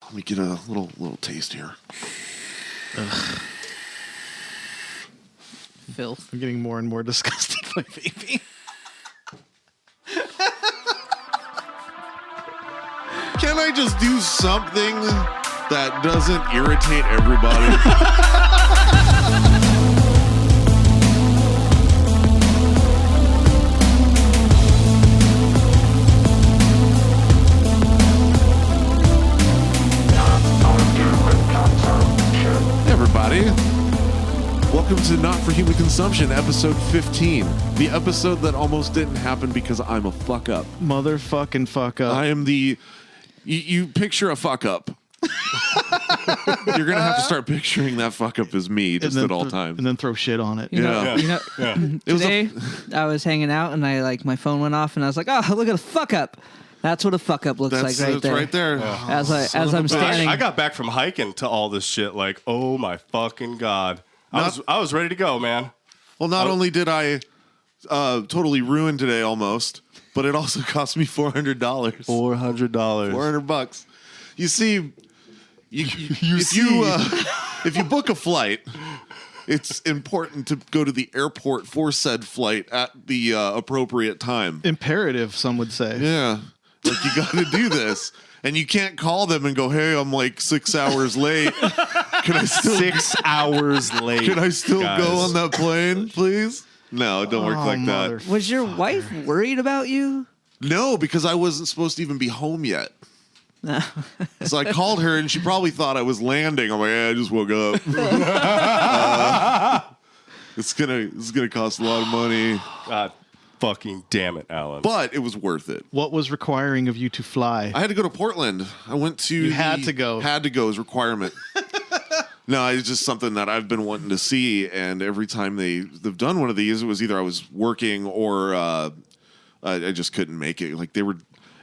Let me get a little taste here. Ugh. Filth. I'm getting more and more disgusted by vaping. Can I just do something that doesn't irritate everybody? Hey everybody. Welcome to Not for Human Consumption, episode 15. The episode that almost didn't happen because I'm a fuck up. Motherfucking fuck up. I am the... You picture a fuck up. You're going to have to start picturing that fuck up as me just at all times. And then throw shit on it. You know, today I was hanging out and my phone went off and I was like, oh, look at a fuck up. That's what a fuck up looks like right there. Right there. Yeah. As I'm standing. I got back from hiking to all this shit like, oh my fucking God. I was ready to go, man. Well, not only did I totally ruin today almost, but it also cost me $400. $400. You see, if you book a flight, it's important to go to the airport for said flight at the appropriate time. Imperative, some would say. Yeah. Like, you got to do this. And you can't call them and go, hey, I'm like 6 hours late. Can I still 6 hours late? Can I still go on that plane, please? No, it don't work like that. Was your wife worried about you? No, because I wasn't supposed to even be home yet. So I called her, and she probably thought I was landing. I'm like, I just woke up. It's gonna cost a lot of money. God fucking damn it, Alan. But it was worth it. What was requiring of you to fly? I had to go to Portland. I went to... You had to go. Had to go as requirement. No, it's just something that I've been wanting to see, and every time they've done one of these, it was either I was working or I just couldn't make it. Like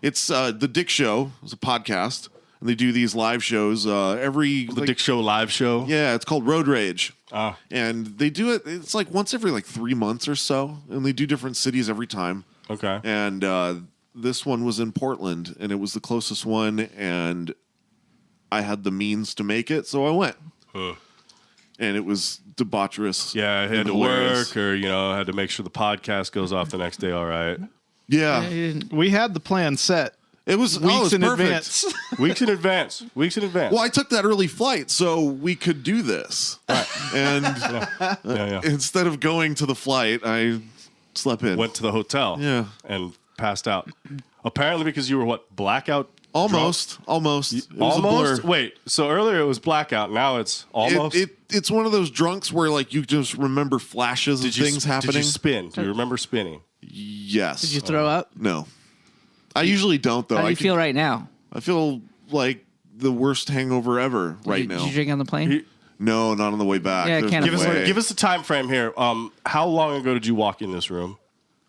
it's the Dick Show. It's a podcast, and they do these live shows The Dick Show live show. Yeah, it's called Road Rage, and they do it. It's like once every 3 months or so, and they do different cities every time. Okay, and this one was in Portland, and it was the closest one, and I had the means to make it, so I went. And it was debaucherous. Yeah, I had to work or, had to make sure the podcast goes off the next day all right. Yeah. We had the plan set. It was weeks in perfect. advance. Weeks in advance. Well, I took that early flight so we could do this. Right. And instead of going to the flight, I slept in. Went to the hotel. Yeah. And passed out. Apparently because you were blackout? Almost. It was almost? a blur. Wait, so earlier it was blackout. Now it's almost? It's one of those drunks where you just remember flashes of things happening. Did you spin? Do you remember spinning? Yes. Did you throw up? No. I usually don't, though. How do you feel right now? I feel like the worst hangover ever now. Did you drink on the plane? No, not on the way back. Yeah, give us a time frame here. How long ago did you walk in this room?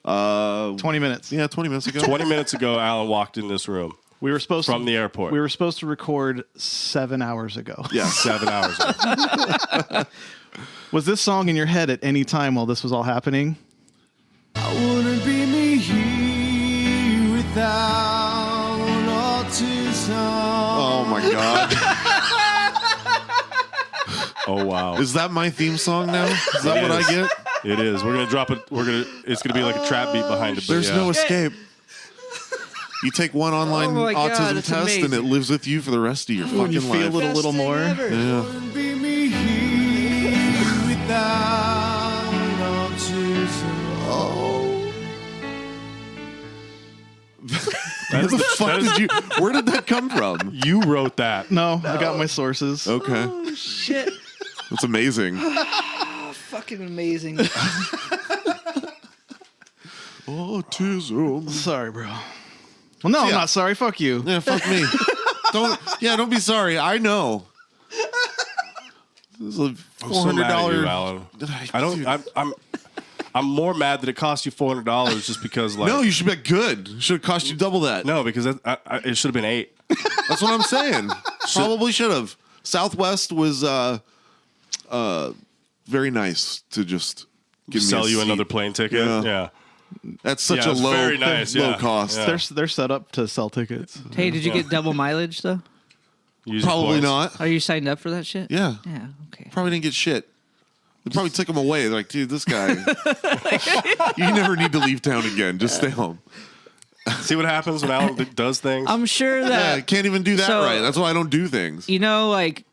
20 minutes. Yeah, 20 minutes ago. 20 minutes ago, Alan walked in this room. We were supposed from the airport. We were supposed to record 7 hours ago. Yeah, 7 hours ago. Was this song in your head at any time while this was all happening? I wouldn't be me here without autism. Oh my God. Oh wow. Is that my theme song now? Is that what I get? It is. We're gonna drop it. It's gonna be like a trap beat behind it. There's no escape. You take one online autism test, amazing. and it lives with you for the rest of your fucking life. You feel it a little more. Yeah. Wouldn't be me here without autism. Oh. Where did that come from? You wrote that. No, I got my sources. Okay. Oh, shit. That's amazing. Fucking amazing. Autism. Sorry, bro. Well, no, I'm not sorry. Fuck you. Yeah, fuck me. Don't be sorry. I know. This is a $400. I'm more mad that it cost you $400 just because no, you should be good. It should have cost you double that. No, because it should have been $8. That's what I'm saying. Probably should have. Southwest was very nice to just sell you another plane ticket. Yeah. That's such a low cost. Yeah. They're set up to sell tickets. Hey, did you get double mileage though? Use your Probably points. not. Are you signed up for that shit? Yeah. Yeah. Okay. Probably didn't get shit. They probably took him away. They're like, dude, this guy, you never need to leave town again. Just stay home. See what happens when Alan does things? I'm sure Yeah, that I can't even do that So- right. That's why I don't do things. you know, like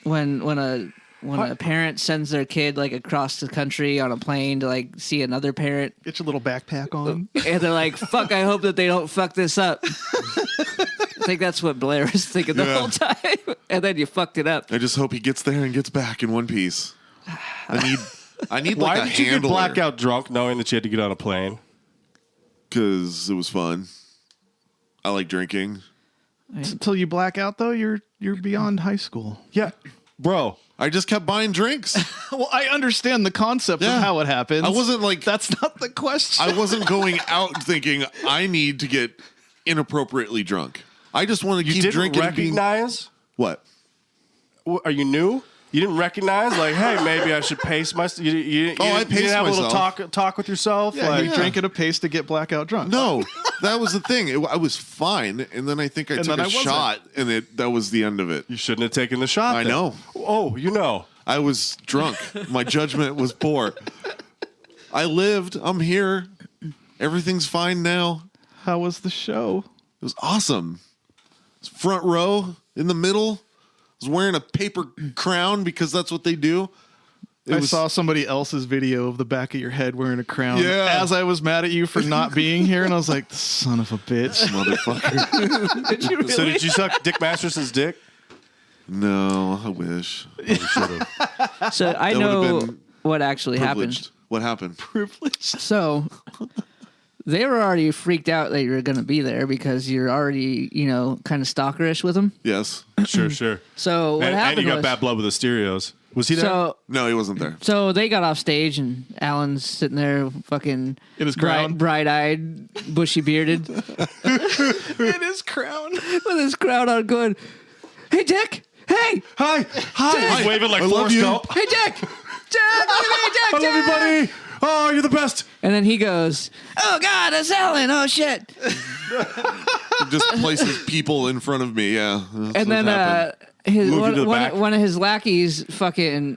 when a parent sends their kid like across the country on a plane to like see another parent, Get your little backpack on. and they're like, "Fuck! I hope that they don't fuck this up." I think that's what Blair was thinking the Yeah. whole time, and then you fucked it up. I just hope he gets there and gets back in one piece. I need Why like a did you get handler blackout drunk knowing that you had to get on a plane? because it was fun. I like drinking. Until you black out, though, you're beyond high school. Yeah, bro. I just kept buying drinks. Well, I understand the concept Yeah. of how it happens. I wasn't like That's not the question. I wasn't going out thinking I need to get inappropriately drunk. I just want to You keep didn't drinking. and being- recognize? What? Are you new? You didn't recognize? Like, hey, maybe I should pace myself. I didn't paced have a little myself. talk with yourself. Yeah, like, you drank at a pace to get blackout drunk. No, that was the thing. I was fine, and then I think I And took then a I wasn't. shot, and that was the end of it. you shouldn't have taken the shot. I then. know. Oh, you know. I was drunk. My judgment was poor. I lived. I'm here. Everything's fine now. How was the show? It was awesome. It was front row in the middle. I was wearing a paper crown because that's what they do. I saw somebody else's video of the back of your head wearing a crown. Yeah. As I was mad at you for not being here, and I was like, son of a bitch. Motherfucker. Did you really? So did you suck Dick Masterson's dick? No, I wish. You should have. So I That would've know been what actually Privileged. happened. What happened? Privileged. So they were already freaked out that you were going to be there because you're already, kind of stalkerish with them. Yes. Sure. So what And happened you got was, bad blood with the stereos. Was he there? No, he wasn't there. So they got off stage and Alan's sitting there fucking In his crown. bright-eyed, bushy-bearded In his crown. with his crown on going, "Hey, Dick! Hey! Hi. He's waving like I love Forrest you. Gump. Hey, Dick! Dick! Look at me, Dick! I love you, buddy. Oh, you're the best. And then he goes, "Oh, God, it's Alan! Oh, shit!" Just places people in front of me. Yeah. That's And what then happened. Moved you to the back. one of his lackeys fucking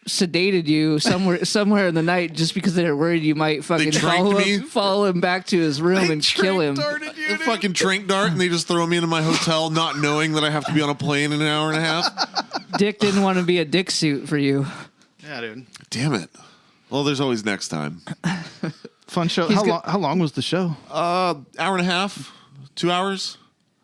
sedated you somewhere in the night just because they were worried you might fucking tranked follow him back to his room and kill him. They fucking trank dart and they just throw me into my hotel not knowing that I have to be on a plane in an hour and a half. Dick didn't want to be a dick suit for you. Yeah, dude. Damn it. Well, there's always next time. Fun show. He's How long was the show? Hour and a half, 2 hours.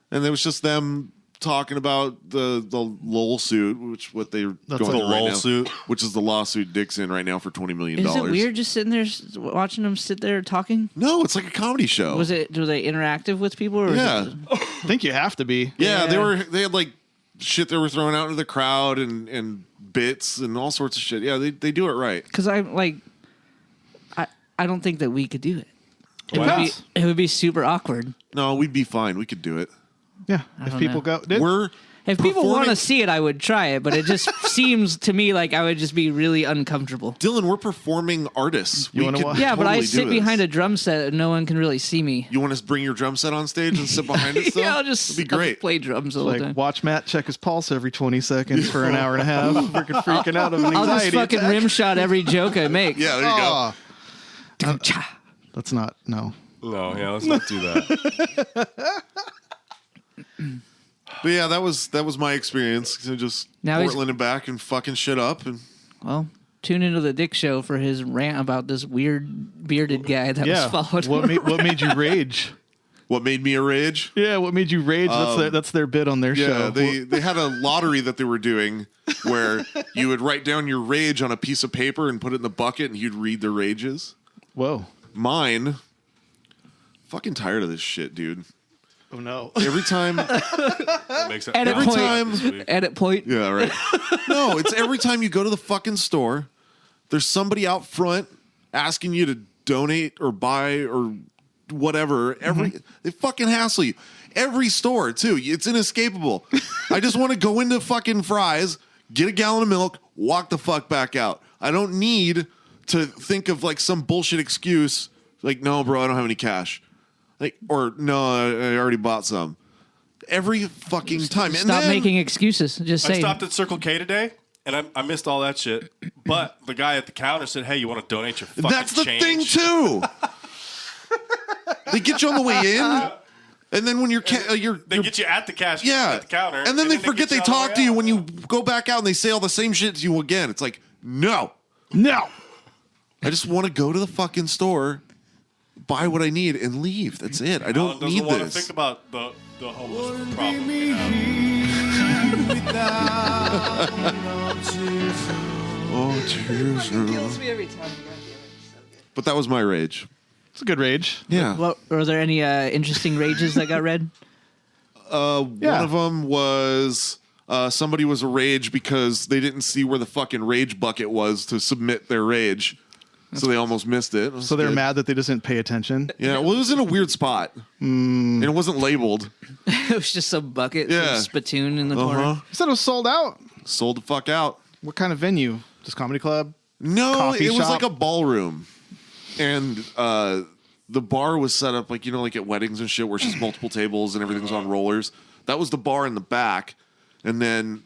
And it was just them talking about the LOL suit, which what they're That's going like through right LOL now, suit? which is the lawsuit Dick's in right now for $20 million. Is it weird just sitting there watching them sit there talking? No, it's like a comedy show. Were they interactive with people? Or Yeah. was it- I think you have to be. Yeah, Yeah. they had like shit they were throwing out into the crowd and bits and all sorts of shit. Yeah, they do it right. Because I'm like, I don't think that we could do it. Why It would be super awkward. No, we'd be fine. We could do it. Yeah. If don't people know. go. We're If people want to performing- see it, I would try it, but it just seems to me like I would just be really uncomfortable. Dylan, we're performing artists. You We wanna could watch? Yeah, but I totally sit do behind this. a drum set and no one can really see me. You want us to bring your drum set on stage and sit behind it still? Yeah, I'll just That'd be great. play drums all the Like, time. watch Matt check his pulse every 20 seconds for an hour and a half. Freaking freaking out of an I'll anxiety just fucking attack. rim shot every joke I make. Yeah, there you go. Aw, Cha. that's not. No. No, yeah, let's not do that. But yeah, that was my experience. So just Now he's- Portland and back and fucking shit up. And Well, tune into the Dick Show for his rant about this weird bearded guy that Yeah. was followed. What made you rage? what made me a rage? Yeah. What made you rage? That's their bit on their Yeah, show. they had a lottery that they were doing where you would write down your rage on a piece of paper and put it in the bucket and you'd read the rages. Whoa. Mine, fucking tired of this shit, dude. Oh no. Every time, That makes it Edit every point. time, Edit point. yeah, right. No, it's every time you go to the fucking store, there's somebody out front asking you to donate or buy or whatever. They fucking hassle you. Every store too. It's inescapable. I just want to go into fucking Fry's, get a gallon of milk, walk the fuck back out. I don't need to think of like some bullshit excuse like, no, bro, I don't have any cash. Like, or no, I already bought some. every fucking time. And Stop then, making excuses. Just I say. stopped at Circle K today, and I missed all that shit. But the guy at the counter said, "Hey, you want to donate your fucking That's the change?" thing too. They get you on the way in, and then when They get you at the cash at the counter, and then they forget get they you on the talk way to you out. when you go back out, and they say all the same shit to you again. It's like, no, I just want to go to the fucking store, buy what I need, and leave. That's it. I don't Alan need doesn't want to this. think about the homeless Wouldn't be problem. me You know? here without no tears. Oh, tears. me every time. But that was my rage. It's a good rage. Yeah. What, were there any interesting rages that got read? One of them was somebody was a rage because they didn't see where the fucking rage bucket was to submit their rage. So they almost missed it. It was So they're good. mad that they just didn't pay attention. Yeah, well, it was in a weird spot. And it wasn't labeled. It was just some bucket, Yeah. some spittoon in the corner. You said it was sold out. Sold the fuck out. What kind of venue? Just comedy club? No, Coffee it was shop? like a ballroom. And the bar was set up like, you know, like at weddings and shit where it's just multiple tables and everything's on rollers. That was the bar in the back. And then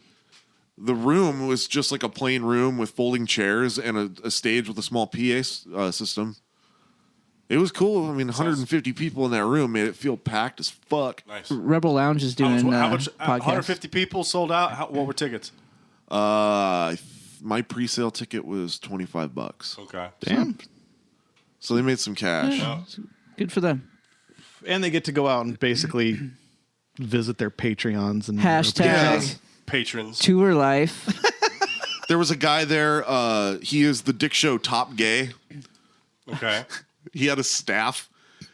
the room was just like a plain room with folding chairs and a stage with a small PA system. It was cool. I mean, 150 people in that room made it feel packed as fuck. Nice. Rebel Lounge is doing How much? podcast. 150 people sold out. What were tickets? My pre-sale ticket was $25. Okay. Damn. So they made some cash. Good for them. And they get to go out and basically visit their Patreons and Hashtag Yeah. Patrons. tour life. There was a guy there. He is the Dick Show top gay. Okay. He had a staff,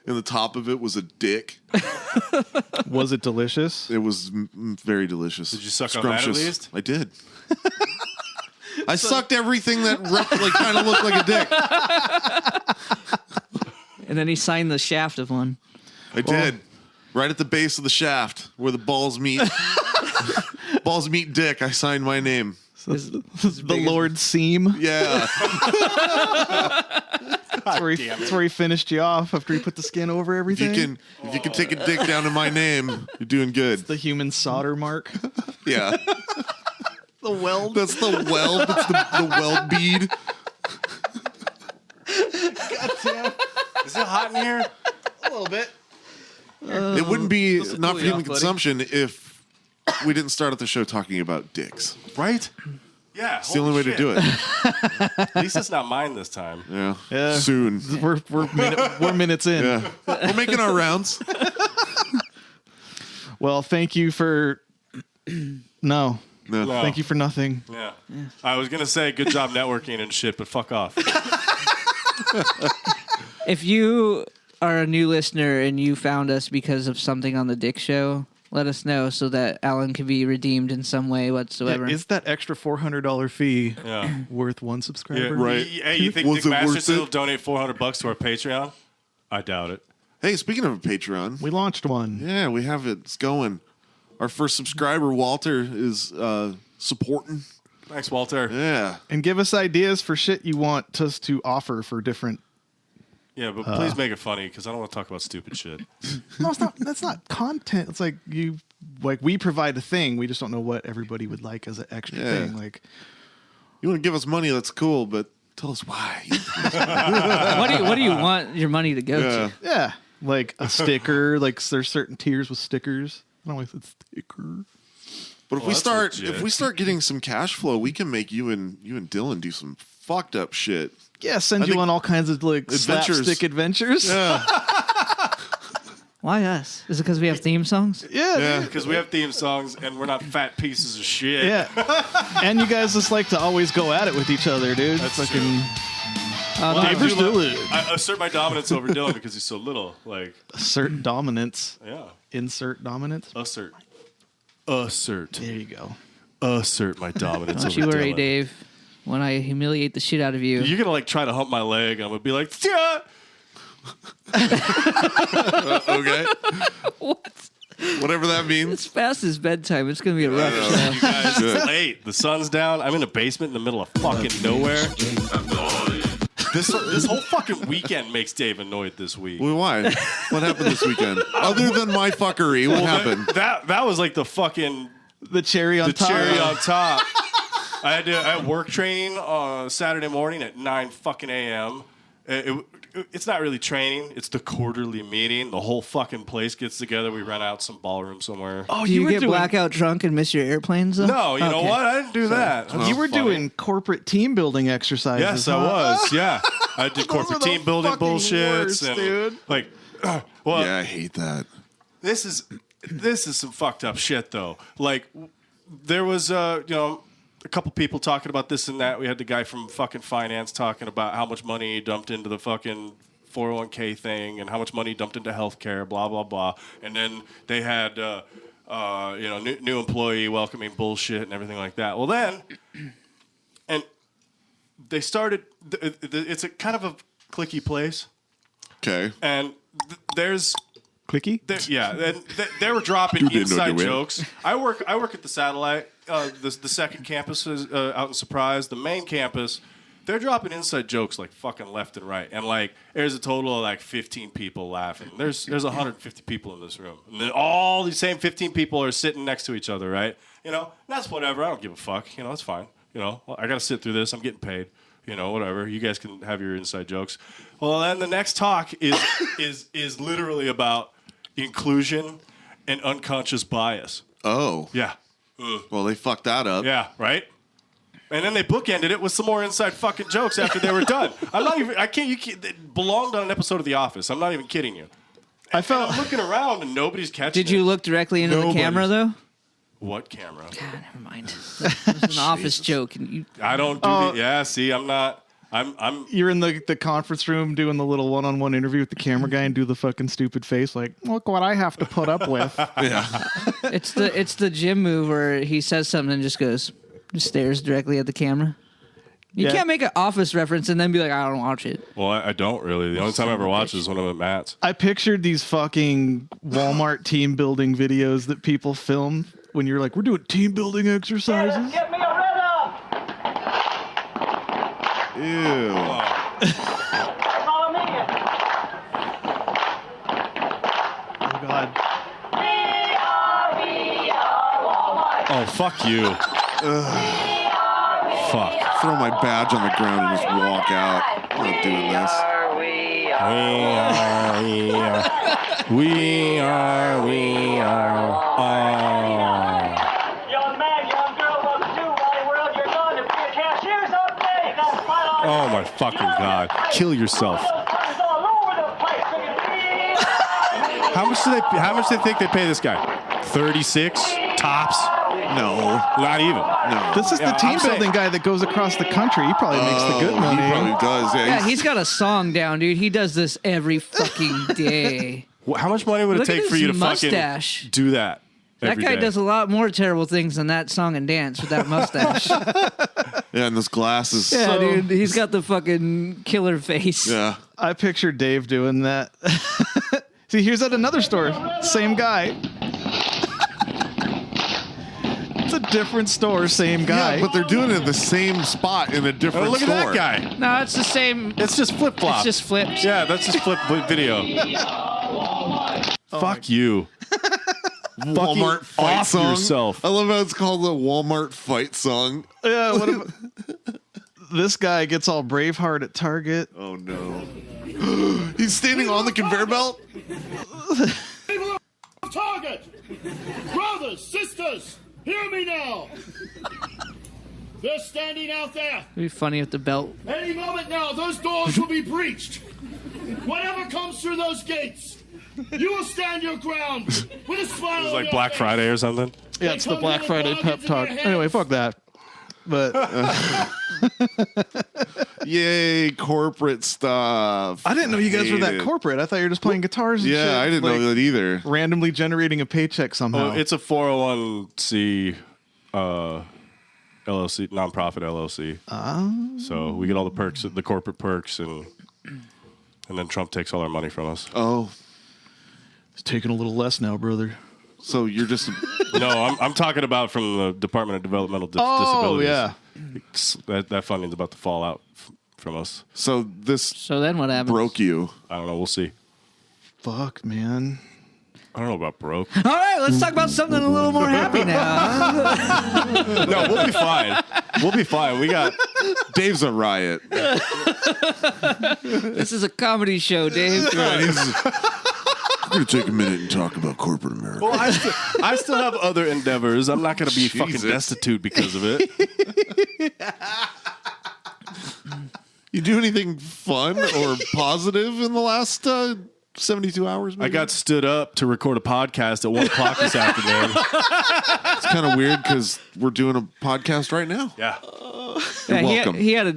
and the top of it was a dick. Was it delicious? It was very delicious. Did you suck on that at least? I did. I sucked everything that like kind of looked like a dick. And then he signed the shaft of one. I did. Right at the base of the shaft where the balls meet. Balls meet dick. I signed my name. The Lord Seam. Yeah. That's where he finished you off after he put the skin over If everything. you can take a dick down to my name, you're doing good. The human solder mark. Yeah. The weld. That's the weld. That's the weld bead. Is it hot in here? A little bit. It wouldn't be not for cool you human off, buddy. consumption if we didn't start at the show talking about dicks. Right? Yeah. It's the only way to do it. At least it's not mine this time. Yeah. Yeah. Soon. We're minutes in. Yeah. We're making our rounds. Well, thank you for no. No. No. Thank you for nothing. Yeah. I was going to say good job networking and shit, but fuck off. If you are a new listener and you found us because of something on the Dick Show, let us know so that Alan can be redeemed in some way whatsoever. Is that extra $400 fee Yeah. worth one Yeah, subscriber? Right. Hey, you think Was Dick it worth Masterson it? will donate $400 to our Patreon? I doubt it. Hey, speaking of Patreon, We launched one. yeah, we have it. It's going. Our first subscriber, Walter, is supporting. Thanks, Walter. Yeah. And give us ideas for shit you want us to offer for different. Yeah, but please make it funny because I don't want to talk about stupid shit. No, it's not. That's not content. It's like we provide a thing. We just don't know what everybody would like as an extra Yeah. thing. Like, You want to give us money, that's cool, but tell us why. what do you want your money to go Yeah. to? yeah, like a sticker. Like there's certain tiers with stickers. I don't know if it's sticker. But if Well, we that's start legit. if we start getting some cash flow, we can make you and Dylan do some fucked up shit. Yeah, send I you think- on all kinds of like Adventures. slapstick adventures. Yeah. Why us? Is it because we have theme songs? Yeah. Because we have theme songs and we're not fat pieces of shit. Yeah. And you guys just like to always go at it with each other, dude. That's fucking Oh, I no. David do Dillon. I assert my dominance over Dylan because he's so little. Like, assert dominance. yeah. Insert dominance. Assert. There you go. Assert my dominance Don't over you worry, Dylan. Dave. When I humiliate the shit out of you, You're going to like try to hump my leg. I'm going to be like, yeah. Okay. what? Whatever that means. It's past his bedtime. It's gonna be a rough You show. guys, it's late. The sun's down. I'm in a basement in the middle of fucking nowhere. This whole fucking weekend makes Dave annoyed this week. Well, why? What happened this weekend? Other than my fuckery, what happened? That was like the fucking The cherry on top. cherry on top. I had work training on Saturday morning at 9 fucking a.m. It's not really training. It's the quarterly meeting. The whole fucking place gets together. We rent out some ballroom somewhere. Oh, Do you were get doing, blackout drunk and miss your airplanes, though? No, you know Okay. what? I didn't do that. You were Funny. doing corporate team building exercises. Yes, I huh? was. Yeah, I did Those corporate are the team building fucking bullshits worst, and dude. like, well, Yeah, I hate that. this is some fucked up shit though. Like, there was a couple people talking about this and that. We had the guy from fucking finance talking about how much money he dumped into the fucking 401k thing and how much money he dumped into healthcare, blah blah blah. And then they had new employee welcoming bullshit and everything like that. Well, then, and they started. It's a kind of a cliquey place, Okay. and there's. Clicky? They were dropping You didn't know inside you were. jokes. I work at the satellite. The second campus is out in Surprise. The main campus, they're dropping inside jokes like fucking left and right. And like, there's a total of like 15 people laughing. There's 150 people in this room, and then all these same 15 people are sitting next to each other, right? That's whatever. I don't give a fuck. That's fine. I got to sit through this. I'm getting paid. Whatever. You guys can have your inside jokes. Well, then the next talk is literally about inclusion and unconscious bias. Oh. Yeah. Well, they fucked that up. Yeah, right? And then they bookended it with some more inside fucking jokes after they were done. It belonged on an episode of The Office. I'm not even kidding you. I And felt I'm looking around and nobody's catching Did you it. look directly into the Nobody's- camera, though? What camera? God, never mind. It was an office joke. And you, I don't do Oh. the... Yeah, see, I'm not... I'm you're in the conference room doing the little one-on-one interview with the camera guy and do the fucking stupid face like, look what I have to put up with. it's the gym move where he says something and just stares directly at the camera. You Yeah. can't make an office reference and then be like, I don't watch it. Well, I don't really. The only time I ever watch is when I'm at Matt's. I pictured these fucking Walmart team building videos that people film when you're like, we're doing team building exercises. Get me a red up! Ew. Follow me. Oh, God. Oh, fuck you. Fuck. Throw my badge on the ground and just walk out. I'm not doing this. We are. Young man, young girl, welcome to Wally World. You're going to be a cashier someday. That's right on. Oh, my fucking God. Kill yourself. Those all over the place. How much do they think they pay this guy? 36 tops? No. Not even. No. This is Yeah, the team I'm saying- building guy that goes across the country. He probably makes the good money. He probably does. Yeah, he's got a song down, dude. He does this every fucking day. How much money would it Look at take for his you to mustache. fucking do that? That every guy day? does a lot more terrible things than that song and dance with that mustache. Yeah, and those glasses. Yeah, So- dude. He's got the fucking killer face. Yeah. I picture Dave doing that. See, here's at another store. Same guy. It's a different store, same guy. Yeah, but they're doing it at the same spot in a different Oh, look store. at that guy. No, it's the same. It's just flip flop. It's just flipped. Yeah, that's just flip video. Fuck you. Walmart fight off song. yourself. I love how it's called the Walmart fight song. Yeah, what about, this guy gets all Braveheart at Target. Oh no. He's standing on the conveyor belt? Target! Brothers, sisters, hear me now! They're standing out there. It'd be funny if the belt. Any moment now, those doors will be breached. Whatever comes through those gates, you will stand your ground with a smile It was on like your Black face. Friday or something. Yeah, it's the Black Friday pep talk. Anyway, fuck that. But Yay, corporate stuff. I didn't know you guys were Hate that it. corporate. I thought you were just playing guitars and shit. Yeah, I didn't like, know that either. randomly generating a paycheck somehow. Oh, it's a 401c LLC, nonprofit LLC. So we get all the perks, the corporate perks, and then Trump takes all our money from us. Oh, It's taking a little less now, brother. so you're just No, I'm talking about from the Department of Developmental Oh, Disabilities. yeah. That funding's about to fall out from us. So this So then what happens? broke you. I don't know. We'll see. Fuck, man. I don't know about broke. All right, let's talk about something a little more happy now. No, we'll be fine. We'll be fine. We got. Dave's a riot. This is a comedy show, Dave. We're going to take a minute and talk about corporate America. Well, I still have other endeavors. I'm not going to be fucking Jesus. destitute because of it. You do anything fun or positive in the last 72 hours? Maybe? I got stood up to record a podcast at 1 o'clock this afternoon. It's kind of weird because we're doing a podcast right now. Yeah. Yeah, welcome.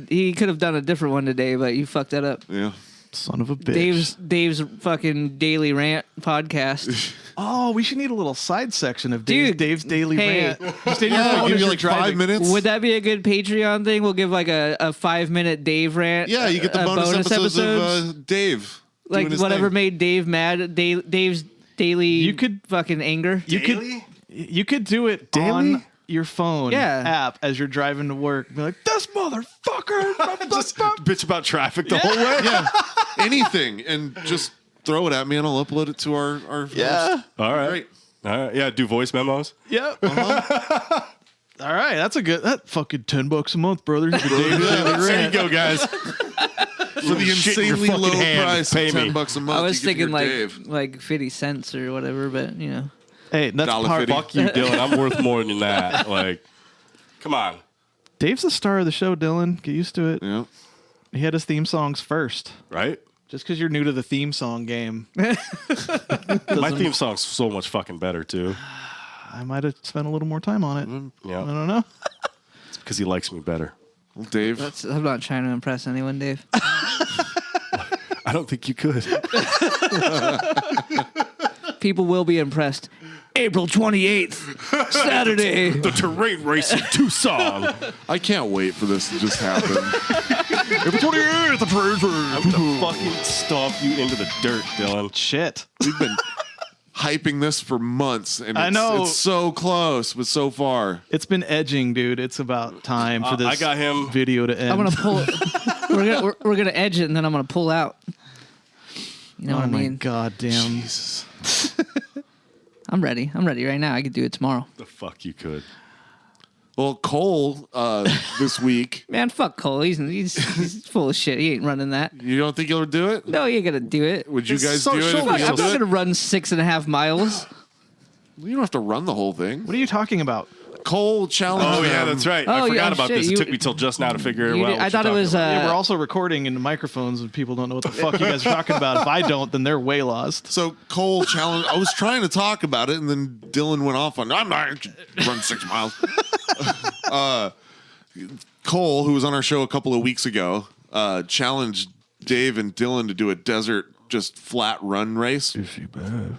he could have done a different one today, but you fucked that up. Yeah. Son of a bitch. Dave's fucking daily rant podcast. Oh, we should need a little side section of Dude, Dave's daily hey. rant. Just in your Yeah, phone give as you you're like 5 driving. minutes. Would that be a good Patreon thing? We'll give like a 5-minute Dave rant. Yeah, you get the bonus episodes of Dave. like doing his whatever thing. made Dave mad. Dave's daily. You could- fucking anger. You could do it Daily? on your phone app as you're driving to work. Be like, this motherfucker. Just bitch about traffic the whole way. Yeah. Anything. And just throw it at me and I'll upload it to our Yeah. All right. Great. All right. Yeah. Do voice memos. Yep. All right, that's a good. That fucking $10 a month, brother. You could Dave's daily There you rant. go, guys. For the Shit in your insanely fucking low hand. price Pay of me. $10 a month. I was you get to thinking hear Dave. like 50 cents or whatever, but you know. Hey, that's part. $1.50. Fuck you, Dylan. I'm worth more than that. Like, come on. Dave's the star of the show, Dylan. Get used to it. Yeah. He had his theme songs first. Right? Just because you're new to the theme song game, My theme song's so much fucking better, too. I might have spent a little more time on it. I Yeah. don't know. It's because he likes me better. Well, Dave. I'm not trying to impress anyone, Dave. I don't think you could. People will be impressed. April 28th, Saturday. The terrain race in Tucson. I can't wait for this to just happen. I'm gonna fucking stomp you into the dirt, Dylan. Shit. We've been hyping this for months, and I know. it's so close, but so far. It's been edging, dude. It's about time for this I got him. video to end. I'm gonna pull. we're gonna edge it, and then I'm gonna pull out. You know oh what I my mean? god damn. Jesus. I'm ready. I'm ready right now. I could do it tomorrow. The fuck you could. Well, Cole, this week, Man, fuck Cole. He's full of shit. He ain't running that. you don't think he'll do it? No, you ain't gonna do it. Would you It's guys so do it? If short. we Fuck, all I'm do not it? gonna run 6.5 miles. You don't have to run the whole thing. What are you talking about? Cole challenged Oh, yeah, them. that's right. Oh, I forgot yeah, about shit, this. It you- took me till just now to figure it You out. did- I thought it was. Yeah, we're also recording into microphones and people don't know what the fuck you guys are talking about. If I don't, then they're way lost. So Cole challenged. I was trying to talk about it, and then Dylan went off on. I'm not run 6 miles. Cole, who was on our show a couple of weeks ago, challenged Dave and Dylan to do a desert just flat run race. Is she bad?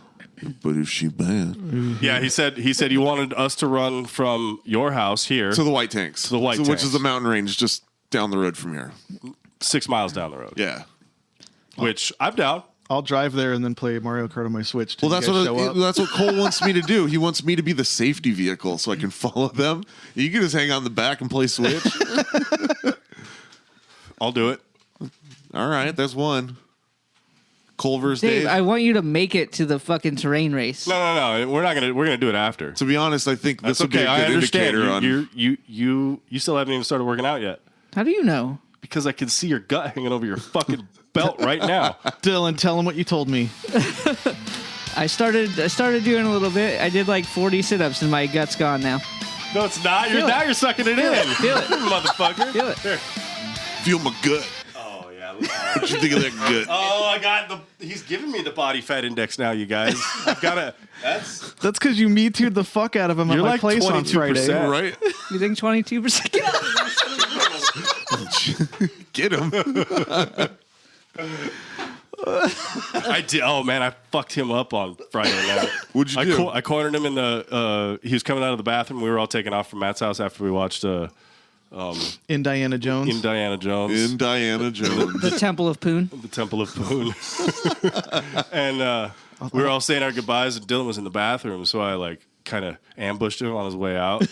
But is she bad? Yeah, he said he wanted us to run from your house here To the White Tanks. the White Which Tanks. is the mountain range just down the road from here. 6 miles down the road. Yeah. Which I'm down. I'll drive there and then play Mario Kart on my Switch. till Well, you guys show up. that's what Cole wants me to do. He wants me to be the safety vehicle so I can follow them. You can just hang out in the back and play Switch. I'll do it. All right, that's one. Cole versus Dave. Dave, I want you to make it to the fucking terrain race. No. We're gonna do it after. To be honest, I think this That's would be okay. a I good understand. indicator on. You still haven't even started working out yet How do you know? because I can see your gut hanging over your fucking belt right now. Dylan, tell him what you told me. I started doing a little bit. I did like 40 sit-ups and my gut's gone now. No, it's not. Feel it. You're sucking it in. Feel it. Motherfucker. Feel it. Here. Feel my gut. Oh yeah. What you think of that gut? Oh, I got he's giving me the body fat index now, you guys. I've got to. That's That's because you Me Too'd the fuck out of him at You're my like place on 22%. Friday. Right? You think 22%? Get him. I did. Oh man, I fucked him up on Friday night. What'd you do? I cornered him in the. He was coming out of the bathroom. We were all taking off from Matt's house after we watched In Diana Jones. Indiana Jones. In Diana Jones. The Temple of Poon. The Temple of Poon. And we were all saying our goodbyes, and Dylan was in the bathroom, so I like kind of ambushed him on his way out,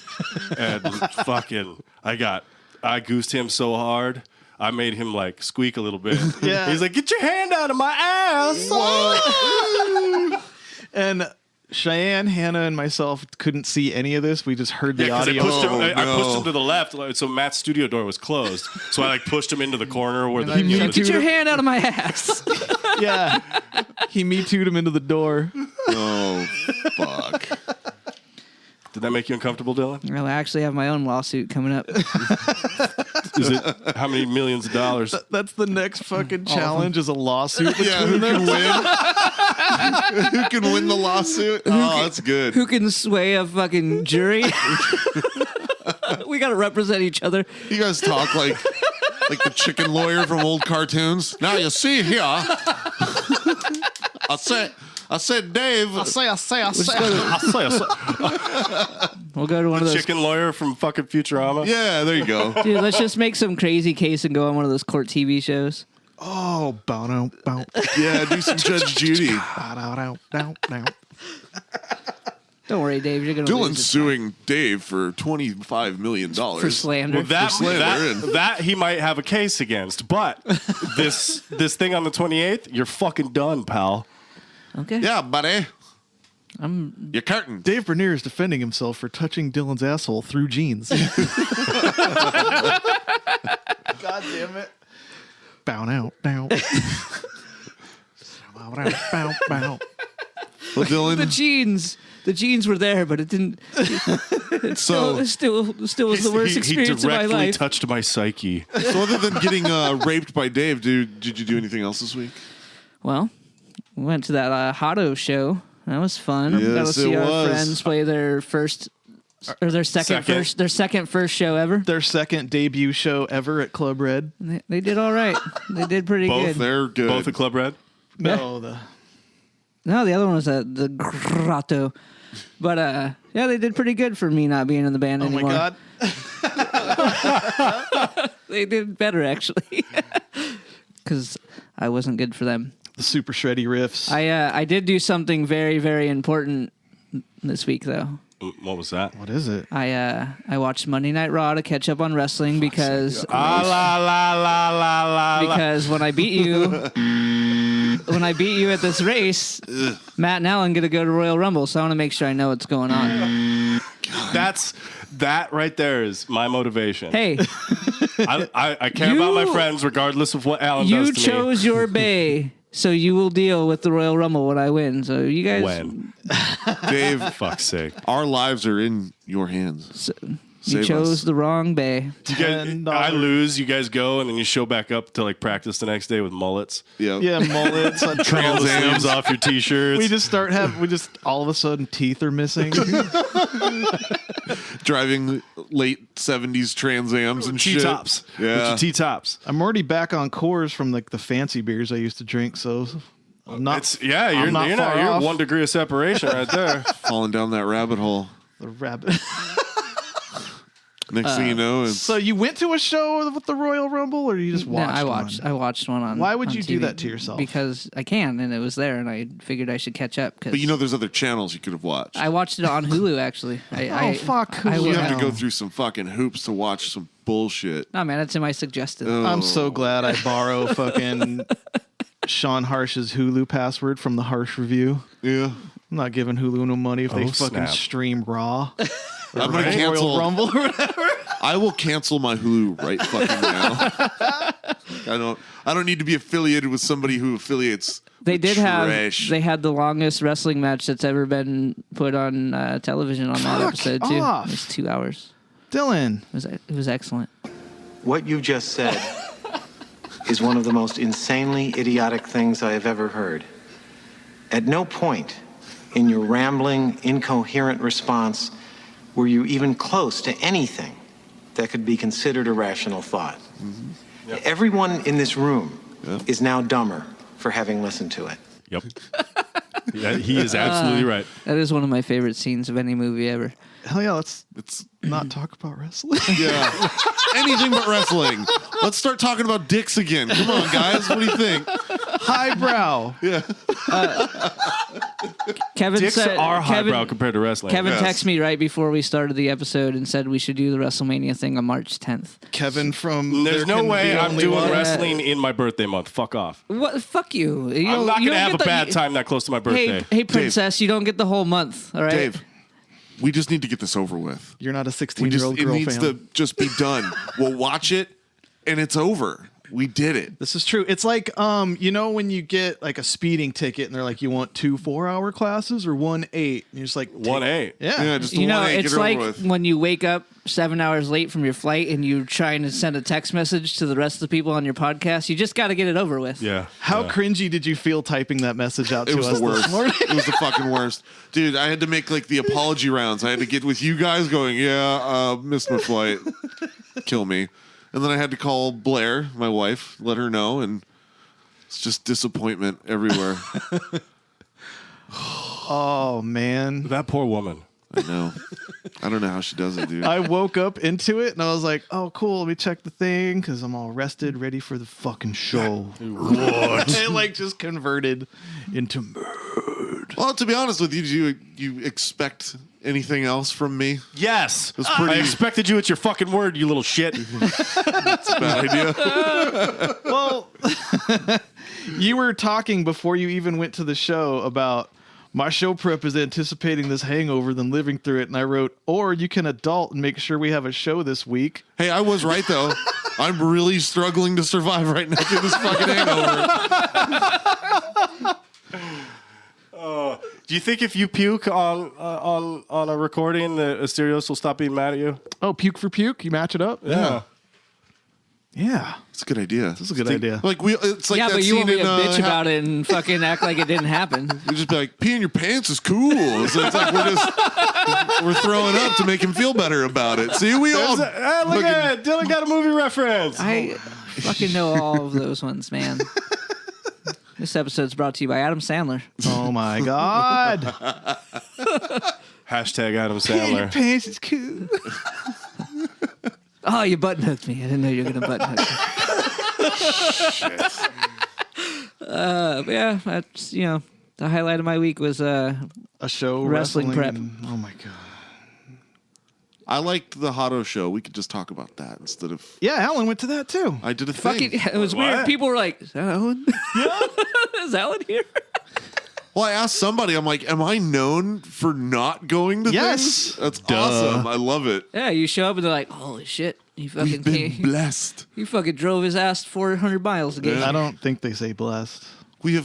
and fucking, I goosed him so hard. I made him like squeak a little bit. Yeah. He's like, "Get your hand out of my ass!" And Cheyenne, Hannah, and myself couldn't see any of this. We just heard the Yeah, 'cause audio. I pushed him to the left, so Matt's studio door was closed. So I like pushed him into the corner where the Get your hand out of my ass. Yeah. He Me Too'd him into the door. Oh, fuck. Did that make you uncomfortable, Dylan? Well, I actually have my own lawsuit coming up. Is it how many millions of dollars? That's the next fucking challenge is a lawsuit. Yeah, who can win? Who can win the lawsuit? Oh, that's good. Who can sway a fucking jury? We got to represent each other. You guys talk like the chicken lawyer from old cartoons. Now you see here. I said, Dave. I say. We'll go to one of those. Chicken lawyer from fucking Futurama. Yeah, there you go. Dude, let's just make some crazy case and go on one of those court TV shows. Oh, bow. Yeah, do some Judge Judy. Don't worry, Dave. You're going to Dylan's lose it. suing Dave for $25 million. For slander. Well, slander. that he might have a case against, but this thing on the 28th, you're fucking done, pal. Okay. Yeah, buddy. You're curtain. Dave Bernier is defending himself for touching Dylan's asshole through jeans. God damn it. Bow. Well, Dylan, The jeans were there, but it didn't. It still was the worst experience he of my directly life. touched my psyche. so other than getting raped by Dave, did you do anything else this week? Well, we went to that Hotto show. That was fun. Yes, Got to see it our was. friends play their first or their second first show ever. Their second debut show ever at Club Red. They did all right. They did pretty good. They're good. Both at Club Red? No, No, the other one was at the Grotto. But yeah, they did pretty good for me not being in the band anymore. my God. They did better actually, because I wasn't good for them. The super shreddy riffs. I did do something very, very important this week though. What was that? What is it? I watched Monday Night Raw to catch up on wrestling because because when I beat you at this race, Matt and Alan get to go to Royal Rumble, so I want to make sure I know what's going on. That right there is my motivation. Hey, I care about my friends regardless of what Alan you does to me. chose your bay, so you will deal with the Royal Rumble when I win. So you guys, When? Dave, Fuck's sake. our lives are in your hands. you Save chose us. the wrong bay. You guys, I lose, you guys go, and then you show back up to like practice the next day with mullets. Yep. Yeah, mullets. Pull the sleeves off your t-shirts. We just all of a sudden teeth are missing. Driving late 70s Trans Ams and shit. T-tops. Yeah. T-tops. I'm already back on Coors from like the fancy beers I used to drink, so I'm not. You're not far you're off. 1 degree of separation right there. Falling down that rabbit hole. The rabbit. Next thing you know, it's So you went to a show with the Royal Rumble, or you just No, watched? I watched one on. Why would on you do TV that to yourself? Because I can, and it was there, and I figured I should catch up. Cause but you know there's other channels you could have watched. I watched it on Hulu actually. Fuck I Hulu. will you have to now. go through some fucking hoops to watch some bullshit. No man, it's in my suggested. I'm so glad I borrow fucking Sean Harsch's Hulu password from the Harsch review. Yeah. I'm not giving Hulu no money if they fucking snap. stream Raw. I'm gonna Royal cancel. Rumble or whatever. I will cancel my Hulu right fucking now. I don't need to be affiliated with somebody who affiliates. They with did trash. they had the longest wrestling match that's ever been put on television on that Fuck episode too. off. It was 2 hours. Dylan. It was excellent. What you just said is one of the most insanely idiotic things I have ever heard. At no point in your rambling, incoherent response were you even close to anything that could be considered a rational thought. Mm-hmm. Yep. Everyone in this room is now dumber for having listened to it. Yep. Yeah, he is absolutely right. That is one of my favorite scenes of any movie ever. Hell yeah, let's not talk about wrestling. Yeah. Anything but wrestling. Let's start talking about dicks again. Come on, guys. What do you think? Highbrow. Yeah. Kevin Dicks said, are highbrow compared to wrestling. Kevin Yes. texted me right before we started the episode and said we should do the WrestleMania thing on March 10th. Kevin from There's There no Can way Be I'm Only doing One. wrestling in my birthday month. Fuck off. What? Fuck you. I'm not going to have a bad time that close to my birthday. Hey, princess, you don't get the whole month. All right, Dave, we just need to get this over with. You're not a We just 16-year-old it girl needs fan. to just be done. We'll watch it, and it's over. We did it. This is true. It's like, you know, when you get like a speeding ticket and they're like, you want 2 4-hour classes or 1 8? And you're just like, 1-8. Yeah. Yeah, just you know, 1-8, it's get it like over with. when you wake up 7 hours late from your flight and you're trying to send a text message to the rest of the people on your podcast. You just got to get it over with. Yeah. How cringy did you feel typing that message out It to was us the worst. this morning? It was the fucking worst. Dude, I had to make like the apology rounds. I had to get with you guys going, missed my flight. Kill me. And then I had to call Blair, my wife, let her know, and it's just disappointment everywhere. Oh, man. That poor woman. I know. I don't know how she does it, dude. I woke up into it and I was like, oh, cool. Let me check the thing because I'm all rested, ready for the fucking show. What? It like just converted into murd. Well, to be honest with you, do you expect anything else from me? Yes. It's pretty- I expected you at your fucking word, you little shit. It's a bad idea. Well, you were talking before you even went to the show about my show prep is anticipating this hangover than living through it. And I wrote, or you can adult and make sure we have a show this week. Hey, I was right, though. I'm really struggling to survive right now through this fucking hangover. Do you think if you puke on a recording, the Asterios will stop being mad at you? Oh, puke for puke? You match it up? Yeah. Yeah. It's a good idea. This is a good idea. Like it's like yeah, that but you scene want me in, to bitch about it and fucking act like it didn't happen. You just be like, peeing your pants is cool. So it's like we're throwing up to make him feel better about it. See, we all Look at it. Dylan got a movie reference. I fucking know all of those ones, man. This episode's brought to you by Adam Sandler. Oh, my God. Hashtag Adam Peeing your Sandler. pants is cool. Oh, you button hooked me. I didn't know you were gonna button hook me. But yeah, that's the highlight of my week was A show Wrestling prep. Oh, my God. I liked the Hotto show. We could just talk about that instead of. Yeah, Alan went to that, too. I did a fucking. thing. It was What? weird. People were like, "Is that Alan? Yeah, is Alan here?" Well, I asked somebody. I'm like, am I known for not going to Yes. things? That's awesome. I love it. Yeah, you show up and they're like, "Holy shit, he We've been fucking blessed. he fucking drove his ass 400 miles to get Yeah. here." I don't think they say blessed. We are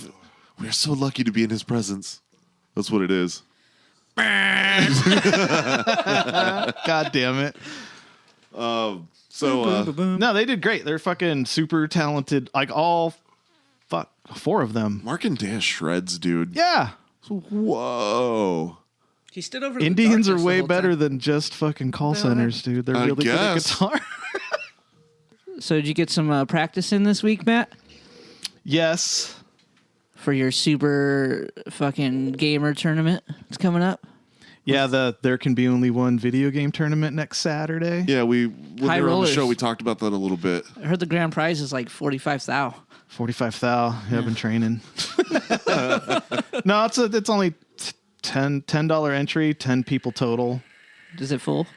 so lucky to be in his presence. That's what it is. God damn it. So No, they did great. They're fucking super talented. Like all 4 of them. Mark and Dan shreds, dude. Yeah. Whoa. He stood over. the Indians are darkness the way whole better time. than just fucking call centers, dude. They're I really good at guess. guitar. So did you get some practice in this week, Matt, Yes. for your super fucking gamer tournament? It's coming up. Yeah, There Can Be Only One video game tournament next Saturday. Yeah, when High they were on the rollers. show, we talked about that a little bit. I heard the grand prize is like 45,000. 45,000. Yeah, I've been training. No, it's only $10 entry, 10 people total. Is it full?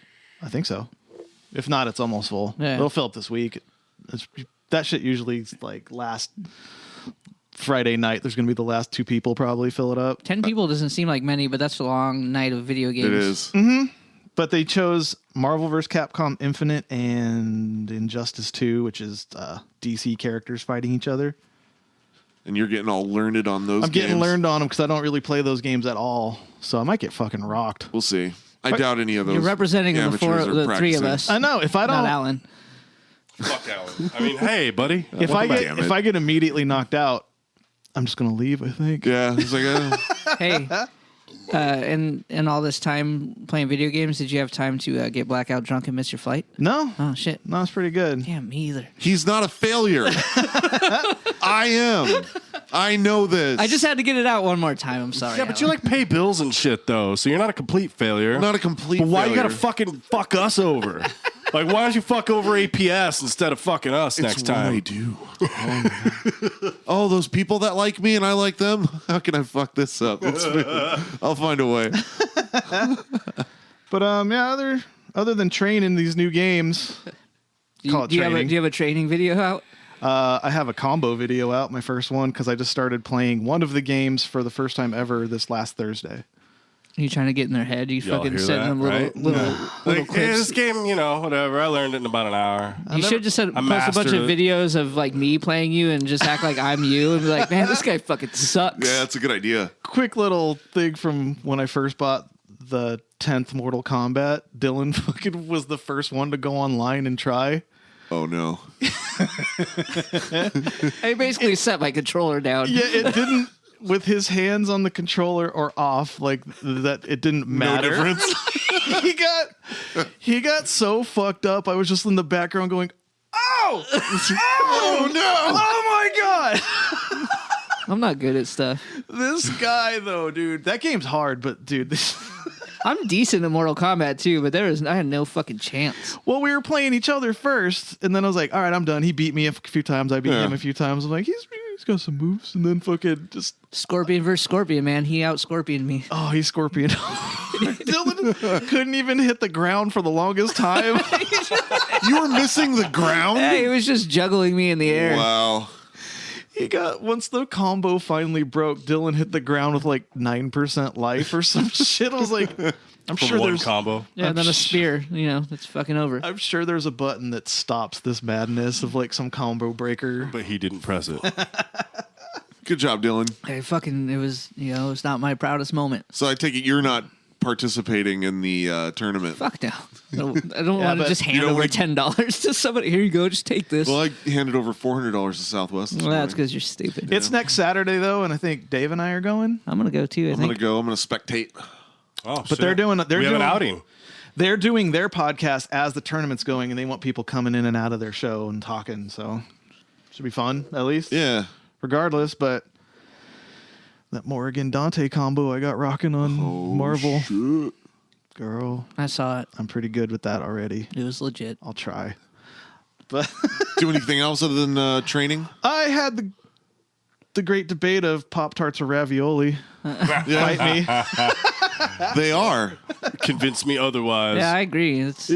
I think so. If not, it's almost full. Yeah. It'll fill up this week. That shit usually like last Friday night. There's going to be the last 2 people probably fill it up. 10 people doesn't seem like many, but that's a long night of video games. It is. But they chose Marvel vs. Capcom Infinite and Injustice 2, which is DC characters fighting each other. And you're getting all learned on those I'm getting games. learned on them because I don't really play those games at all. So I might get fucking rocked. We'll see. I doubt any of those. You're representing the amateurs are 3 of practicing. us. I know. If I Not don't, Alan. Fuck Alan. I mean, hey, buddy. if I Damn it. get immediately knocked out, I'm just gonna leave. I think. Yeah, it's like, Hey, in all this time playing video games, did you have time to get blackout drunk and miss your flight? No, Oh, shit. no, it's pretty good. Yeah, me either. he's not a failure. I am. I know this. I just had to get it out one more time. I'm sorry. Yeah, but Alan. you like pay bills and shit though, so you're not a complete failure. not a complete But why failure. you gotta fucking fuck us over? Like, why don't you fuck over APS instead of fucking us next time? I do. Oh, those people that like me and I like them. How can I fuck this up? I'll find a way. But yeah, other than training these new games, Do call it you training. have a training video out? I have a combo video out, my first one, because I just started playing one of the games for the first time ever this last Thursday. Are you trying to get in their head? You Y'all fucking hear sending that, them little right? little Like, hey, clips. this game, whatever. I learned it in about an hour. You should just post a bunch mastered of it. videos of like me playing you and just act like I'm you and be like, man, this guy fucking sucks. Yeah, that's a good idea. Quick little thing from when I first bought the 10th Mortal Kombat. Dylan fucking was the first one to go online and try. Oh, no. I basically set my controller down. Yeah, it didn't, with his hands on the controller or off, like that, it didn't matter. No difference. he got so fucked up. I was just in the background going, oh, Oh, no. oh my God. I'm not good at stuff. This guy though, dude, that game's hard, but dude, I'm decent at Mortal Kombat too, but I had no fucking chance. well, we were playing each other first, and then I was like, all right, I'm done. He beat me a few times. I beat him a few times. I'm like, he's got some moves, and then fucking just, Scorpion versus Scorpion, man. He out-Scorpioned me. oh, he's Scorpion. Dylan couldn't even hit the ground for the longest time. You were missing the ground? Hey, he was just juggling me in the air. Wow. Once the combo finally broke, Dylan hit the ground with like 9% life or some shit. I was like, I'm From sure one there's combo. Yeah, and then a spear. That's fucking over. I'm sure there's a button that stops this madness of like some combo breaker. But he didn't press it. Good job, Dylan. It was, it's not my proudest moment. So I take it you're not participating in the tournament. Fuck no. I don't want to but just hand don't over like- $10 to somebody. Here you go, just take this. Well, I handed over $400 to Southwest. this Well, that's morning. because you're stupid. It's next Saturday though, and I think Dave and I are going. I'm gonna go too. I I'm think. going to go. I'm going to spectate. Oh, But they're doing we have an outing. They're doing their podcast as the tournament's going, and they want people coming in and out of their show and talking. So should be fun, at least. Yeah. Regardless, but that Morrigan Dante combo I got rocking on Marvel. Shit. Girl, I saw it. I'm pretty good with that already. It was legit. I'll try. But Do anything else other than training? I had the great debate of Pop-Tarts or ravioli. Fight me. They are. Convince me otherwise. Yeah, I agree. It's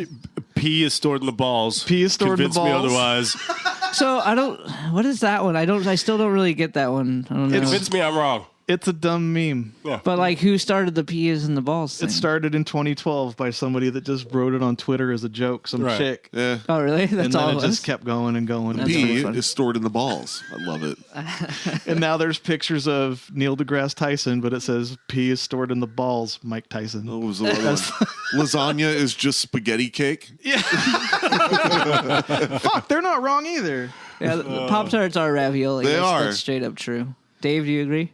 P is stored in the balls. P is stored in the Convince me balls. otherwise. so I don't. What is that one? I still don't really get that one. I don't know. Convince me I'm wrong. It's a dumb meme. But like, who started the peas and the balls thing? It started in 2012 by somebody that just wrote it on Twitter as a joke, some Right. chick. Yeah. Oh, really? That's And then all it it was. just kept going and going. That's B really funny. is stored in the balls. I love it. And now there's pictures of Neil deGrasse Tyson, but it says P is stored in the balls, Mike Tyson. What was the other one? Lasagna is just spaghetti cake. Fuck, they're not wrong either. Yeah, the Pop-Tarts are ravioli. They That's are. straight up true. Dave, do you agree?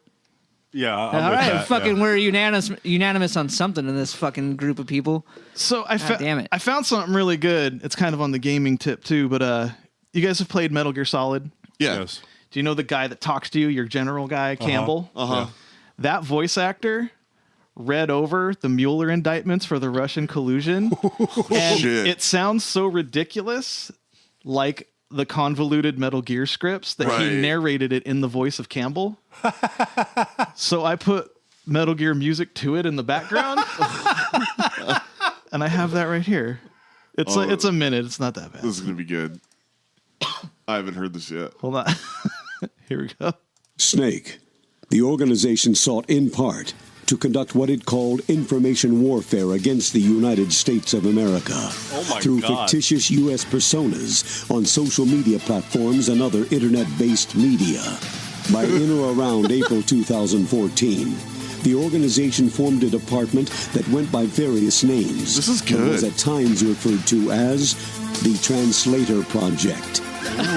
Yeah, I'm All with right, that, fucking, yeah. we're unanimous on something in this fucking group of people. So damn it. I found something really good. It's kind of on the gaming tip too, but you guys have played Metal Gear Solid? Yeah. Yes. Do you know the guy that talks to you, your general guy, Campbell? Uh-huh. That voice actor read over the Mueller indictments for the Russian collusion. And Shit. it sounds so ridiculous, like the convoluted Metal Gear scripts, that Right. he narrated it in the voice of Campbell. So I put Metal Gear music to it in the background. And I have that right here. It's a minute. It's not that bad. This is going to be good. I haven't heard this yet. Hold on. Here we go. Snake. The organization sought in part to conduct what it called information warfare against the United States of America my through God. fictitious U.S. personas on social media platforms and other internet-based media. By in or around April 2014, the organization formed a department that went by various names. This is and was good. at times referred to as the Translator Project.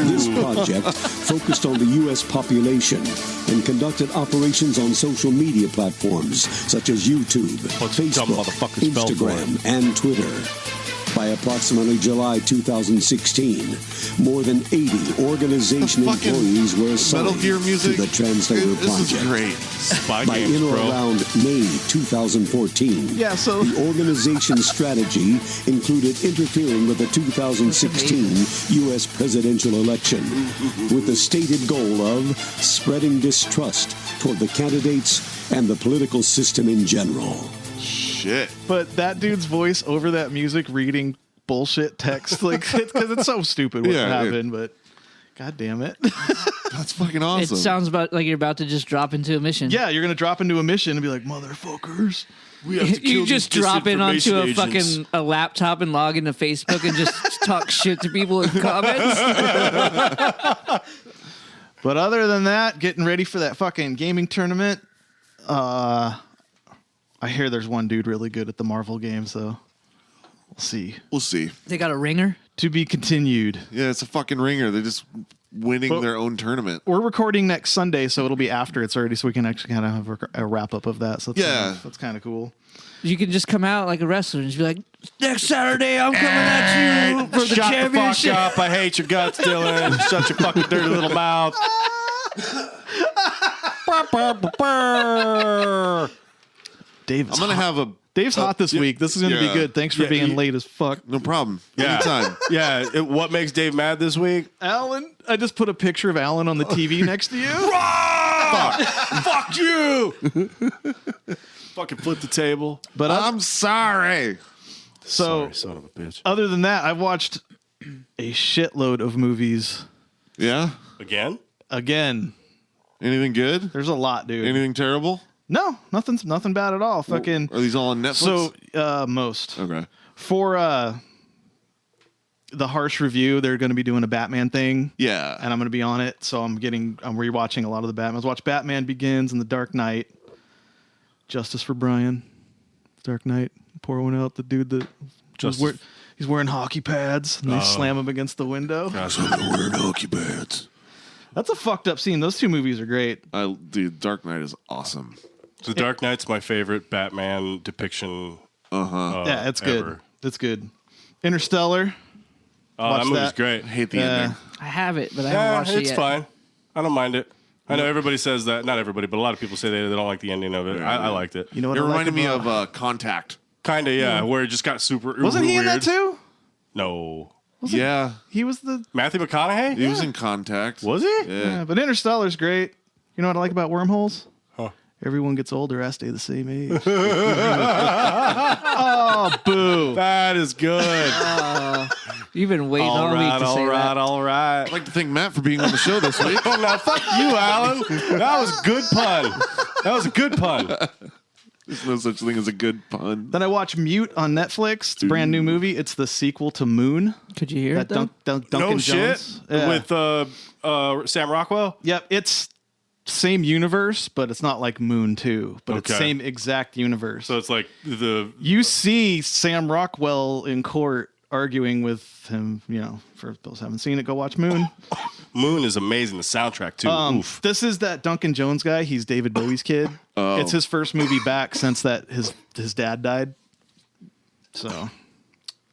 This project focused on the U.S. population and conducted operations on social media platforms such as YouTube, Bunch of dumb Facebook, motherfuckers fell for Instagram, and Twitter. By approximately July 2016, more than 80 organization The fucking employees were assigned Metal Gear music. to the Translator This project. is great. Spy By games, in or bro. around May 2014, Yeah, so the organization's strategy included interfering with the 2016 U.S. presidential election with the stated goal of spreading distrust toward the candidates and the political system in general. Shit. but that dude's voice over that music reading bullshit text, like, because it's so stupid what Yeah, happened, but god damn it. That's fucking awesome. It sounds about like you're about to just drop into a mission. Yeah, you're gonna drop into a mission and be like, motherfuckers. We have to kill You these just drop in onto a disinformation agents. fucking a laptop and log into Facebook and just talk shit to people in comments. But other than that, getting ready for that fucking gaming tournament. I hear there's one dude really good at the Marvel games, though. We'll see. We'll see. They got a ringer. To be continued. Yeah, it's a fucking ringer. They're just winning Well- their own tournament. We're recording next Sunday, so it'll be after it's already, so we can actually kind of have a wrap up of that. So that's kind of cool. You can just come out like a wrestler and just be like, next Saturday I'm coming at you for the Shut championship. the fuck up. I hate your guts, Dylan. Shut your fucking dirty little mouth. Dave's I'm gonna hot. have a Dave's hot this week. This is gonna be Yeah. good. Thanks for Yeah, being you- late as fuck. no problem. Yeah. Anytime. Yeah. What makes Dave mad this week? Alan, I just put a picture of Alan on the TV next to you. Fuck you. Fucking flip the table. But I'm sorry. so Sorry, son of a bitch. other than that, I've watched a shitload of movies. Yeah. Again? Again, Anything good? there's a lot, dude. Anything terrible? No, nothing bad at all. Fucking. Are these all on Netflix? So most Okay. for the Harsch review, they're going to be doing a Batman thing, Yeah. and I'm going to be on it. So I'm rewatching a lot of the Batmans. Watch Batman Begins and The Dark Knight. Justice for Brian. Dark Knight. Pour one out. The dude that he's wearing hockey pads and they slam him against the window. wearing hockey pads. That's a fucked up scene. Those two movies are great. Dude, Dark Knight is awesome. The Dark Knight's my favorite Batman depiction. Yeah, it's good. ever. It's good. Interstellar. Oh, Watch that movie's that. great. I hate the Yeah. ending. I have it, but I haven't watched it it's yet. fine. I don't mind it. I know everybody says that. Not everybody, but a lot of people say they don't like the ending of it. I liked it. You know what It I like reminded me about- of Contact. Kind of, yeah. Where it just got super. Wasn't he in weird. that too? No. Yeah. He was the. Matthew McConaughey? He was in Contact. Was he? Yeah. Yeah, but Interstellar's great. You know what I like about wormholes? Huh. Everyone gets older. I stay the same age. Oh, boo. That is good. You've been waiting all, all week right, to all say right, that. all right. I'd like to thank Matt for being on the show this week. Oh, now fuck you, Alan. That was a good pun. That was a good pun. There's no such thing as a good pun. Then I watch Mute on Netflix. It's a brand new movie. It's the sequel to Moon. Could you hear it, though? Duncan No Jones. shit. Yeah. With Sam Rockwell. Yep, it's same universe, but it's not like Moon 2. But it's Okay. same exact universe. So it's like the you see Sam Rockwell in court arguing with him. You know, for those who haven't seen it, go watch Moon. Moon is amazing. The soundtrack too. Oof. This is that Duncan Jones guy. He's David Bowie's kid. It's his first movie back since that his dad died. So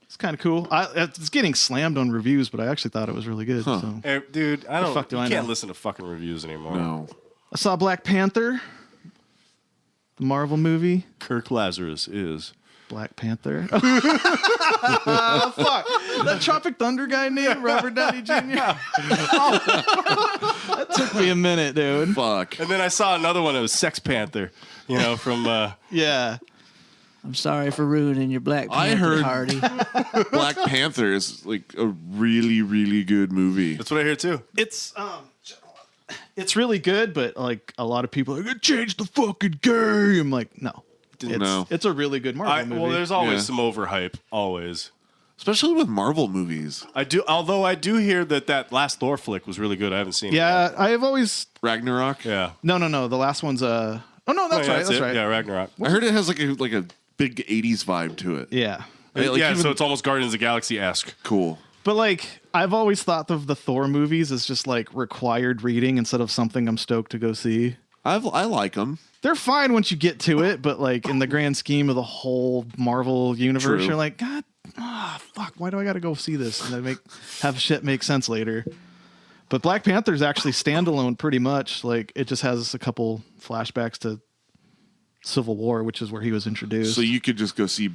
it's kind of cool. It's getting slammed on reviews, but I actually thought it was really good. So. Hey, dude, I don't. fuck do you I can't know? listen to fucking reviews anymore. No. I saw Black Panther, the Marvel movie. Kirk Lazarus is. Black Panther. Oh, fuck. That Tropic Thunder guy named Robert Downey Jr. That took me a minute, dude. Fuck. And then I saw another one. It was Sex Panther. You know, from Yeah. I'm sorry for ruining your Black Panther, I heard- Hardy. Black Panther is like a really, really good movie. that's what I hear too. It's really good, but like a lot of people are like, change the fucking game. Like, no. No. It's a really good Marvel movie. Well, there's always Yeah. some overhype. Always. Especially with Marvel movies. Although I do hear that last Thor flick was really good. I haven't seen it. yeah, I have always. Ragnarok. Yeah. No. The last one's Oh no, that's Oh, yeah, right. That's it. right. Yeah, Ragnarok. I heard it has like a big 80s vibe to it. Yeah. Like, yeah, even- so it's almost Guardians of the Galaxy-esque. cool. But like, I've always thought of the Thor movies as just like required reading instead of something I'm stoked to go see. I like them. They're fine once you get to it, but like in the grand scheme of the whole Marvel universe, True. you're like, God, fuck, why do I got to go see this? And then have shit make sense later. But Black Panther's actually standalone pretty much. Like, it just has a couple flashbacks to Civil War, which is where he was introduced. So you could just go see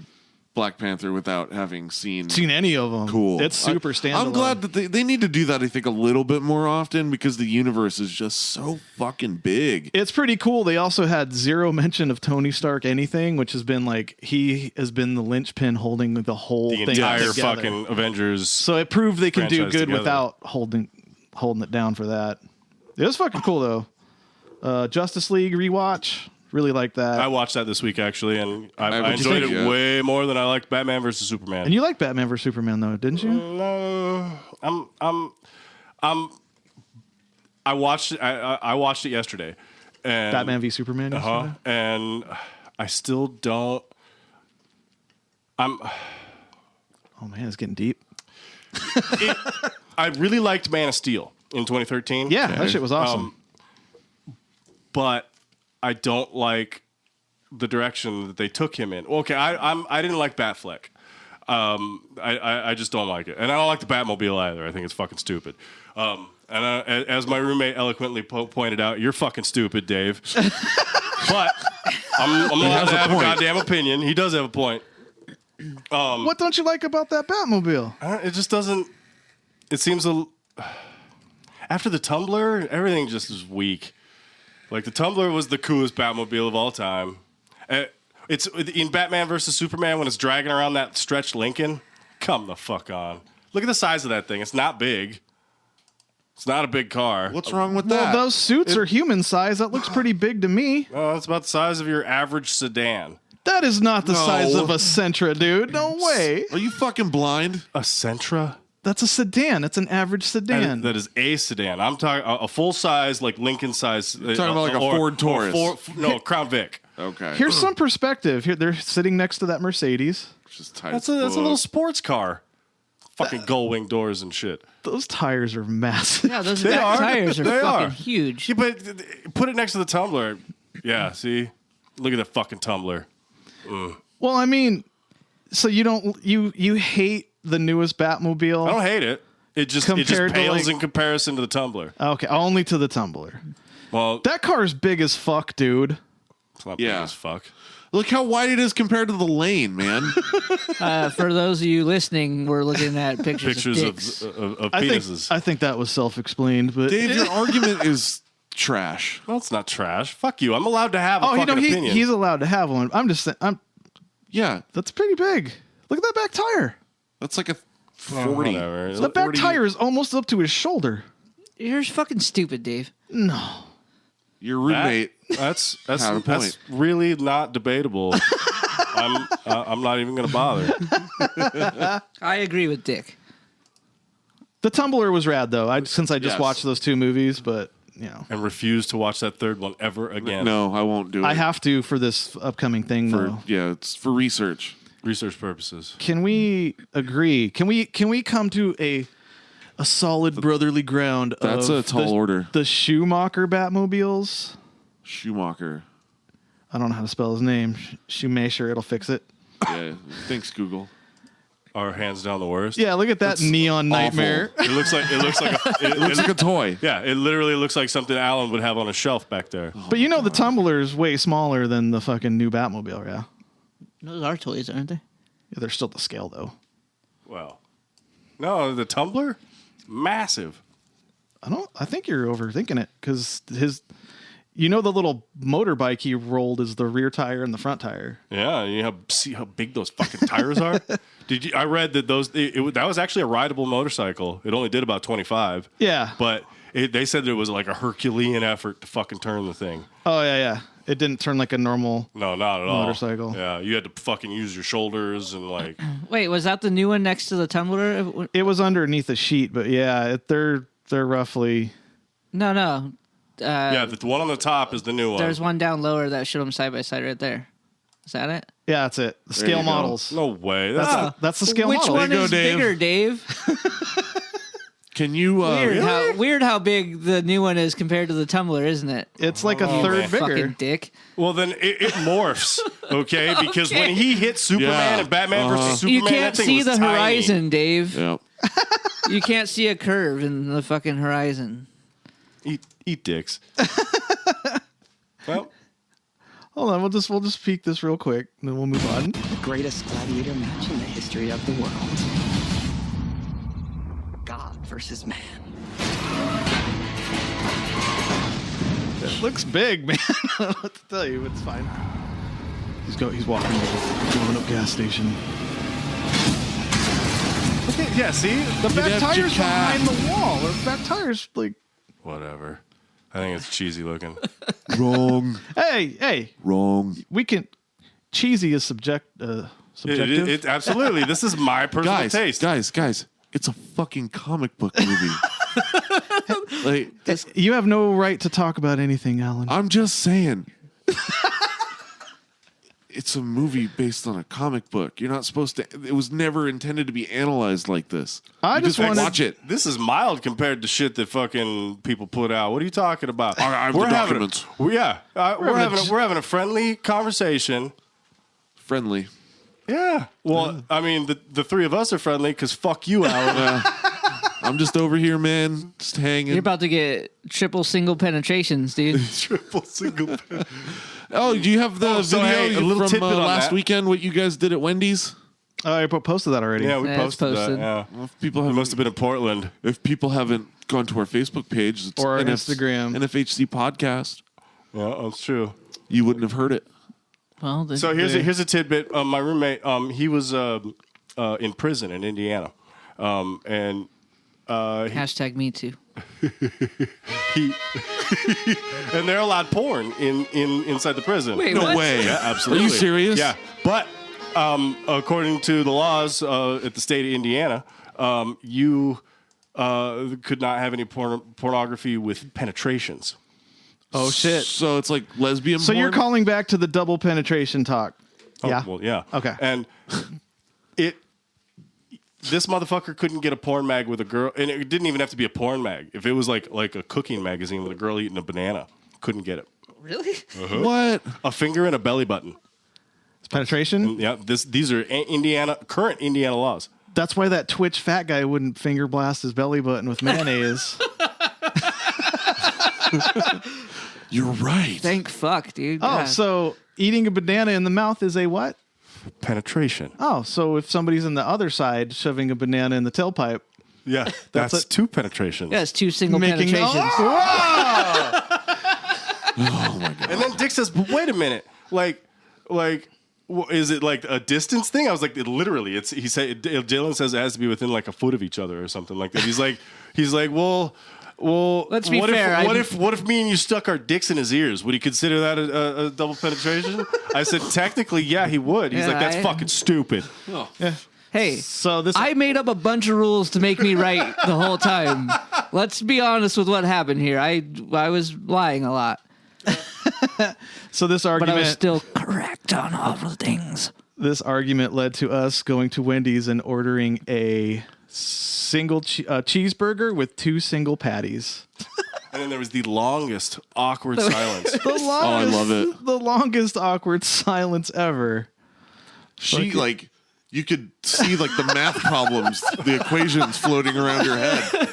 Black Panther without having seen any of them. Cool. It's super standalone. I'm glad that they need to do that, I think, a little bit more often because the universe is just so fucking big. It's pretty cool. They also had zero mention of Tony Stark anything, which has been like, he has been the linchpin holding the whole thing entire together. fucking Avengers. So it proved they can do franchise good together. without holding it down for that. It was fucking cool though. Justice League rewatch. Really like that. I watched that this week actually, and I haven't enjoyed seen it it yet. way more than I liked Batman versus Superman. And you like Batman vs Superman though, didn't you? No, I watched it. I watched it yesterday. And, Batman v Superman. Yesterday? And I still don't. Oh man, it's getting deep. I really liked Man of Steel in 2013. Yeah, that shit was awesome. But I don't like the direction that they took him in. Okay, I didn't like Batfleck. I just don't like it, and I don't like the Batmobile either. I think it's fucking stupid. And as my roommate eloquently pointed out, you're fucking stupid, Dave. But I'm allowed to have a goddamn opinion. He does have a point. What don't you like about that Batmobile? It just doesn't. It seems after the Tumbler, everything just is weak. Like the Tumbler was the coolest Batmobile of all time. It's in Batman versus Superman when it's dragging around that stretched Lincoln. Come the fuck on! Look at the size of that thing. It's not big. It's not a big car. What's wrong with Well, that? those suits are human size. That looks pretty big to me. Oh, it's about the size of your average sedan. That is not the No. size of a Sentra, dude. No way. Are you fucking blind? A Sentra? That's a sedan. It's an average sedan. That is a sedan. I'm talking a full size, like Lincoln size. Talking about like a Ford Taurus. No, Crown Vic. Okay. Here's some perspective. Here, they're sitting next to that Mercedes. Just tight That's as a little fuck. sports car. Fucking gull wing doors and shit. Those tires are massive. Yeah, those They back are. tires are They fucking are. huge. Yeah, but put it next to the Tumbler. Yeah, see? Look at the fucking Tumbler. Well, I mean, so you hate the newest Batmobile? I don't hate it. It just Compared to, pales like- in comparison to the Tumbler. Okay, only to the Tumbler. Well, That car's big as fuck, dude. it's not Yeah. big as fuck. Look how wide it is compared to the lane, man. For those of you listening, we're looking at pictures of dicks. of I penises. think that was self-explained, but Dave, your argument is trash. Well, it's not trash. Fuck you. I'm allowed to have a oh, fucking opinion. he's allowed to have one. I'm just saying, Yeah, that's pretty big. Look at that back tire. that's like a Oh, 40. whatever. The back 40 tire is almost up to his shoulder. You're fucking stupid, Dave. No. Your roommate. That's Had a point. that's really not debatable. I'm not even gonna bother. I agree with Dick. The Tumbler was rad though. Since I just Yes. watched those two movies, but you know, And refuse to watch that third one ever again. No, I won't do it. I have to for this upcoming thing though. It's for research. Research purposes. Can we agree? Can we come to a solid brotherly ground? That's of a tall order. The Schumacher Batmobiles. Schumacher. I don't know how to spell his name. Schumacher. It'll fix it. Yeah. Thanks, Google. Are hands down the worst. Yeah, look at that neon nightmare. It looks like It looks like a toy. yeah. It literally looks like something Alan would have on a shelf back there. But you know the Tumbler is way smaller than the fucking new Batmobile, yeah? Those are toys, aren't they? Yeah, they're still to scale though. Well, no, the Tumbler, massive. I think you're overthinking it because the little motorbike he rolled is the rear tire and the front tire. Yeah, see how big those fucking tires are. I read that that was actually a rideable motorcycle. It only did about 25. Yeah. But they said it was like a Herculean effort to fucking turn the thing. Oh yeah. It didn't turn like a normal. No, not at all. Motorcycle. Yeah, you had to fucking use your shoulders and like. Wait, was that the new one next to the Tumbler? It was underneath a sheet, but yeah, they're roughly. No. Yeah, the one on the top is the new one. There's one down lower that showed them side by side right there. Is that it? Yeah, that's it. The There scale you go. models. No way. That's the scale Which model. one There you is go, Dave. bigger, Dave? Can you? Weird how big the new one is compared to the Tumbler, isn't it? It's like a third man. bigger. Fucking dick. Well, then it morphs. Okay, because when he hit Superman and Batman versus Superman, You can't that thing see was the tiny. horizon, Dave. Yeah. You can't see a curve in the fucking horizon. Eat dicks. Well, Hold on, we'll just peek this real quick, and then we'll move on. The greatest gladiator match in the history of the world. God versus man. It looks big, man. I don't know what to tell you, but it's fine. He's walking to the blown-up gas station. okay, yeah. See, The back have tire's Japan. behind the wall. The back tire's like... whatever. I think it's cheesy looking. Wrong. Hey, Wrong. we can... Cheesy is subjective. Absolutely. This is my personal taste. Guys. It's a fucking comic book movie. Like, You have no right to talk about anything, Alan. I'm just saying. It's a movie based on a comic book. You're not supposed to. It was never intended to be analyzed like this. I You just wanted- watch it. This is mild compared to shit that fucking people put out. What are you talking about? I have the documents. We're having a friendly conversation. Friendly. Yeah. Well, I mean, the three of us are friendly because fuck you, Alan. I'm just over here, man. Just hanging. You're about to get triple single penetrations, dude. Triple single. Oh, do you have the so video hey, a little from tidbit on last that. weekend? What you guys did at Wendy's? I posted that already. Yeah, we Yeah, it's posted, posted. that. Yeah. Well, if people It haven't, must have been in Portland. if people haven't gone to our Facebook page it's Or our Instagram. NFHC Podcast, Yeah, that's true. you wouldn't have heard it. Well, then, So here's a tidbit. My roommate, he was in prison in Indiana, and hashtag me too. he and they're allowed porn inside the prison. Wait, No what? way. Yeah, absolutely. Are you serious? Yeah, but according to the laws at the state of Indiana, you could not have any pornography with penetrations. Oh, shit. So it's like lesbian So porn? you're calling back to the double penetration talk. Yeah. Well, yeah. Okay. And this motherfucker couldn't get a porn mag with a girl, and it didn't even have to be a porn mag. If it was like a cooking magazine with a girl eating a banana, couldn't get it. Really? What? A finger and a belly button. It's penetration? Yeah, these are current Indiana laws. That's why that Twitch fat guy wouldn't finger blast his belly button with mayonnaise. You're right. Thank fuck, dude. Oh, God. so eating a banana in the mouth is a what? Penetration. Oh, so if somebody's on the other side shoving a banana in the tailpipe. Yeah, that's two penetrations. Yeah, it's two single Making- penetrations. Oh my god. And then Dick says, "But wait a minute, is it like a distance thing?" I was like, "Literally, it's." He said, "Jalen says it has to be within like a foot of each other or something like that." He's like, well. Let's be what fair, What if me and you stuck our dicks in his ears? Would he consider that a double penetration? I said, technically, yeah, he would. He's Yeah, like, that's fucking stupid. Hey, So this I made up a bunch of rules to make me right the whole time. Let's be honest with what happened here. I was lying a lot, so this but I was argument still correct on all the things. this argument led to us going to Wendy's and ordering a single cheeseburger with 2 single patties. And then there was the longest awkward silence. The longest, I love it. The longest awkward silence ever. She like you could see like the math problems, the equations floating around her head.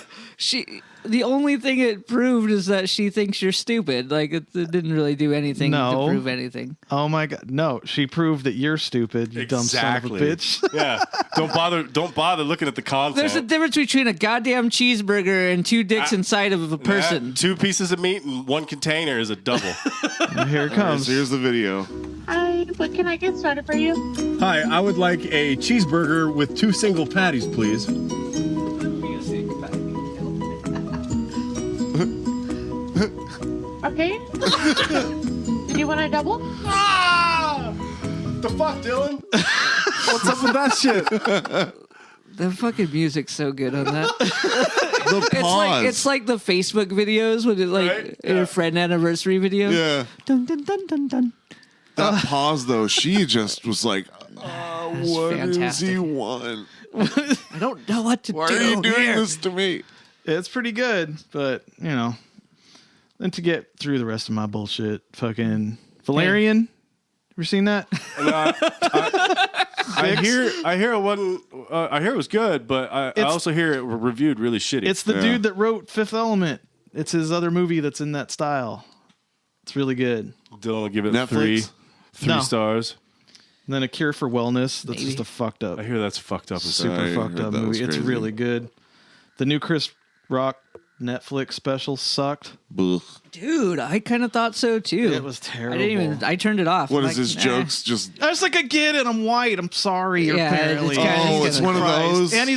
The only thing it proved is that she thinks you're stupid. Like it didn't really do anything No. to prove anything. Oh my god. No, she proved that you're stupid, you dumb son of a Exactly. bitch. Yeah, don't bother looking at the content. There's a difference between a goddamn cheeseburger and 2 dicks inside of a person. Yeah, 2 pieces of meat in 1 container is a double. And here it comes. So here's the video. Hi, what can I get started for you? Hi, I would like a cheeseburger with 2 single patties, please. Okay. Did you want a double? The fuck, Dylan? What's up with that shit? The fucking music's so good on that. The pause. It's like the Facebook videos when it Right? a friend anniversary video. Yeah. Dun dun dun dun dun. That pause though, she just was like, what does fantastic. he want? I don't know what to Why do. are you doing here. this to me? It's pretty good, but you know. Then to get through the rest of my bullshit, fucking Valerian, You seen that? I hear it wasn't. I hear it was good, but I also hear it reviewed really shitty. It's the dude that wrote Fifth Element. It's his other movie that's in that style. It's really good. Dylan will give it Netflix? three stars. And then A Cure for Wellness. That's just a fucked up. I hear that's fucked up. Super fucked up movie. It's really good. The new Chris Rock Netflix special sucked. Dude, I kind of thought so too. It was terrible. I turned it off. What is his jokes? Just I was like, I get it. I'm white. I'm sorry. Yeah, apparently. it's one of those. And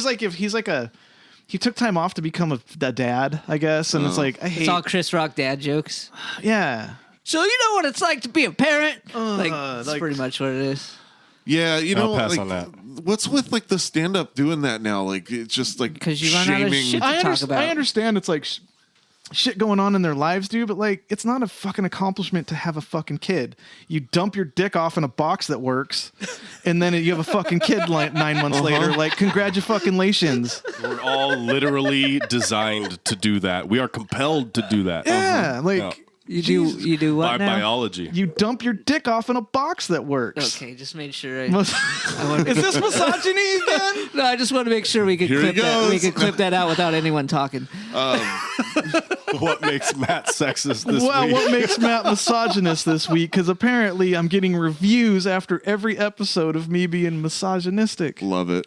he took time off to become a dad, I guess. And it's like, It's all Chris Rock dad jokes. Yeah. So you know what it's like to be a parent? That's pretty much what it is. Yeah, I'll pass on that. What's with like the stand-up doing that now? Like it's just like because you run out of shit to talk about. I understand it's like shit going on in their lives, dude, but like it's not a fucking accomplishment to have a fucking kid. You dump your dick off in a box that works, and then you have a fucking kid like 9 months later. Like congratulations. We're all literally designed to do that. We are compelled to do that. Yeah, You do what by now? biology. You dump your dick off in a box that works. Okay, just made sure. Is this misogyny again? No, I just want to make sure we could clip that. We could clip that out without anyone talking. What makes Matt sexist this week? Well, what makes Matt misogynist this week? Because apparently I'm getting reviews after every episode of me being misogynistic. Love it.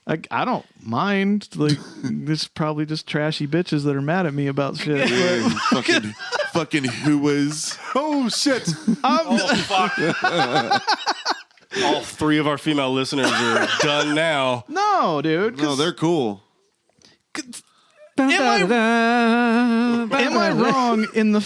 I don't mind. Like, there's probably just trashy bitches that are mad at me about shit. fucking whoas. Oh shit! Fuck! All three of our female listeners are done now. No, dude. No, they're cool. Am I wrong in the?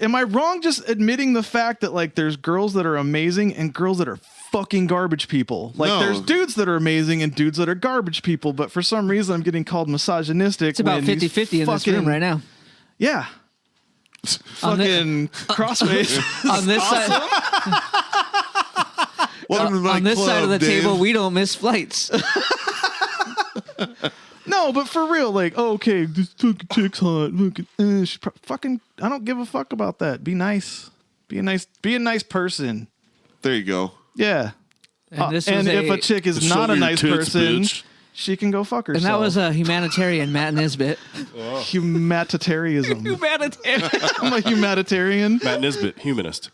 Am I wrong just admitting the fact that like there's girls that are amazing and girls that are fucking garbage people? Like there's dudes that are amazing and dudes that are garbage people, but for some reason I'm getting called misogynistic. It's about 50-50 in this room right now. Yeah. Fucking crossface. On this side. On this side of the table, we don't miss flights. No, but for real, like, okay, this chick's hot. Fucking, I don't give a fuck about that. Be nice. Be a nice person. There you go. Yeah. And, if a chick is not a nice person, she can go fuck herself. And that was a humanitarian, Matt Nisbet. Humanitarianism. Humanitarian. I'm a humanitarian. Matt Nisbet, humanist.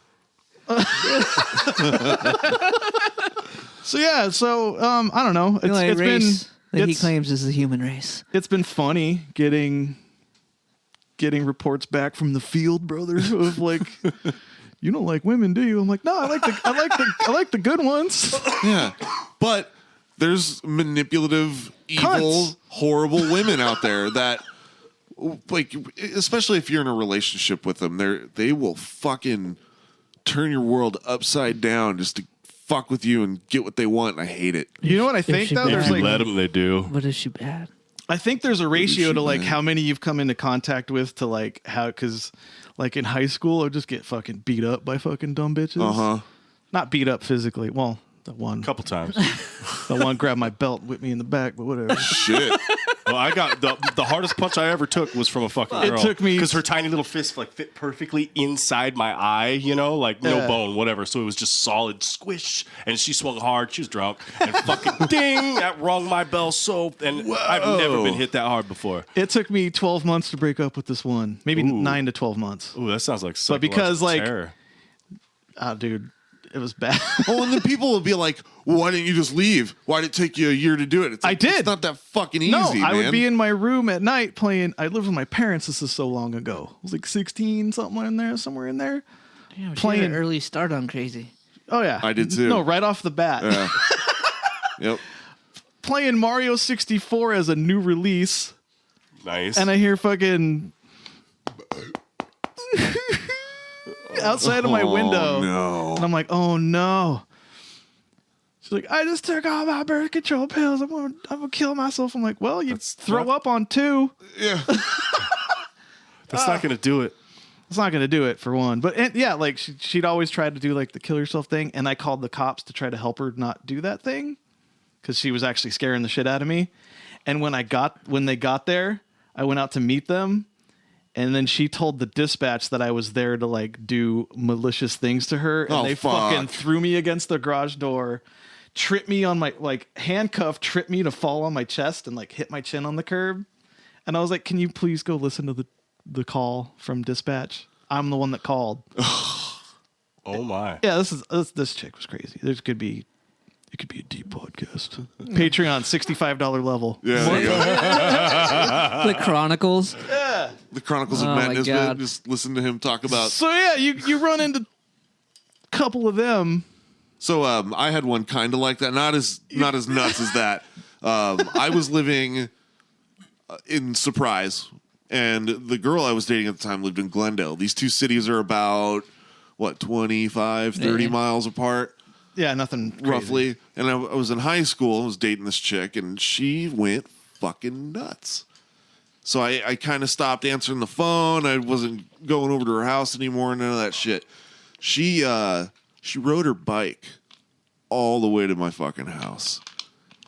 So yeah, I don't know. It's race been that he claims is the human race. It's been funny getting reports back from the field, brother, of like, you don't like women, do you? I'm like, no, I like the good ones. Yeah, but there's manipulative, evil, Cunts. horrible women out there that, like, especially if you're in a relationship with them, they will fucking turn your world upside down just to fuck with you and get what they want. And I hate it. You know what I think though? If you let them, they do. What is she bad? I think there's a ratio to like how many you've come into contact with to like how, because like in high school, I'd just get fucking beat up by fucking dumb bitches. Not beat up physically. Well, that one. Couple times. That one grabbed my belt, whipped me in the back, but whatever. Shit. Well, I got the hardest punch I ever took was from a fucking girl. It took me because her tiny little fist like fit perfectly inside my eye, you know, like no bone, whatever. So it was just solid squish. And she swung hard. She was drunk and fucking ding, that rung my bell. So and I've never been hit that hard before. It took me 12 months to break up with this one, maybe 9 to 12 months. Ooh, that sounds like but because like, terror. Dude. It was bad. Oh, and then people will be like, well, why didn't you just leave? Why did it take you a year to do it? It's like, I did. It's not that fucking easy, no, man. I would be in my room at night playing. I lived with my parents. This is so long ago. I was like 16, somewhere in there. Damn, playing an early start on crazy. Oh, yeah. I did too. No, right off the bat. Yeah. Yep. Playing Mario 64 as a new release. Nice. And I hear fucking... outside of my window. No. And I'm like, oh no. She's like, I just took all my birth control pills. I'm gonna kill myself. I'm like, well, you throw up on 2. Yeah. That's not gonna do it. It's not gonna do it for one. But yeah, like she'd always tried to do like the kill yourself thing, and I called the cops to try to help her not do that thing because she was actually scaring the shit out of me. And when they got there, I went out to meet them. And then she told the dispatch that I was there to like do malicious things to her. And they fucking threw me against the garage door, tripped me on my, like handcuffed, tripped me to fall on my chest and like hit my chin on the curb. And I was like, can you please go listen to the call from dispatch? I'm the one that called. Oh my. Yeah, this chick was crazy. It could be a deep podcast. Patreon, $65 level. Yeah, there you go. The Chronicles. Yeah. The Chronicles of Matt Nisbet. Just listen to him talk about. So yeah, you run into a couple of them. So I had one kind of like that. Not as nuts as that. I was living in Surprise, and the girl I was dating at the time lived in Glendale. These two cities are about 25, 30 miles apart. Yeah, nothing crazy. Roughly. And I was in high school. I was dating this chick, and she went fucking nuts. So I kind of stopped answering the phone. I wasn't going over to her house anymore. None of that shit. She rode her bike all the way to my fucking house,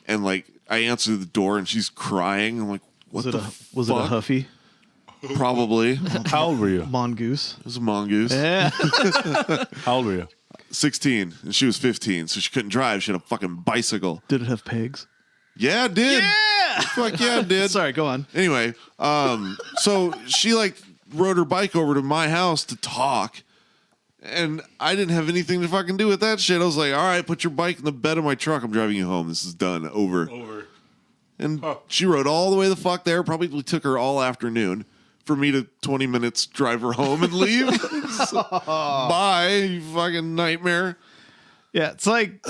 and like I answered the door, and she's crying. I'm like, "What the fuck?" Was it a Huffy? Probably. How old were you? Mongoose. It was a mongoose. Yeah. How old were you? 16, and she was 15, so she couldn't drive. She had a fucking bicycle. Did it have pegs? Yeah, it did. Yeah. Fuck yeah, it did. Sorry, go on. Anyway, so she like rode her bike over to my house to talk, and I didn't have anything to fucking do with that shit. I was like, all right, put your bike in the bed of my truck. I'm driving you home. This is done. Over. And she rode all the way the fuck there. Probably took her all afternoon for me to 20 minutes drive her home and leave. So, bye, you fucking nightmare. Yeah, it's like,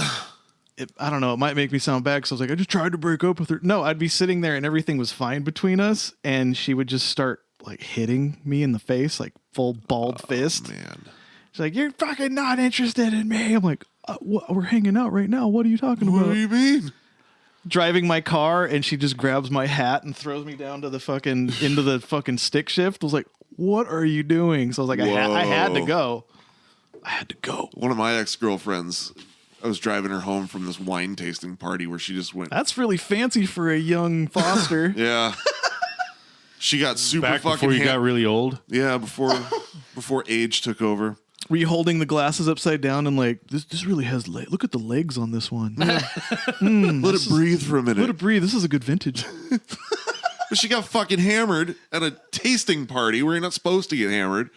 I don't know, it might make me sound bad because I was like, I just tried to break up with her. No, I'd be sitting there and everything was fine between us, and she would just start like hitting me in the face, like full bald fist. Man. She's like, you're fucking not interested in me. I'm like, we're hanging out right now. What are you talking about? What do you mean? Driving my car, and she just grabs my hat and throws me down to the fucking into the fucking stick shift. I was like, what are you doing? So I was like, I had to go. I had to go. One of my ex-girlfriends, I was driving her home from this wine tasting party where she just went. That's really fancy for a young Foster. Yeah. She got super Back fucking before you got really old? Yeah, before age took over. Were you holding the glasses upside down and like, this really has look at the legs on this one. Let it breathe for a minute. Let it breathe. This is a good vintage. But she got fucking hammered at a tasting party where you're not supposed to get hammered.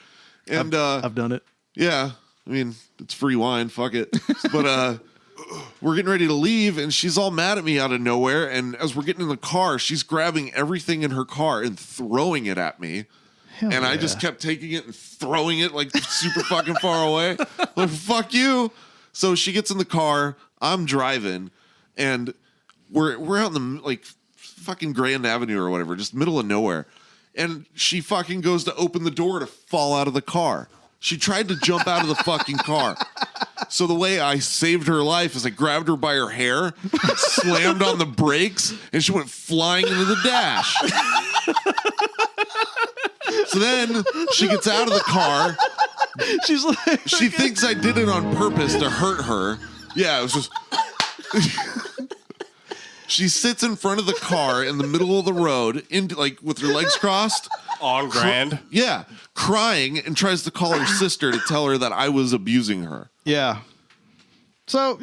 And I've done it. Yeah. I mean, it's free wine. Fuck it. But we're getting ready to leave, and she's all mad at me out of nowhere. And as we're getting in the car, she's grabbing everything in her car and throwing it at me. And I just kept taking it and throwing it like super fucking far away. Like, fuck you. So she gets in the car. I'm driving, and we're out in the like fucking Grand Avenue or whatever, just middle of nowhere. And she fucking goes to open the door to fall out of the car. She tried to jump out of the fucking car. So the way I saved her life is I grabbed her by her hair, slammed on the brakes, and she went flying into the dash. So then she gets out of the car. She's like, she thinks I did it on purpose to hurt her. Yeah, it was just. She sits in front of the car in the middle of the road, like with her legs crossed. On Grand. Yeah, crying, and tries to call her sister to tell her that I was abusing her. Yeah. So,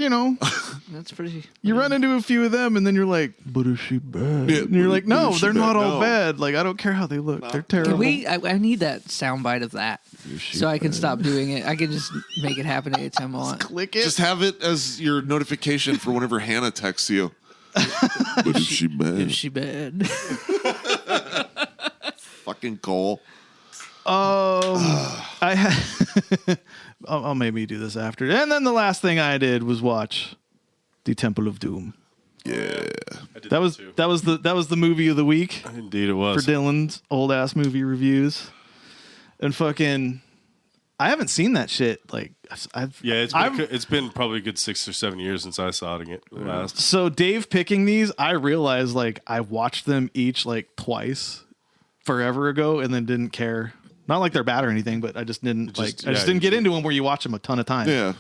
That's pretty. You run into a few of them, and then you're like, but is she bad? Yeah, and you're like, no, they're not all No. bad. Like, I don't care how they look. They're terrible. I need that soundbite of that so I can stop doing it. I can just make it happen anytime I want. Click it. Just have it as your notification for whenever Hannah texts you. But is she bad? Is she bad? Fucking Cole. I had. I'll maybe do this after. And then the last thing I did was watch The Temple of Doom. Yeah. That was the movie of the week Indeed, it was. for Dylan's old ass movie reviews. And fucking, I haven't seen that shit. Like, it's been probably a good 6 or 7 years since I saw it last. So Dave picking these, I realized like I watched them each like twice forever ago, and then didn't care. Not like they're bad or anything, but I just didn't didn't get into them where you watch them a ton of times. Yeah.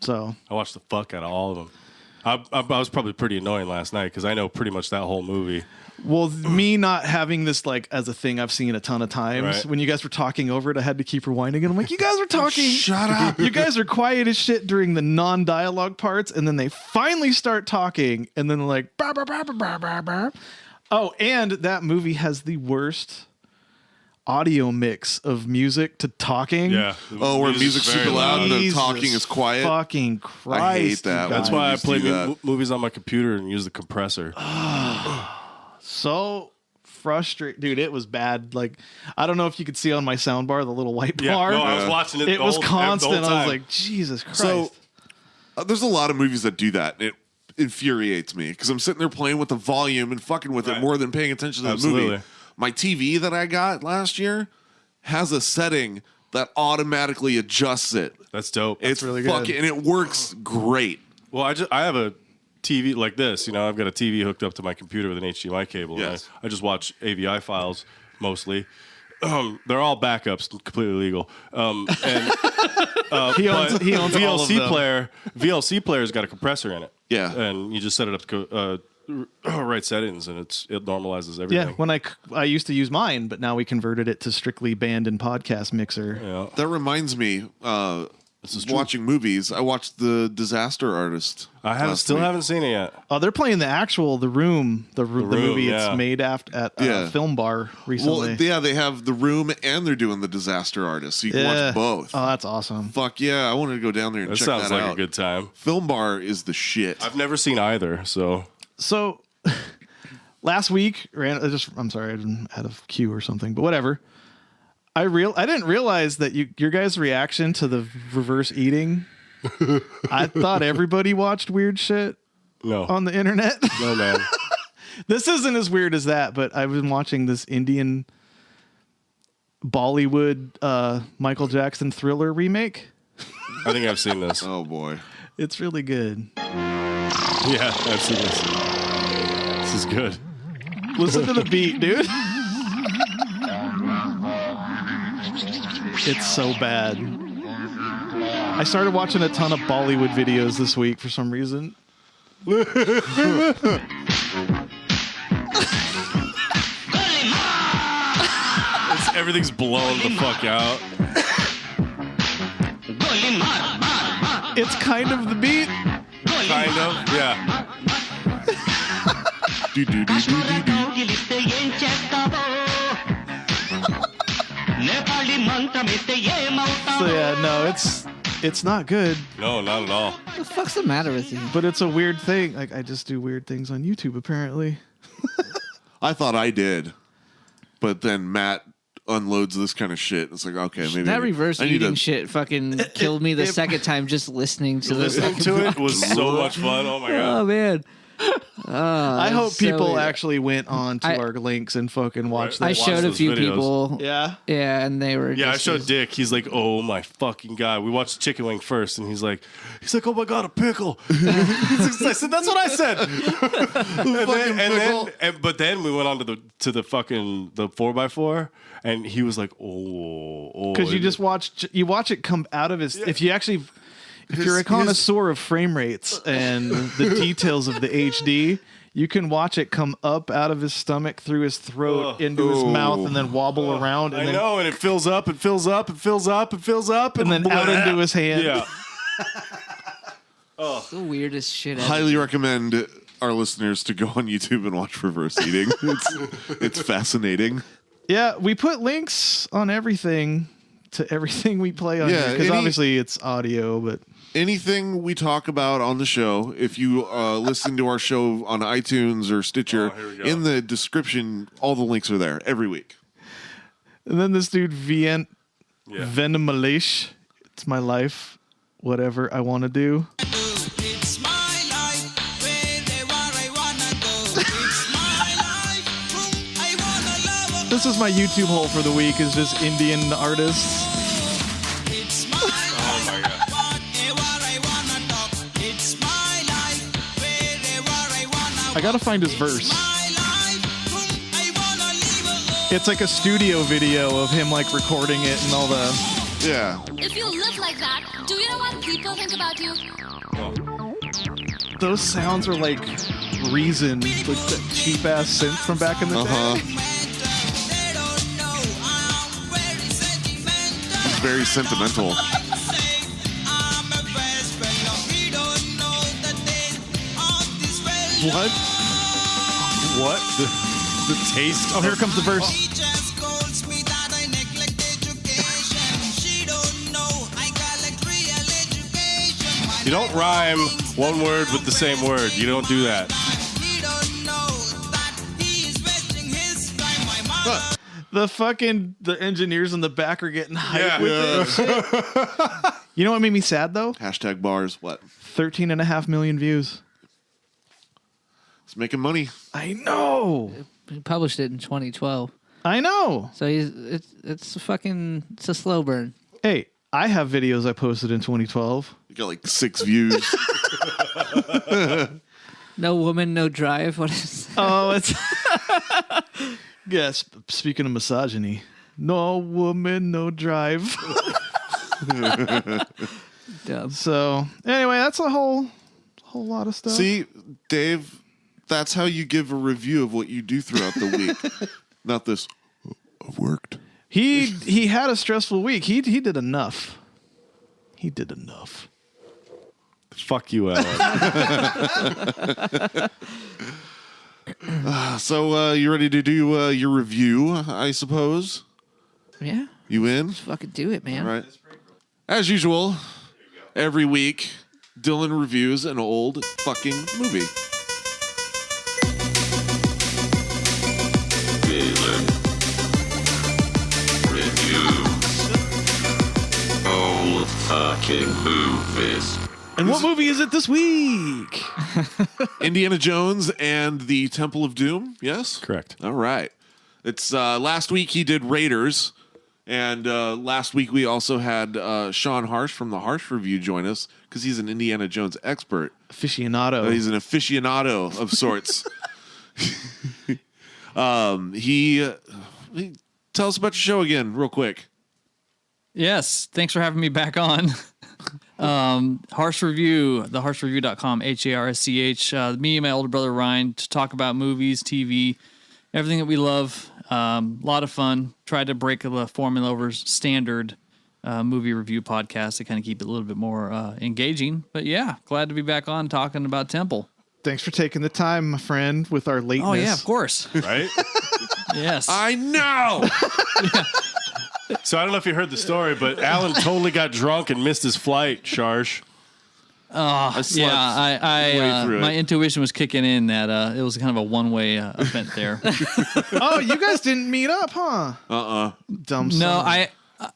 So I watched the fuck out of all of them. I was probably pretty annoying last night because I know pretty much that whole movie. Well, me not having this like as a thing I've seen a ton of times. Right. When you guys were talking over it, I had to keep rewinding it. I'm like, you guys are talking. Shut up. You guys are quiet as shit during the non-dialogue parts, and then they finally start talking, and then they're like, bah, bah, bah, bah, bah, bah, bah. Oh, and that movie has the worst audio mix of music to talking. Yeah. Oh, where music's super loud and the Jesus talking is quiet. Fucking Christ. I hate that. you That's guys. why I Movies play do that. movies on my computer and use the compressor. So frustrating. Dude, it was bad. Like, I don't know if you could see on my soundbar the little white Yeah, bar. no, I was watching it. It the was whole- constant. the whole I was time. like, Jesus Christ. So there's a lot of movies that do that. It infuriates me because I'm sitting there playing with the volume and fucking with it Right. more than paying attention to the Absolutely. movie. My TV that I got last year has a setting that automatically adjusts it. That's dope. It's really good. fucking, and it works great. Well, I have a TV like this. You know, I've got a TV hooked up to my computer with an HDMI cable. and Yes. I just watch AVI files mostly. They're all backups, completely legal. And he owns all of VLC them. player. VLC player's got a compressor in it. Yeah. and you just set it up to right settings, and it normalizes everything. Yeah, when I used to use mine, but now we converted it to strictly band and podcast mixer. Yeah. That reminds me, This is true. watching movies. I watched The Disaster Artist. I last week. haven't seen it yet. Oh, they're playing the Room, the movie yeah. it's made after at Yeah. Film Bar recently. Well, yeah, they have The Room and they're doing The Disaster Artist, so you can watch both. Oh, that's awesome. Fuck yeah, I wanted to go down there and That check sounds that like out. a good time. Film Bar is the shit. I've never seen either, so So last week, I'm sorry, I didn't add a cue or something, but whatever. I didn't realize that your guys' reaction to the reverse eating. I thought everybody watched weird shit no, on the internet. no man. This isn't as weird as that, but I've been watching this Indian Bollywood Michael Jackson Thriller remake. I think I've seen this. Oh boy. It's really good. Yeah, I've seen this. This is good. Listen to the beat, dude. It's so bad. I started watching a ton of Bollywood videos this week for some reason. Everything's blown the fuck out. It's kind of the beat. Kind of, yeah. Do, do, do, do, do, do. So yeah, no, it's not good, No, not at all. What the fuck's the matter with you? but it's a weird thing. Like, I just do weird things on YouTube apparently. I thought I did, but then Matt unloads this kind of shit. It's like, okay, maybe That reverse I need eating to- shit fucking killed me the second time just listening to this. Listening to it was so much fun. Oh my god. Oh man. I hope so people weird. actually went on to our links and fucking watched Right. that. I showed a those few videos. people. Yeah. Yeah, and they were. Yeah, I just showed as- Dick. He's like, "Oh my fucking god!" We watched Chicken Wing first, and he's like, "Oh my god, a pickle!" I said, "That's what I said." But then we went on to the fucking the 4x4, and he was like, "Oh," Because you just watch it come out of his. If you actually, if you're a connoisseur of frame rates and the details of the HD, you can watch it come up out of his stomach through his throat into his mouth and then wobble around and I then know, and it fills up, it fills up, it fills up, it fills up, and then out into his hand. Yeah. It's the weirdest shit ever. Highly recommend our listeners to go on YouTube and watch reverse eating. It's fascinating. Yeah, we put links on everything to everything we play on Yeah, here because any- obviously it's audio, but Anything we talk about on the show, if you listen to our show on iTunes or Stitcher, here we go. in the description, all the links are there every week. and then this dude Venomalish, it's my life, whatever I want to do. This is my YouTube hole for the week. Is just Indian artists. Oh my god. I gotta find his verse. It's like a studio video of him like recording it and all the. Yeah. If you live like that, do you know what people think about you? those sounds are like Reason, like that cheap ass synth from back in the day. It's very sentimental. What? What? The taste? Oh, here comes the verse. You don't rhyme one word with the same word. You don't do that. The engineers in the back are getting hyped with it. You know what made me sad though? Hashtag bars. What? 13.5 million views. It's making money. I know. He published it in 2012. I know. So it's a slow burn. Hey, I have videos I posted in 2012. You got like 6 views. No woman, no drive. What is that? Oh, it's yes. Speaking of misogyny, no woman, no drive. Dumb. So anyway, that's a whole lot of stuff. See, Dave, that's how you give a review of what you do throughout the week. Not this. I've worked. He had a stressful week. He did enough. He did enough. Fuck you, Alan. So you ready to do your review, I suppose? Yeah. You in? Let's fucking do it, man. All right. As usual, every week, Dylan reviews an old fucking movie. Dylan reviews old fucking movies. And what movie is it this week? Indiana Jones and the Temple of Doom, yes? Correct. All right. It's last week he did Raiders, and last week we also had Sean Harsch from the Harsch Review join us because he's an Indiana Jones expert. Aficionado. He's an aficionado of sorts. He tell us about your show again, real quick. Yes, thanks for having me back on. Harsch Review, theharschreview.com, HARSCH. Me and my older brother Ryan to talk about movies, TV, everything that we love. A lot of fun. Tried to break the formula over standard movie review podcast to kind of keep it a little bit more engaging. But yeah, glad to be back on talking about Temple. Thanks for taking the time, my friend, with our lateness. Oh yeah, of course. Right? Yes. I know. So I don't know if you heard the story, but Alan totally got drunk and missed his flight, Sharsh. Oh, yeah. My intuition was kicking in that it was kind of a one-way event there. Oh, you guys didn't meet up, huh? Dumb son. No, I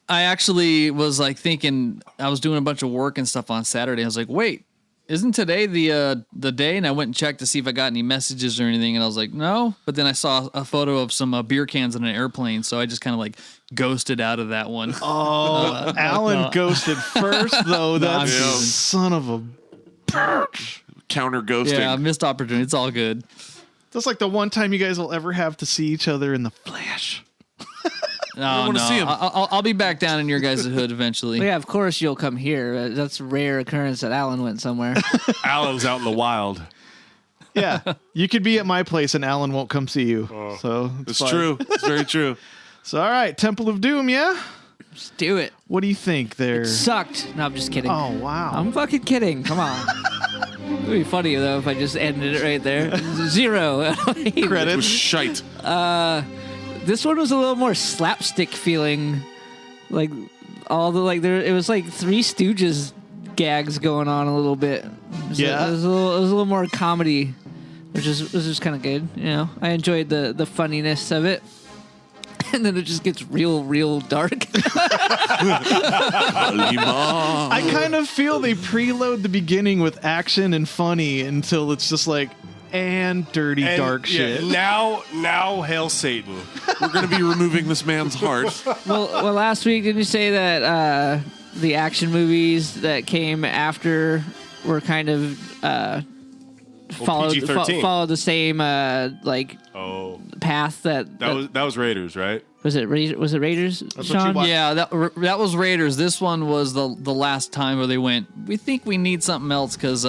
actually was like thinking I was doing a bunch of work and stuff on Saturday. I was like, wait, isn't today the day? And I went and checked to see if I got any messages or anything, and I was like, no. But then I saw a photo of some beer cans on an airplane, so I just kind of like ghosted out of that one. Oh, Alan ghosted first, though. That's son of a bitch. Counter ghosting. Yeah, missed opportunity. It's all good. That's like the one time you guys will ever have to see each other in the flesh. No, wanna see him. I'll be back down in your guys' hood eventually. Well, yeah, of course you'll come here. That's a rare occurrence that Alan went somewhere. Alan's out in the wild. Yeah, you could be at my place and Alan won't come see you. So It's true. It's very true. So all right, Temple of Doom, yeah. Let's do it. What do you think there? Sucked. No, I'm just kidding. Oh wow. I'm fucking kidding. Come on. It would be funny though if I just ended it right there. 0 It Credits. was shite. This one was a little more slapstick feeling, like all the it was like Three Stooges gags going on a little bit. It was a little more comedy, which was just kind of good. You know, I enjoyed the funniness of it. And then it just gets real dark. I kind of feel they preload the beginning with action and funny until it's just like, and dirty, dark shit. Now, hail Satan. We're going to be removing this man's heart. Well, last week, didn't you say that the action movies that came after were kind of followed PG-13. followed the same path that was Raiders, right? Was it Raiders, Sean? Yeah, that was Raiders. This one was the last time where they went, we think we need something else because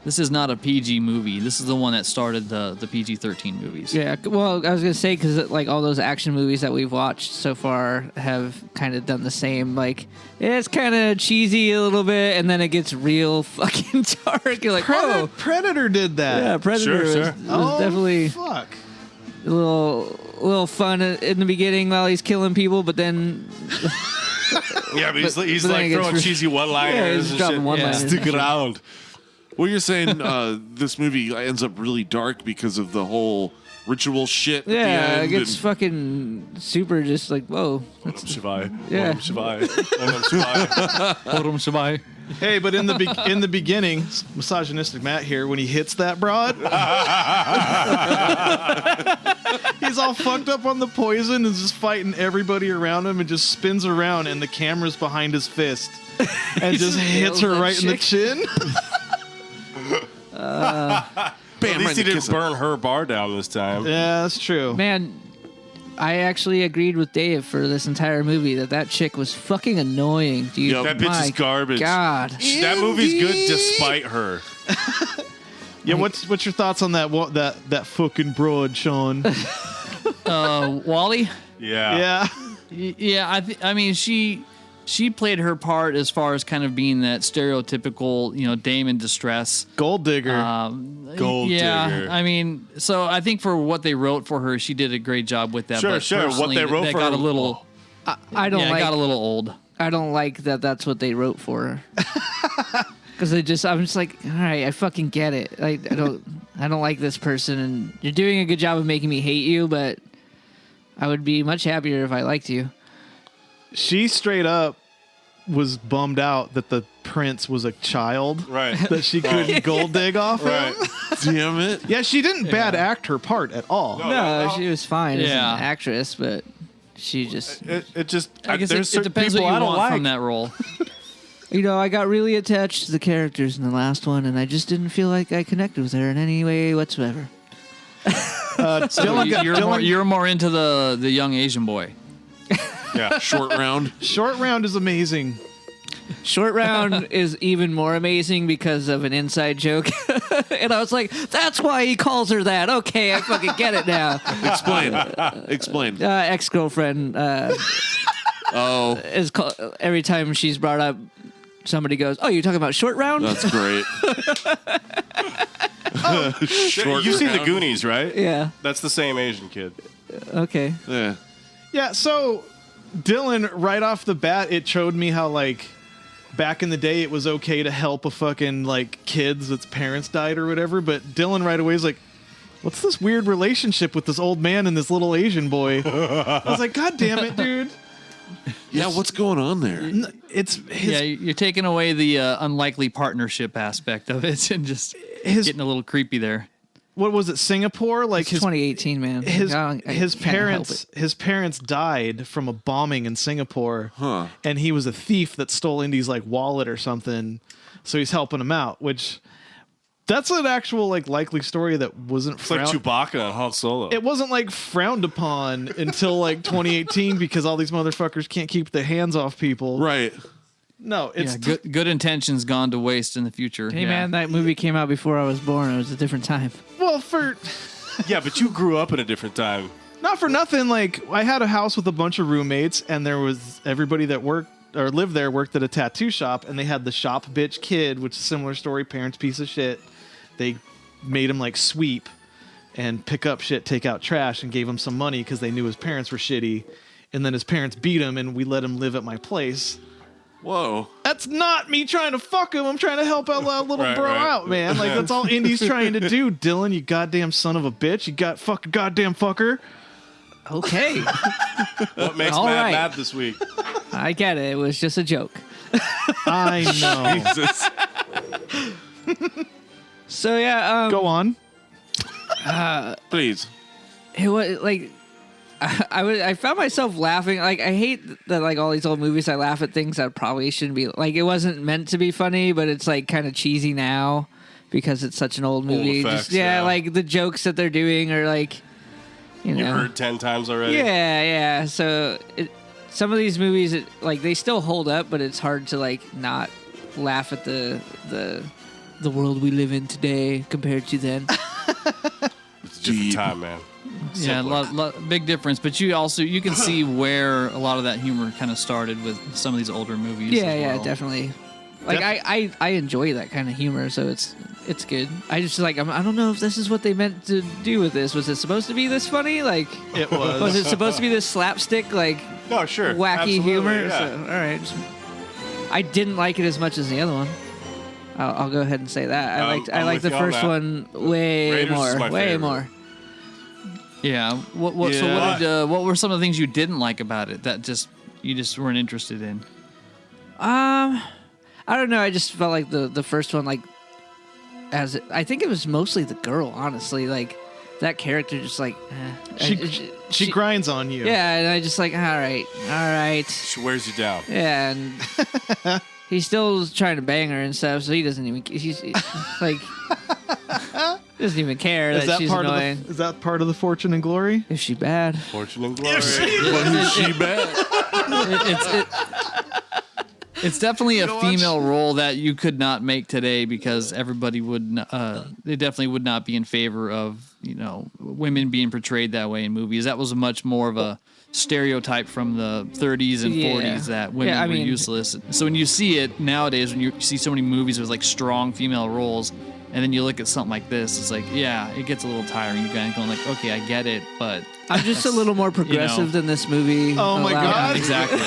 this is not a PG movie. This is the one that started the PG-13 movies. Yeah, well, I was going to say, because like all those action movies that we've watched so far have kind of done the same. Like, it's kind of cheesy a little bit, and then it gets real fucking dark. You're like, whoa. Predator did that. Yeah, Predator was definitely fuck. a little fun in the beginning while he's killing people, but then... Yeah, but he's like throwing cheesy one-liners. Yeah, he's dropping one-liners. Stick around. Well, you're saying this movie ends up really dark because of the whole ritual shit. Yeah, at the end it gets fucking super just like, whoa. Yeah. Hey, but in the beginning, misogynistic Matt here, when he hits that broad, he's all fucked up on the poison and just fighting everybody around him and just spins around and the camera's behind his fist and just hits her right in the chin. At least he didn't burn her bar down this time. Yeah, that's true. Man, I actually agreed with Dave for this entire movie that chick was fucking annoying, dude. Yep. That bitch is garbage. God. That movie's good despite her. Yeah, what's your thoughts on that fucking broad, Sean? Wally? Yeah. Yeah, I mean, she played her part as far as kind of being that stereotypical, dame in distress. Gold digger. Gold digger. I mean, so I think for what they wrote for her, she did a great job with that. Sure. But What they wrote that for got her. a little... I don't like... it got a little old. I don't like that's what they wrote for her. Because I'm just like, all right, I fucking get it. I don't like this person, and you're doing a good job of making me hate you, but I would be much happier if I liked you. She straight up was bummed out that the prince was a child. Right. That she couldn't gold dig off Right. him. Damn it. Yeah, she didn't bad act her part at all. No, she was fine as an Yeah. actress, but she just... It just... I guess there's it depends certain what you people I want don't like. from that role. I got really attached to the characters in the last one, and I just didn't feel like I connected with her in any way whatsoever. So you're more into the young Asian boy. Yeah. Short round. Short round is amazing. Short round is even more amazing because of an inside joke. And I was like, that's why he calls her that. Okay, I fucking get it now. Explain. Ex-girlfriend is every time she's brought up, somebody goes, oh, you're talking about short round? That's great. You've seen the Goonies, right? Yeah. That's the same Asian kid. Okay. Yeah. Yeah, so Dylan, right off the bat, it showed me how, like, back in the day it was okay to help a fucking, like, kids that's parents died or whatever, but Dylan right away is like, what's this weird relationship with this old man and this little Asian boy? I was like, God damn it, dude. Yeah, what's going on there? It's you're taking away the unlikely partnership aspect of it and just getting a little creepy there. What was it, Singapore? Like it's 2018, man. His parents died from a bombing in Singapore, and he was a thief that stole Indy's like wallet or something. So he's helping him out, which that's an actual like likely story that wasn't. It's like Chewbacca and Han Solo. It wasn't like frowned upon until like 2018 because all these motherfuckers can't keep their hands off people. Right. No, it's good intentions gone to waste in the future. Hey, man, that movie came out before I was born. It was a different time. Well, yeah, but you grew up in a different time. Not for nothing. Like, I had a house with a bunch of roommates, and there was everybody that worked or lived there worked at a tattoo shop, and they had the shop bitch kid, which is a similar story. Parents piece of shit. They made him like sweep and pick up shit, take out trash, and gave him some money because they knew his parents were shitty. And then his parents beat him, and we let him live at my place. Whoa. That's not me trying to fuck him. I'm trying to help out little bro out, man. Like, that's all Indy's trying to do. Dylan, you goddamn son of a bitch. You got fucking goddamn fucker. Okay. What makes All Matt right. mad this week? I get it. It was just a joke. I know. So, yeah. Go on. Please. It was like... I found myself laughing. Like, I hate that, like, all these old movies, I laugh at things that probably shouldn't be. Like, it wasn't meant to be funny, but it's, like, kind of cheesy now because it's such an old movie. Effects, like, the jokes that they're doing are, like, you know, heard 10 times already. Yeah. So some of these movies, like they still hold up, but it's hard to like not laugh at the world we live in today compared to then. It's a different time, man. Yeah, big difference. But you can see where a lot of that humor kind of started with some of these older movies. Yeah, definitely. Like I enjoy that kind of humor, so it's good. I just like I don't know if this is what they meant to do with this. Was it supposed to be this funny? Like it was. Was it supposed to be this slapstick like no, sure, wacky absolutely, humor? yeah. So, all right. I didn't like it as much as the other one. I'll go ahead and say that. I liked the first one way Raiders more. Is my Way favorite. more. Yeah. So what were some of the things you didn't like about it that you just weren't interested in? I don't know. I just felt like the first one, like, I think it was mostly the girl, honestly. Like, that character just, like, she grinds on you. Yeah, and I just, like, all right. She wears you down. Yeah, and he's still trying to bang her and stuff, so he doesn't even, he's like, doesn't even care that she's annoying. Is that part of the Fortune and Glory? Is she bad? Fortune and Glory. Is she bad? It's definitely a female role that you could not make today because everybody they definitely would not be in favor of, women being portrayed that way in movies. That was much more of a stereotype from the 30s and 40s that women were useless. So when you see it nowadays, when you see so many movies with like strong female roles, and then you look at something like this, it's like, yeah, it gets a little tiring. You kind of going like, okay, I get it, but I'm just a little more progressive than this movie. Oh my God. Yeah, exactly.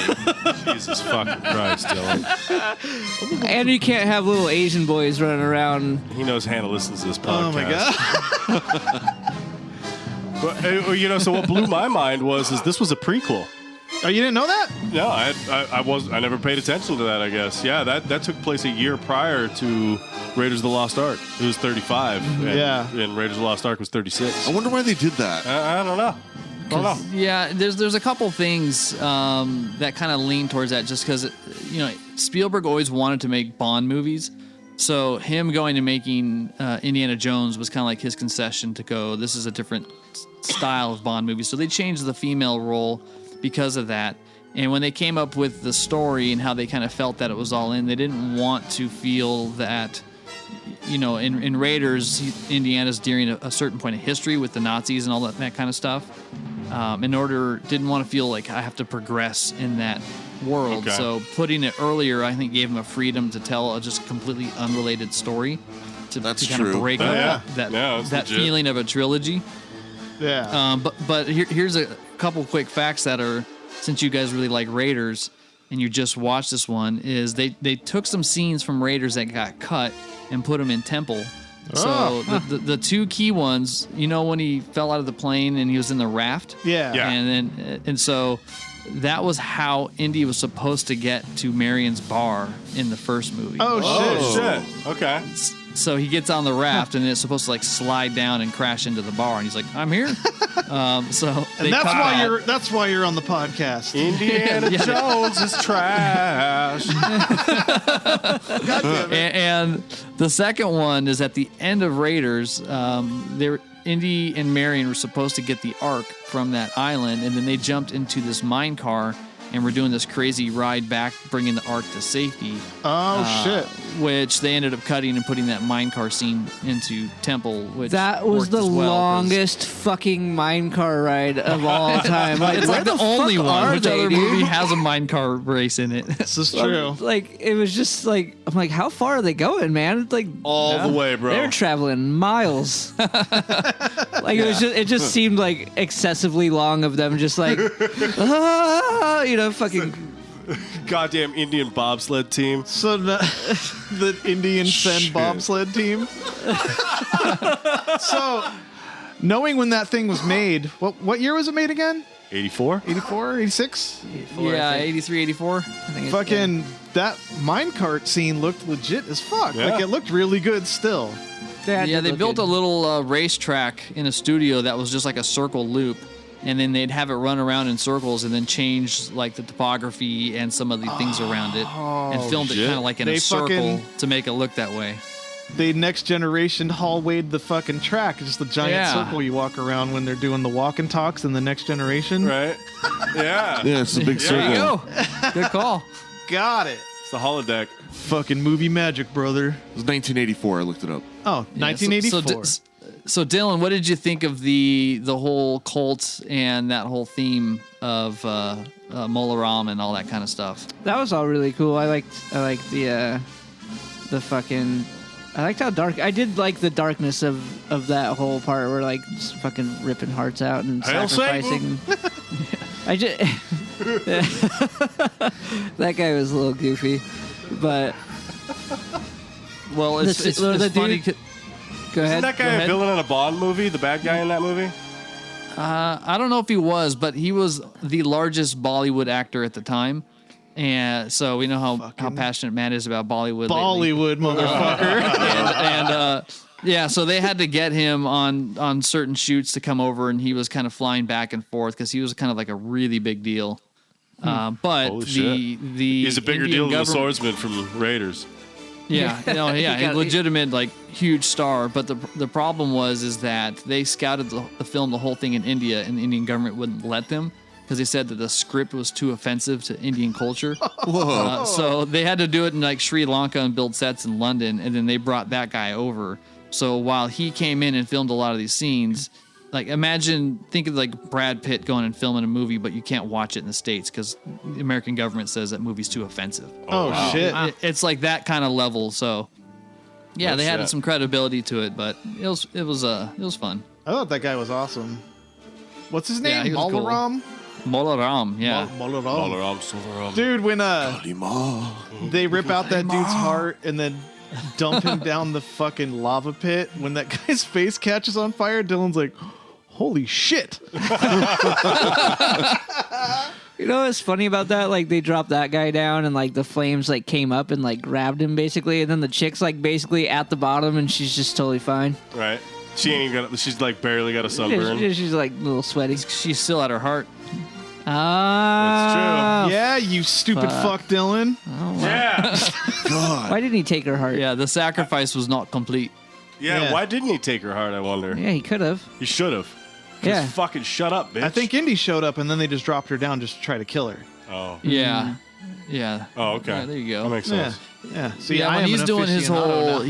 Jesus fucking Christ, Dylan. And you can't have little Asian boys running around. He knows Hannah listens to this podcast. Oh my God. But, so what blew my mind was this was a prequel. Oh, you didn't know that? No, I never paid attention to that, I guess. Yeah, that took place a year prior to Raiders of the Lost Ark. It was 35. And Raiders of the Lost Ark was 36. I wonder why they did that. I don't know. Yeah, there's a couple things that kind of lean towards that just because, Spielberg always wanted to make Bond movies. So him going to making Indiana Jones was kind of like his concession to go, this is a different style of Bond movie. So they changed the female role because of that. And when they came up with the story and how they kind of felt that it was all in, they didn't want to feel that, in Raiders, Indiana's during a certain point of history with the Nazis and all that kind of stuff. Didn't want to feel like I have to progress in that world. Okay. So putting it earlier, I think, gave him a freedom to tell a just completely unrelated story to kind of break up that feeling of a trilogy. Yeah. But here's a couple quick facts that are, since you guys really like Raiders and you just watched this one, is they took some scenes from Raiders that got cut and put them in Temple. So the two key ones, when he fell out of the plane and he was in the raft. Yeah. And so that was how Indy was supposed to get to Marion's bar in the first movie. Oh shit. Okay. So he gets on the raft and it's supposed to like slide down and crash into the bar, and he's like, "I'm here." That's why you're on the podcast. Indiana Jones is trash. And the second one is at the end of Raiders. Indy and Marion were supposed to get the Ark from that island, and then they jumped into this mine car and we're doing this crazy ride back, bringing the Ark to safety. Oh, shit. Which they ended up cutting and putting that mine car scene into Temple, which that was the longest fucking mine car ride of all time. Like, it's like the only one. Which other dude? movie has a mine car race in it? This is true. Like, it was just like, I'm like, how far are they going, man? It's like all the way, bro. They're traveling miles. It just seemed like excessively long of them, just like, fucking goddamn Indian bobsled team. So the Indian send bobsled team. So, knowing when that thing was made, what year was it made again? 84? 84? 86? 84, yeah, 83, 84. Fucking that minecart scene looked legit as fuck. Yeah. Like, it looked really good still. Yeah, they built a little racetrack in a studio that was just like a circle loop. And then they'd have it run around in circles and then change like the topography and some of the things around it and filmed it kind of like in a circle to make it look that way. they Next Generation hallwayed the fucking track. It's just the giant circle you walk around when they're doing the walk and talks in the Next Generation. Right. Yeah. Yeah, it's a big circle. There you go. Good call. Got it. It's the holodeck. Fucking movie magic, brother. It was 1984. I looked it up. Oh, 1984. So Dylan, what did you think of the whole cult and that whole theme of Mola Ram and all that kind of stuff? That was all really cool. I liked the fucking. I liked how dark. I did like the darkness of that whole part where like just fucking ripping hearts out and sacrificing. I just that guy was a little goofy, but well, it's funny. Go ahead. Isn't that guy a villain in a Bond movie? The bad guy in that movie? I don't know if he was, but he was the largest Bollywood actor at the time. And so we know how passionate Matt is about Bollywood. Bollywood, motherfucker. Yeah, so they had to get him on certain shoots to come over, and he was kind of flying back and forth because he was kind of like a really big deal. But he's a bigger Indian deal than the swordsman from Raiders. Yeah, a legitimate like huge star. But the problem is that they scouted the film, the whole thing in India, and the Indian government wouldn't let them because they said that the script was too offensive to Indian culture. So they had to do it in like Sri Lanka and build sets in London, and then they brought that guy over. So while he came in and filmed a lot of these scenes, like think of like Brad Pitt going and filming a movie, but you can't watch it in the States because the American government says that movie's too offensive. Oh, shit. It's like that kind of level. So yeah, they added some credibility to it, but it was fun. I thought that guy was awesome. What's his name? Yeah, he was cool. Molaram? Molaram, yeah. Molaram. Dude, when they rip out that dude's heart and then dump him down the fucking lava pit, when that guy's face catches on fire, Dylan's like, holy shit. You know what's funny about that? Like they dropped that guy down and like the flames like came up and like grabbed him basically, and then the chick's like basically at the bottom and she's just totally fine. Right. She ain't even got. She's like barely got a sunburn. She's like a little sweaty. She's still at her heart. That's true. Yeah, you stupid fuck, Dylan. Oh, wow. Yeah. God. Why didn't he take her heart? Yeah, the sacrifice was not complete. Yeah. Why didn't he take her heart? I wonder. Yeah, he could have. He should have. Yeah. Fucking shut up, bitch. I think Indy showed up and then they just dropped her down just to try to kill her. Oh. Yeah. Yeah. Oh, okay. Yeah, there you go. That makes sense. Yeah. So yeah, when he's doing his whole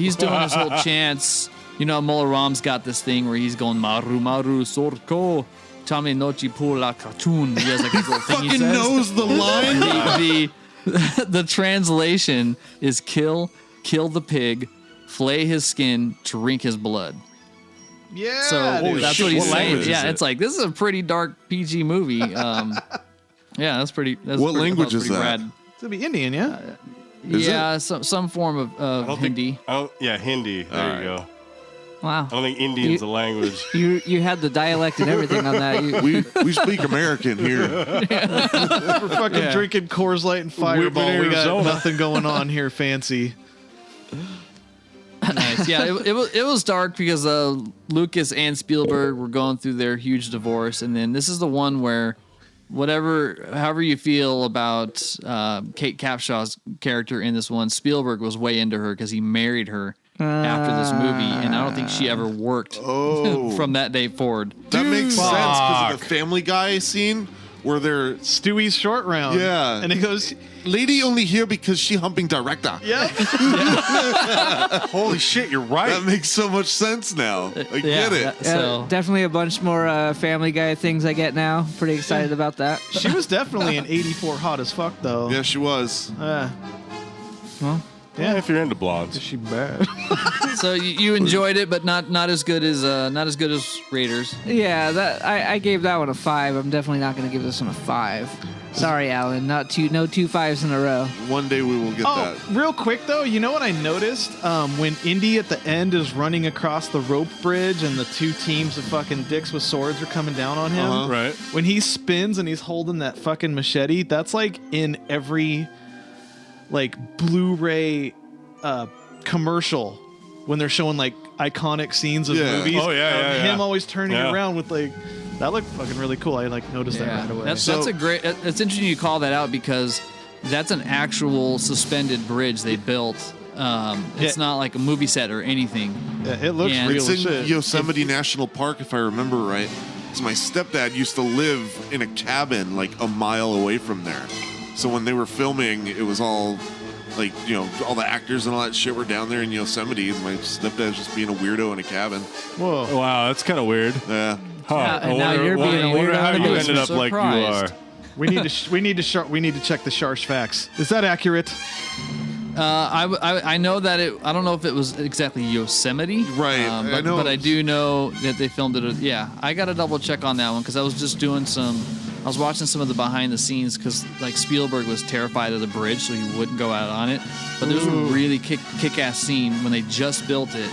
chants, you know, Mola Ram's got this thing where he's going Maru Maru Sorko Tame Nochi Pula Katun. He has like his little thing he Fucking says. knows the line. The translation is kill the pig, flay his skin, drink his blood. Yeah. So that's what he's saying. Yeah, it's like this is a pretty dark PG movie. Yeah, that's pretty. What language is that? Rad. It's gonna be Indian, yeah. Some form of Hindi. Hindi. There you go. Wow. I don't think Indian's a language. You had the dialect and everything on that. We speak American here. We're fucking drinking Coors Light and Fireball. We got nothing going on here fancy. Nice. Yeah, it was dark because Lucas and Spielberg were going through their huge divorce, and then this is the one where however you feel about Kate Capshaw's character in this one, Spielberg was way into her because he married her after this movie, and I don't think she ever worked from that day forward. That makes sense because of the Family Guy scene where they're Stewie's short round. Yeah. And he goes, lady only here because she humping director. Yep. Holy shit, you're right. That makes so much sense now. I get it. Definitely a bunch more Family Guy things I get now. Pretty excited about that. She was definitely an 84 hot as fuck, though. Yeah, she was. Well, yeah, if you're into blondes. Is she bad? So you enjoyed it, but not as good as Raiders. Yeah, that I gave that one a 5. I'm definitely not going to give this one a 5. Sorry, Alan. No 2 5s in a row. One day we will get that. Real quick though, you know what I noticed? When Indy at the end is running across the rope bridge and the two teams of fucking dicks with swords are coming down on him. Right. When he spins and he's holding that fucking machete, that's like in every like Blu-ray commercial when they're showing like iconic scenes of movies. Oh yeah. Him always turning around with like that looked fucking really cool. I like noticed that right away. That's a great. It's interesting you call that out because that's an actual suspended bridge they built It's not like a movie set or anything. Yeah, it looks And real It's as in shit. Yosemite National Park, if I remember right. So my stepdad used to live in a cabin like a mile away from there. So when they were filming, it was all like, all the actors and all that shit were down there in Yosemite. And my stepdad's just being a weirdo in a cabin. Whoa. Wow, that's kind of weird. Yeah. Huh. And now you're being a weirdo. how you I'm ended up like you are. surprised. We need to check the Harsch facts. Is that accurate? I know that I don't know if it was exactly Yosemite, Right, I But, know. but I do know that they filmed it. Yeah, I got to double check on that one because I was just doing I was watching some of the behind the scenes because like Spielberg was terrified of the bridge, so he wouldn't go out on it. But there's a really kick-ass scene when they just built it,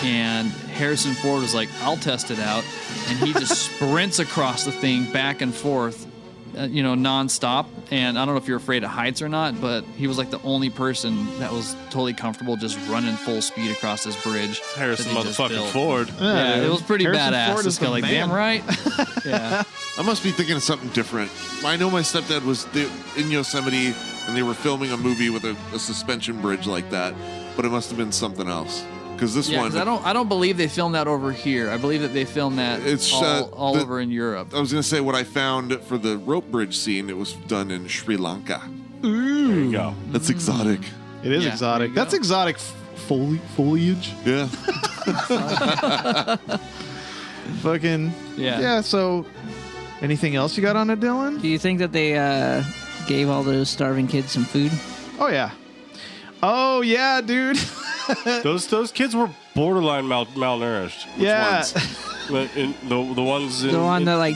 and Harrison Ford was like, "I'll test it out," and he just sprints across the thing back and forth. Nonstop. And I don't know if you're afraid of heights or not, but he was like the only person that was totally comfortable just running full speed across this bridge. Harrison that he just motherfucking built. Ford. Yeah, it was pretty Harrison badass. Ford This is guy, the like, man. damn right. Yeah. I must be thinking of something different. I know my stepdad was in Yosemite and they were filming a movie with a suspension bridge like that, but it must have been something else. Because this one, 'cause I don't believe they filmed that over here. I believe that they filmed that all over in Europe. I was going to say what I found for the rope bridge scene, it was done in Sri Lanka. There you go. That's exotic. It is Yeah, exotic. there you That's exotic foliage. Yeah. Fucking Yeah. So, anything else you got on it, Dylan? Do you think that they gave all those starving kids some food? Oh yeah, dude. Those kids were borderline malnourished. Yeah. The ones in The one that like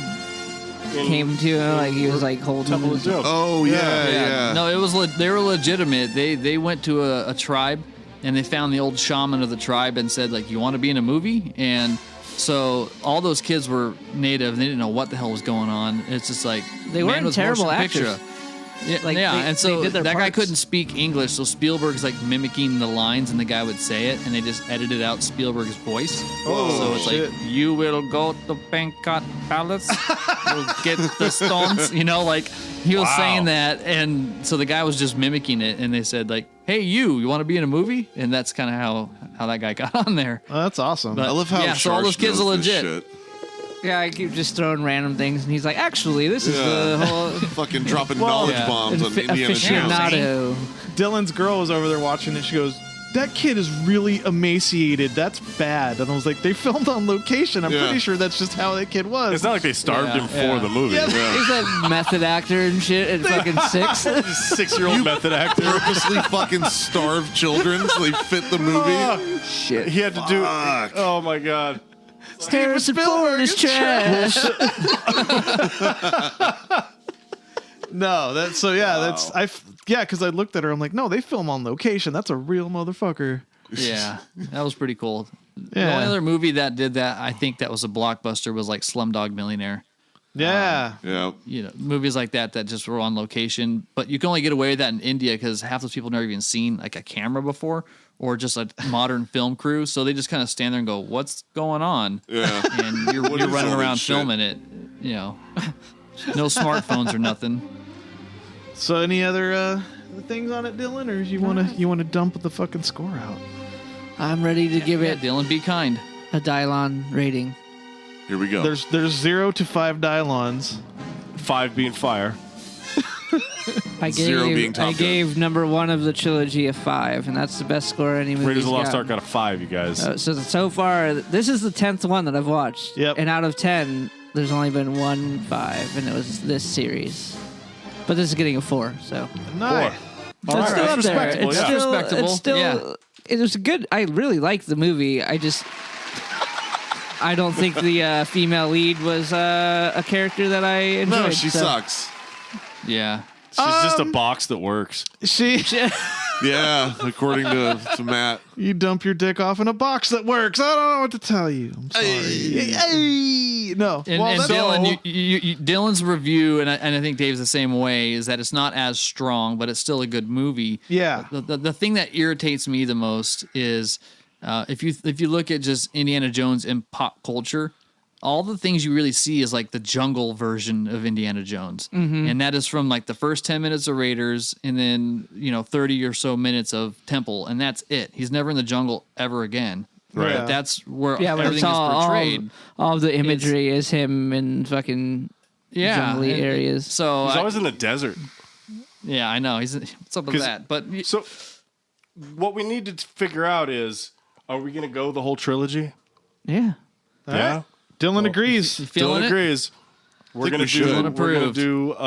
in- came to him, like he was like holding Temple him. of Doom. Oh, yeah. No, it was they were legitimate. They went to a tribe and they found the old shaman of the tribe and said like, you want to be in a movie? And so all those kids were native and they didn't know what the hell was going on. It's just like They weren't man with terrible motion actors. picture. Yeah, Like, yeah. they- and they so did their that guy parts. couldn't speak English, so Spielberg's like mimicking the lines, and the guy would say it, and they just edited out Spielberg's voice. Oh, so it's shit. like, you will go to Bangkok Palace, you'll get the stones. Like he was saying that, and so the guy was just mimicking it, and they said like, hey, you want to be in a movie? And that's kind of how that guy got on there. Oh, that's awesome. But, I love how so all those Harsch kids are knows this legit. shit. Yeah, I keep just throwing random things, and he's like, actually, this is the whole Fucking dropping knowledge yeah. bombs on Indiana Jones. aficionado. Dylan's girl was over there watching it. She goes, that kid is really emaciated. That's bad. And I was like, they filmed on location. I'm Yeah. pretty sure that's just how that kid was. It's not like they starved him for the movie. He's a method actor and shit at fucking 6. 6-year-old method actor. Purposely fucking starved children so they fit the movie. Shit. He had to do. Fuck. Oh my god. Harrison Ford is trash. No, that's so yeah, that's because I looked at her, I'm like, no, they film on location. That's a real motherfucker. Yeah, that was pretty cool. The Yeah. only other movie that did that, I think that was a blockbuster, was like Slumdog Millionaire. Yeah. Yeah. Movies like that just were on location, but you can only get away with that in India because half those people never even seen like a camera before or just a modern film crew, so they just kind of stand there and go, "What's going on?" Yeah. And you're is running all around this shit? filming it. No smartphones or nothing. So any other things on it, Dylan, or you wanna dump the fucking score out? I'm ready to give it Dylan, be kind. a Dylon rating. Here we go. There's 0 to 5 Dylons. 5 being fire. I Zero being Top Gun. gave number 1 of the trilogy a 5, and that's the best score any movie. Raiders of the Lost Ark got a 5, you guys. So far, this is the 10th one that I've watched. Yep. And out of 10, there's only been 1 5, and it was this series. But this is getting a 4, so. Nice. So it's still up there. respectable, It's yeah. still, Respectable, it's still, yeah. It was good. I really liked the movie. I don't think the female lead was a character that I enjoyed. No, she so. sucks. Yeah. She's just a box that works. Yeah, according to Matt. You dump your dick off in a box that works. I don't know what to tell you. I'm sorry. Hey. No. And, Well, and that's- Dylan, Dylan's review, and I think Dave's the same way, is that it's not as strong, but it's still a good movie. Yeah. The thing that irritates me the most is if you look at just Indiana Jones in pop culture, all the things you really see is like the jungle version of Indiana Jones. And that is from like the first 10 minutes of Raiders and then, 30 or so minutes of Temple. And that's it. He's never in the jungle ever again. Right. But that's where Yeah, but everything it's all, is portrayed. all of the imagery is him in fucking jungly areas. So He's always in the desert. Yeah, I know. What's up with that? But So what we need to figure out is, are we going to go the whole trilogy? Yeah. Yeah. Dylan agrees. Dylan agrees. We're going to do,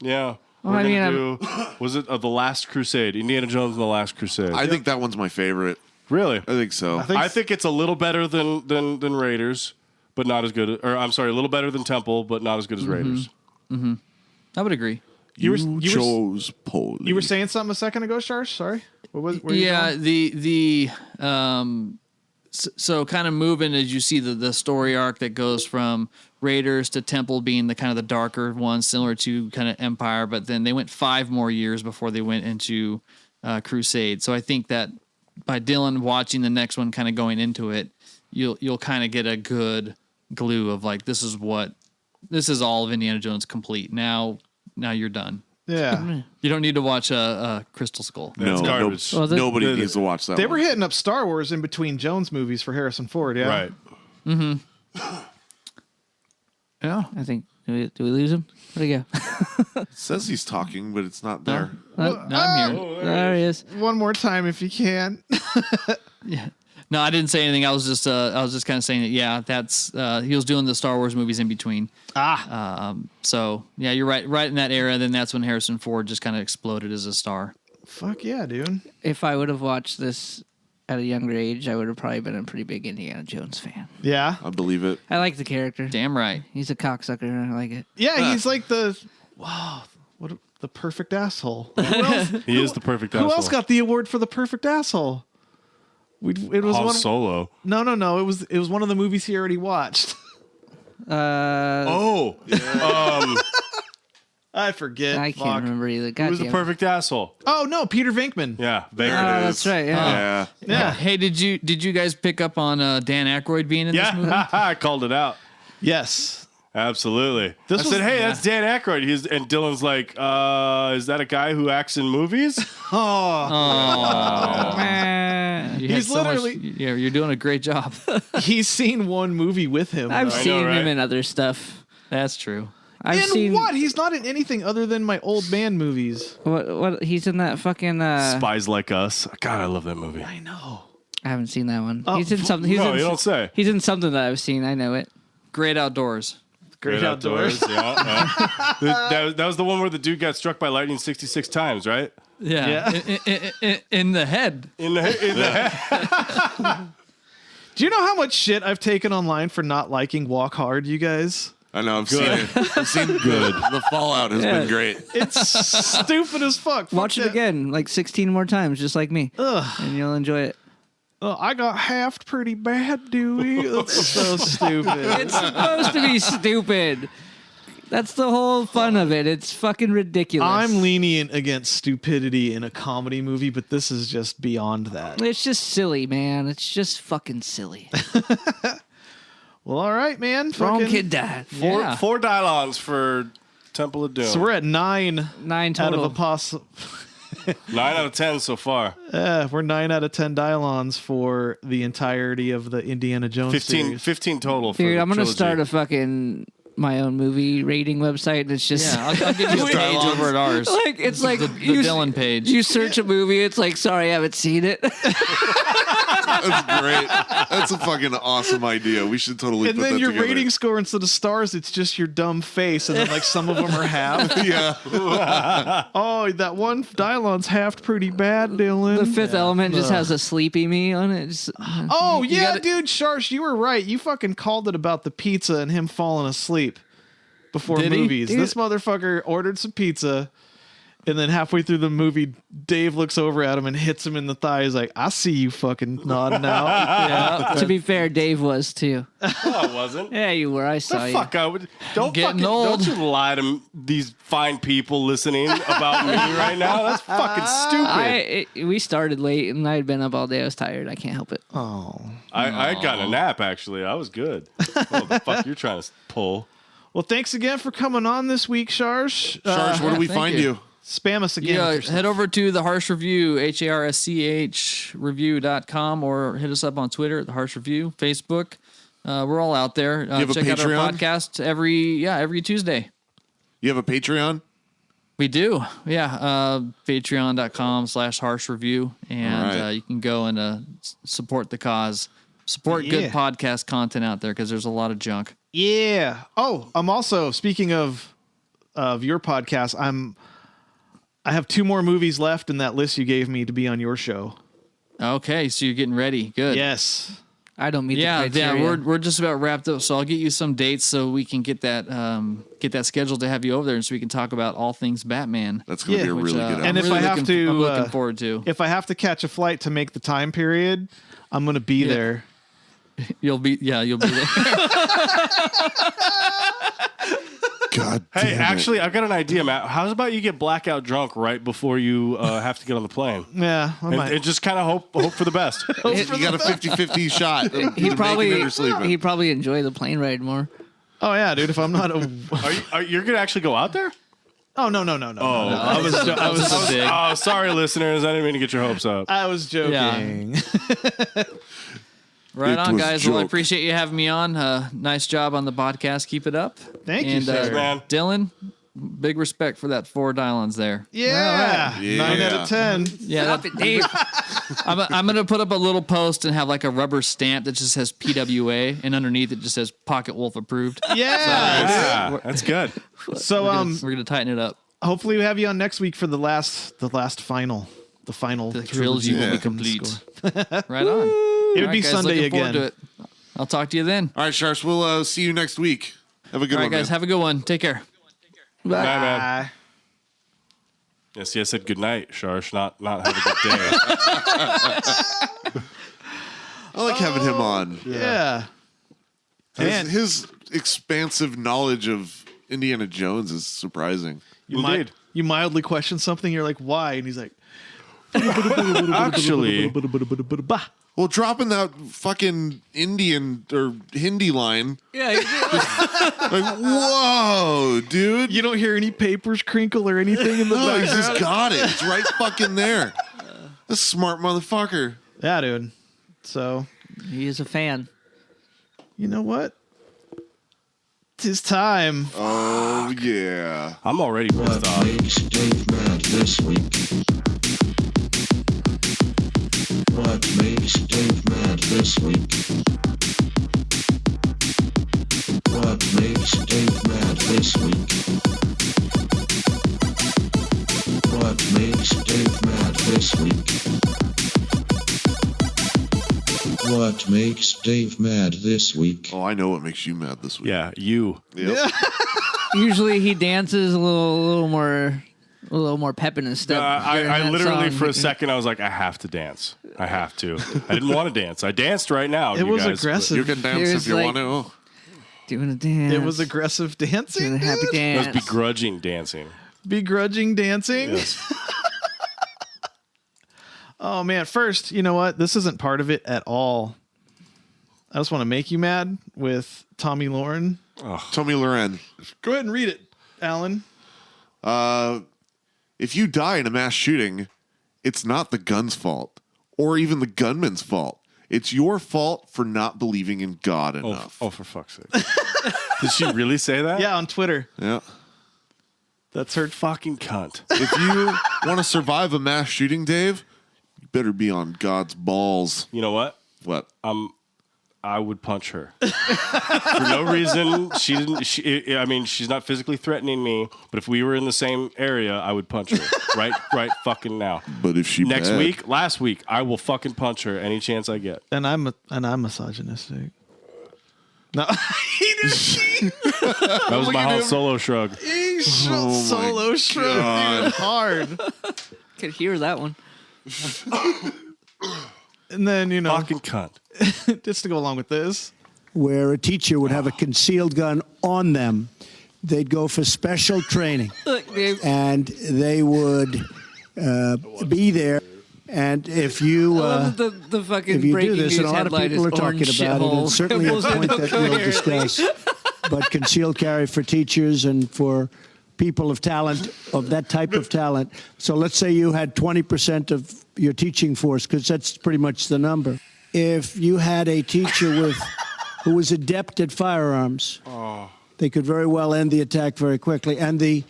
yeah. Well, We're going to do, was it The Last Crusade? Indiana Jones and The Last Crusade. I think that one's my favorite. Really? I think so. I think it's a little better than Raiders, but not as good. Or I'm sorry, a little better than Temple, but not as good as Raiders. I would agree. You chose Polly. You were saying something a second ago, Charles? Sorry. What was? So kind of moving as you see the story arc that goes from Raiders to Temple being the kind of the darker one, similar to kind of Empire, but then they went 5 more years before they went into Crusade. So I think that by Dylan watching the next one, kind of going into it, you'll kind of get a good glue of like this is all of Indiana Jones complete. Now you're done. Yeah. You don't need to watch a Crystal Skull. No, garbage. Nobody needs to watch that. They were hitting up Star Wars in between Jones movies for Harrison Ford. Yeah. Right. Yeah. I think, do we lose him? Where'd he go? It says he's talking, but it's not there. No, I'm here. There he is. One more time if you can. Yeah. No, I didn't say anything. I was just kind of saying that. Yeah, that's he was doing the Star Wars movies in between. So yeah, you're right. Right in that era, then that's when Harrison Ford just kind of exploded as a star. Fuck yeah, dude. If I would have watched this at a younger age, I would have probably been a pretty big Indiana Jones fan. Yeah. I believe it. I like the character. Damn right. He's a cocksucker, and I like it. Yeah, he's like the the perfect asshole. Who else, He is the perfect asshole. who else got the award for the perfect asshole? It was Han one. Solo. No. It was one of the movies he already watched. Oh. I forget. I Fuck. can't remember either. Who was the perfect asshole? Oh no, Peter Venkman. Yeah, Baker. That's right. Yeah. Yeah. Hey, did you guys pick up on Dan Aykroyd being in this movie? Yeah, I called it out. Yes. Absolutely. I said, hey, that's Dan Aykroyd. And Dylan's like, is that a guy who acts in movies? Man. He's literally. You're doing a great job. He's seen one movie with him. I've though. seen right? him in other stuff. That's true. I've In seen what? He's not in anything other than my old man movies. What? He's in that fucking. Spies Like Us. God, I love that movie. I know. I haven't seen that one. Oh, He's in something. No, you don't say. He's in something that I've seen. I know it. Great Outdoors. Great Outdoors. Yeah. That was the one where the dude got struck by lightning 66 times, right? Yeah. In the head. In the head. Do you know how much shit I've taken online for not liking Walk Hard, you guys? I know. I've seen it. I've seen good. The fallout has been great. It's stupid as fuck. Watch it again, like 16 more times, just like me, and you'll enjoy it. I got halved pretty bad, Dewey. That's so stupid. It's supposed to be stupid. That's the whole fun of it. It's fucking ridiculous. I'm lenient against stupidity in a comedy movie, but this is just beyond that. It's just silly, man. It's just fucking silly. Well, all right, man. Wrong Fucking- kid died. Four Dylons for Temple of Doom. So we're at 9 9 out total. of a possible. 9 out of 10 so far. We're 9 out of 10 Dylons for the entirety of the Indiana Jones series. 15 total for Dude, the I'm gonna trilogy. start a fucking my own movie rating website. And it's just Yeah, I'll give you a page over at ours. like it's like the Dylan page. You search a movie, it's like, sorry, I haven't seen it. That's great. That's a fucking awesome idea. We should totally And put then that your together. rating score instead of stars, it's just your dumb face, and then like some of them are half. Yeah. Oh, that one Dylon's half pretty bad, Dylan. The Fifth Element just has a sleepy me on it. Just, Oh you yeah, gotta- dude, Sharsh, you were right. You fucking called it about the pizza and him falling asleep before Did he? movies. Dude. This motherfucker ordered some pizza, And then halfway through the movie, Dave looks over at him and hits him in the thigh. He's like, I see you fucking nodding out. Yeah. To be fair, Dave was too. No, I wasn't. Yeah, you were. I saw you. Fuck, I would. Don't Getting old. Don't you lie to these fine people listening about me right now. That's fucking stupid. We started late, and I had been up all day. I was tired. I can't help it. Oh. I had gotten a nap, actually. I was good. What the fuck you're trying to pull? Well, thanks again for coming on this week, Sharsh. Sharsh, where do we find you? Spam us again. Yeah, head over to the Harsch Review, HARSCH review.com, or hit us up on Twitter at the Harsch Review, Facebook. We're all out there. You have a check out our Patreon? podcast every Tuesday. You have a Patreon? We do. Yeah. Patreon.com/Harsch Review. And Right. you can go and support the cause. Support good podcast content out there because there's a lot of junk. Yeah. Oh, I'm also, speaking of your podcast, I have 2 more movies left in that list you gave me to be on your show. Okay, so you're getting ready. Good. Yes. I don't meet the Yeah, criteria. we're just about wrapped up, so I'll get you some dates so we can get that scheduled to have you over there, and so we can talk about all things Batman. That's going to be a really good episode. And if I have to, I'm looking forward to. If I have to catch a flight to make the time period, I'm going to be there. You'll be there. God damn Hey, actually, I've got an idea, Matt. How's about you get blackout drunk right before you have to get on the plane? Yeah, I might. And just kind of hope for the best. You got a 50-50 shot. He'd probably enjoy the plane ride more. Oh yeah, dude. If I'm not You're gonna actually go out there? Oh no. Oh, I was sorry, listeners. I didn't mean to get your hopes up. I was joking. Right It on, was a guys. Well, I joke. appreciate you having me on. Nice job on the podcast. Keep it up. Thank you, sir. man. Dylan, big respect for that 4 dial-ins there. Yeah. Yeah. 9 out of 10. Yeah, Stop it, Dave. I'm going to put up a little post and have like a rubber stamp that just says PWA, and underneath it just says Pocket Wolf approved. Yeah. That's good. So We're gonna tighten it up. hopefully we have you on next week for the final The trilogy will be complete. Right on. It would All be right, guys, Sunday looking forward again. to it. I'll talk to you then. All right, Sharsh, we'll see you next week. Have a good All right, one, guys, man. have a good one. Take care. Bye, man. Yeah, see, I said good night, Sharsh, not have a good day. I like having him on. Yeah. His expansive knowledge of Indiana Jones is surprising. You mildly question something, you're like, why? And he's like, Actually, well, dropping that fucking Indian or Hindi line, Yeah. like, whoa, dude. you don't hear any papers crinkle or anything in the No, he's background. just got it. It's right fucking there. This smart motherfucker. Yeah, dude. So, He is a fan. you know what? Tis time. Oh, yeah. I'm already pissed off. Makes Dave mad this week? What makes Dave mad this week? What makes Dave mad this week? What makes Dave mad this week? What makes Dave mad this week? Oh, I know what makes you mad this week. Yeah, you. Yep. Usually he dances a little more pep in his step. during I that literally, song. for a second, I was like, I have to dance. I have to. I didn't want to dance. I danced right now. It you was guys, aggressive. You can dance Here's if you like- want to. doing a dance. It was aggressive dancing. doing a happy dude. It dance. was begrudging dancing. Begrudging dancing. Yes. Oh man, first, you know what? This isn't part of it at all. I just want to make you mad with Tommy Lauren. Tommy Loren. Go ahead and read it, Alan. If you die in a mass shooting, it's not the gun's fault or even the gunman's fault. It's your fault for not believing in God enough. Oh, for fuck's sake. Did she really say that? Yeah, on Twitter. Yeah. That's her. Fucking cunt. If you want to survive a mass shooting, Dave, you better be on God's balls. You know what? What? I would punch her for no reason. She didn't. I mean, she's not physically threatening me. But if we were in the same area, I would punch her right fucking now. But if she last week, I will fucking punch her any chance I get. And I'm misogynistic. No, he didn't. That was my whole solo shrug. He solo shrug, dude, hard. Could hear that one. And then, you know, fucking cunt. Just to go along with this, where a teacher would have a concealed gun on them. They'd go for special training, and they would be there. And if you the fucking if you do breaking this, and a news lot of headline people is are talking orange about it, shithole. and certainly a point that we'll discuss. But concealed carry for teachers and for people of talent, of that type of talent. So let's say you had 20% of your teaching force, because that's pretty much the number. If you had a teacher who was adept at firearms, they could very well end the attack very quickly. And the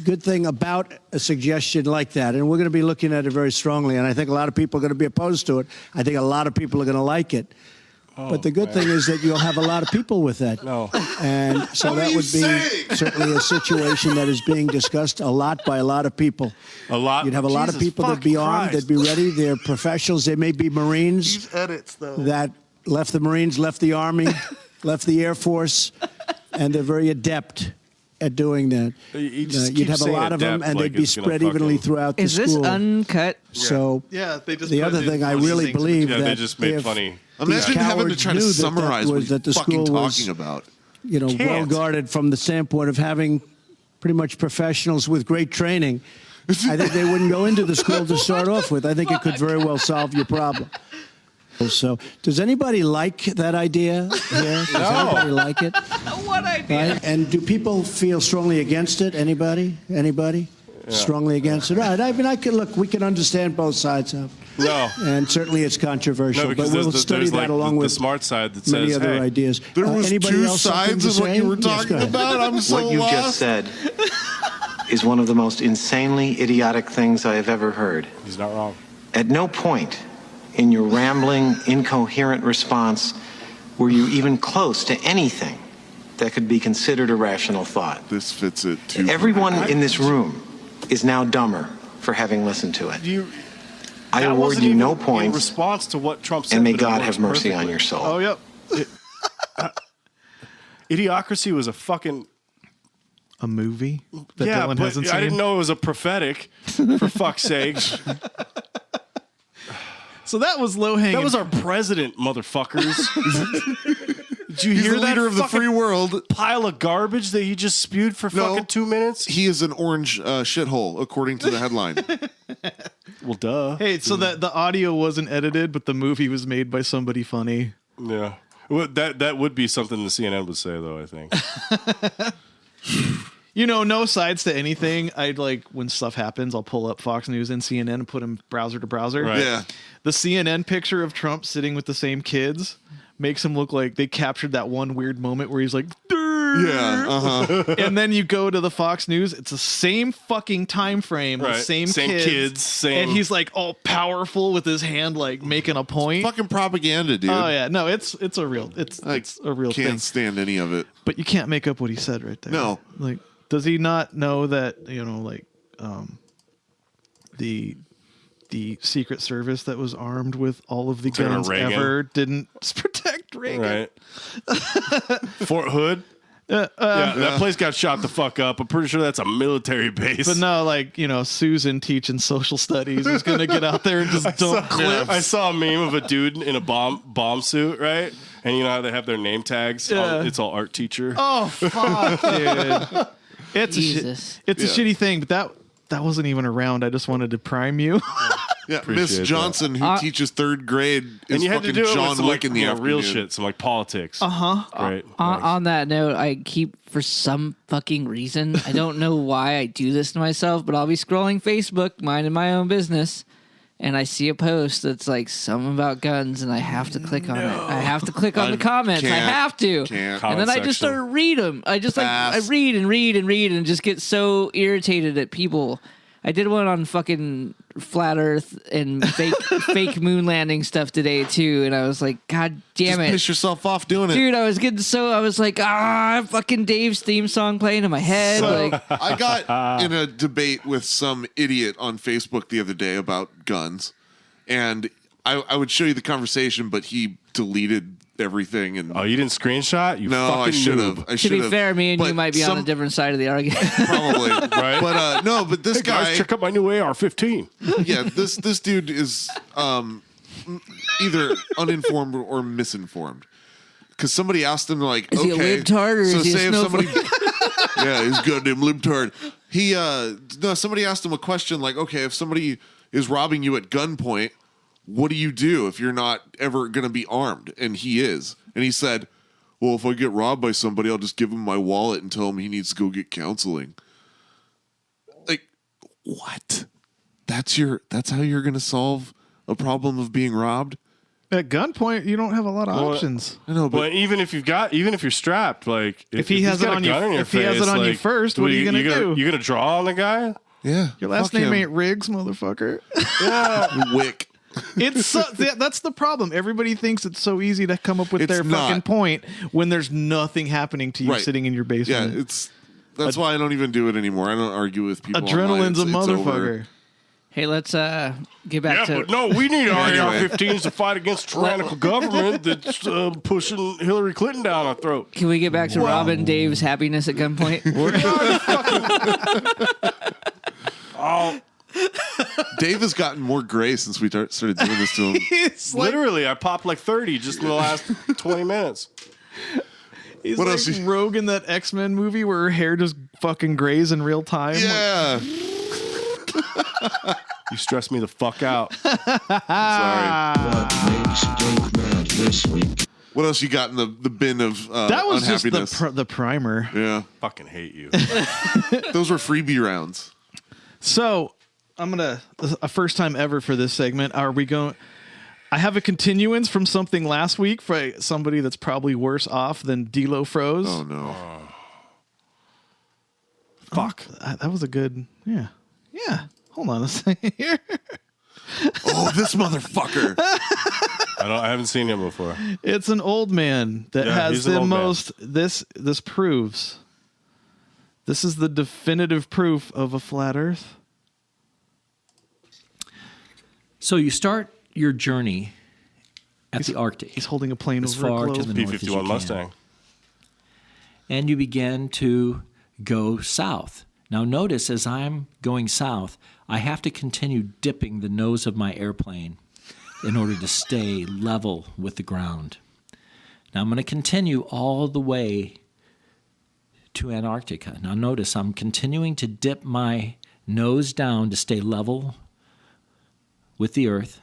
good thing about a suggestion like that, and we're going to be looking at it very strongly, and I think a lot of people are going to be opposed to it. I think a lot of people are going to like it. But the good thing is that you'll have a lot of people with that. No. And so that would be certainly a situation that is being discussed a lot by a lot of people. A lot. You'd have a lot of people that'd be armed, they'd be ready, they're professionals, they may be Marines. these edits though. That left the Marines, left the Army, left the Air Force, and they're very adept at doing that. You'd have a lot of them, and they'd be spread evenly throughout the school. Is this uncut? So they just the put other in thing I funny really things believe between- that they just made if funny. Imagine these having to cowards try to knew summarize that what was that the you're fucking school was, talking about. you know, well guarded from the standpoint of having pretty much professionals with great training, I think they wouldn't go into the school to start off with. I think it could very well solve your problem. So, does anybody like that idea here? Does anybody like it? What idea? Right? And do people feel strongly against it? Anybody? Anybody? Strongly against it? Right. I mean, we can understand both sides of it. No. And certainly it's controversial, but because we'll study there's that like along the with smart side that many says, other hey, ideas. There was anybody two else something sides to of what say? you were Yes, talking go ahead. about. I'm so What you lost. just said is one of the most insanely idiotic things I have ever heard. He's not wrong. At no point in your rambling, incoherent response were you even close to anything that could be considered a rational thought. This fits it too. Everyone in this room is now dumber for having listened to it. I That award wasn't you even no in points, response to what Trump said. and may but it God works have mercy on perfectly. your soul. Oh, yep. Idiocracy was a fucking A movie that yeah, Dylan but hasn't seen. I didn't know it was a prophetic. For fuck's sake, So that was low hanging. that was our president, motherfuckers. Did you He's hear the that leader of the fucking free world. pile of garbage that he just spewed for No. fucking 2 minutes? He is an orange shithole, according to the headline. Well, duh. Hey, so that the audio wasn't edited, but the movie was made by somebody funny. Yeah. Well, that would be something the CNN would say, though, I think. You know, no sides to anything. I'd like when stuff happens, I'll pull up Fox News and CNN and put them browser to browser. Right. Yeah. The CNN picture of Trump sitting with the same kids makes him look like they captured that one weird moment where he's like, "Durr." Yeah. Uh-huh. And then you go to the Fox News, it's the same fucking time frame, Right. the same Same kids, same- and he's like all powerful with his hand like making a point. Fucking propaganda, dude. Oh yeah, no, it's a real it's a real Can't thing. stand any of it. But you can't make up what he said right there. No. Like, does he not know that, you know, like the Secret Service that was armed with all of the Talking about guns Reagan? ever didn't protect Reagan? Right. Fort Hood? Yeah, that place got shot the fuck up. I'm pretty sure that's a military base. But no, like, you know, Susan teaching social studies is going to get out there and just dump clips. I saw a meme of a dude in a bomb suit, right? And you know how they have their name tags? Yeah. It's all art teacher. Oh, fuck, dude. It's Jesus. a shitty thing, but that wasn't even around. I just wanted to prime you. Yeah, Appreciate Miss that. Johnson, who teaches third grade, is And you had to fucking do it John with some Wick like, in the afternoon. real shit, some like politics. Great. On that note, I keep, for some fucking reason, I don't know why I do this to myself, but I'll be scrolling Facebook, minding my own business, and I see a post that's like something about guns, and I have to click on it. I have to click on the comments. I can't. have to. Can't. And then I just start to read them. I just I read and read and read and just get so irritated at people. I did one on fucking flat Earth and fake moon landing stuff today too, and I was like, God damn it! Piss yourself off doing it, dude. I was getting I was like, fucking Dave's theme song playing in my head. So, like, I got in a debate with some idiot on Facebook the other day about guns, and I would show you the conversation, but he deleted everything. And you didn't screenshot? You no, fucking I should have. To be fair, me and you might be on a different side of the argument. Probably, right? But no, but this hey guy. Guys, check out my new AR-15. Yeah, this dude is either uninformed or misinformed. Because somebody asked him, like, is okay, he a libtard or so is he say a if somebody, snowflake? yeah, he's goddamn libtard. He no, somebody asked him a question like, okay, if somebody is robbing you at gunpoint, what do you do if you're not ever going to be armed? And he is, and he said, well, if I get robbed by somebody, I'll just give him my wallet and tell him he needs to go get counseling. Like, what? That's how you're going to solve a problem of being robbed? At gunpoint, you don't have a lot of options. I know, but even if you're strapped, like if he has it on you, if he has it on you first, what are you gonna do? You gonna draw on the guy? Yeah. Your last name ain't Riggs, motherfucker. Yeah. Wick. It's that's the problem. Everybody thinks it's so easy to come up with their fucking point when there's nothing happening to you sitting in your basement. Yeah, that's why I don't even do it anymore. I don't argue with people. Adrenaline's a motherfucker. Hey, let's get back to... But no, we need AR-15s to fight against a tyrannical government that's pushing Hillary Clinton down our throat. Can we get back to Robin Dave's happiness at gunpoint? Dave has gotten more gray since we started doing this to him. Literally, I popped like 30 just in the last 20 minutes. He's what like else? Rogue in that X-Men movie where her hair just fucking grays in real time. Yeah. You stress me the fuck out. Sorry. What makes Dave mad this week? What else you got in the bin of that was unhappiness? Just the primer. Yeah. Fucking hate you. Those were freebie rounds. So I'm gonna a first time ever for this segment. Are we going? I have a continuance from something last week for somebody that's probably worse off than D-Lo Froze. Oh no. Fuck. That was a good. Yeah. Hold on a second here. Oh, this motherfucker. I haven't seen him before. It's an old man that has the most. This proves. This is the definitive proof of a flat Earth. So you start your journey at the Arctic. He's holding a plane as over far a globe. to the north as you EP15 can. Mustang. And you begin to go south. Now notice as I'm going south, I have to continue dipping the nose of my airplane in order to stay level with the ground. Now I'm going to continue all the way to Antarctica. Now notice I'm continuing to dip my nose down to stay level with the Earth.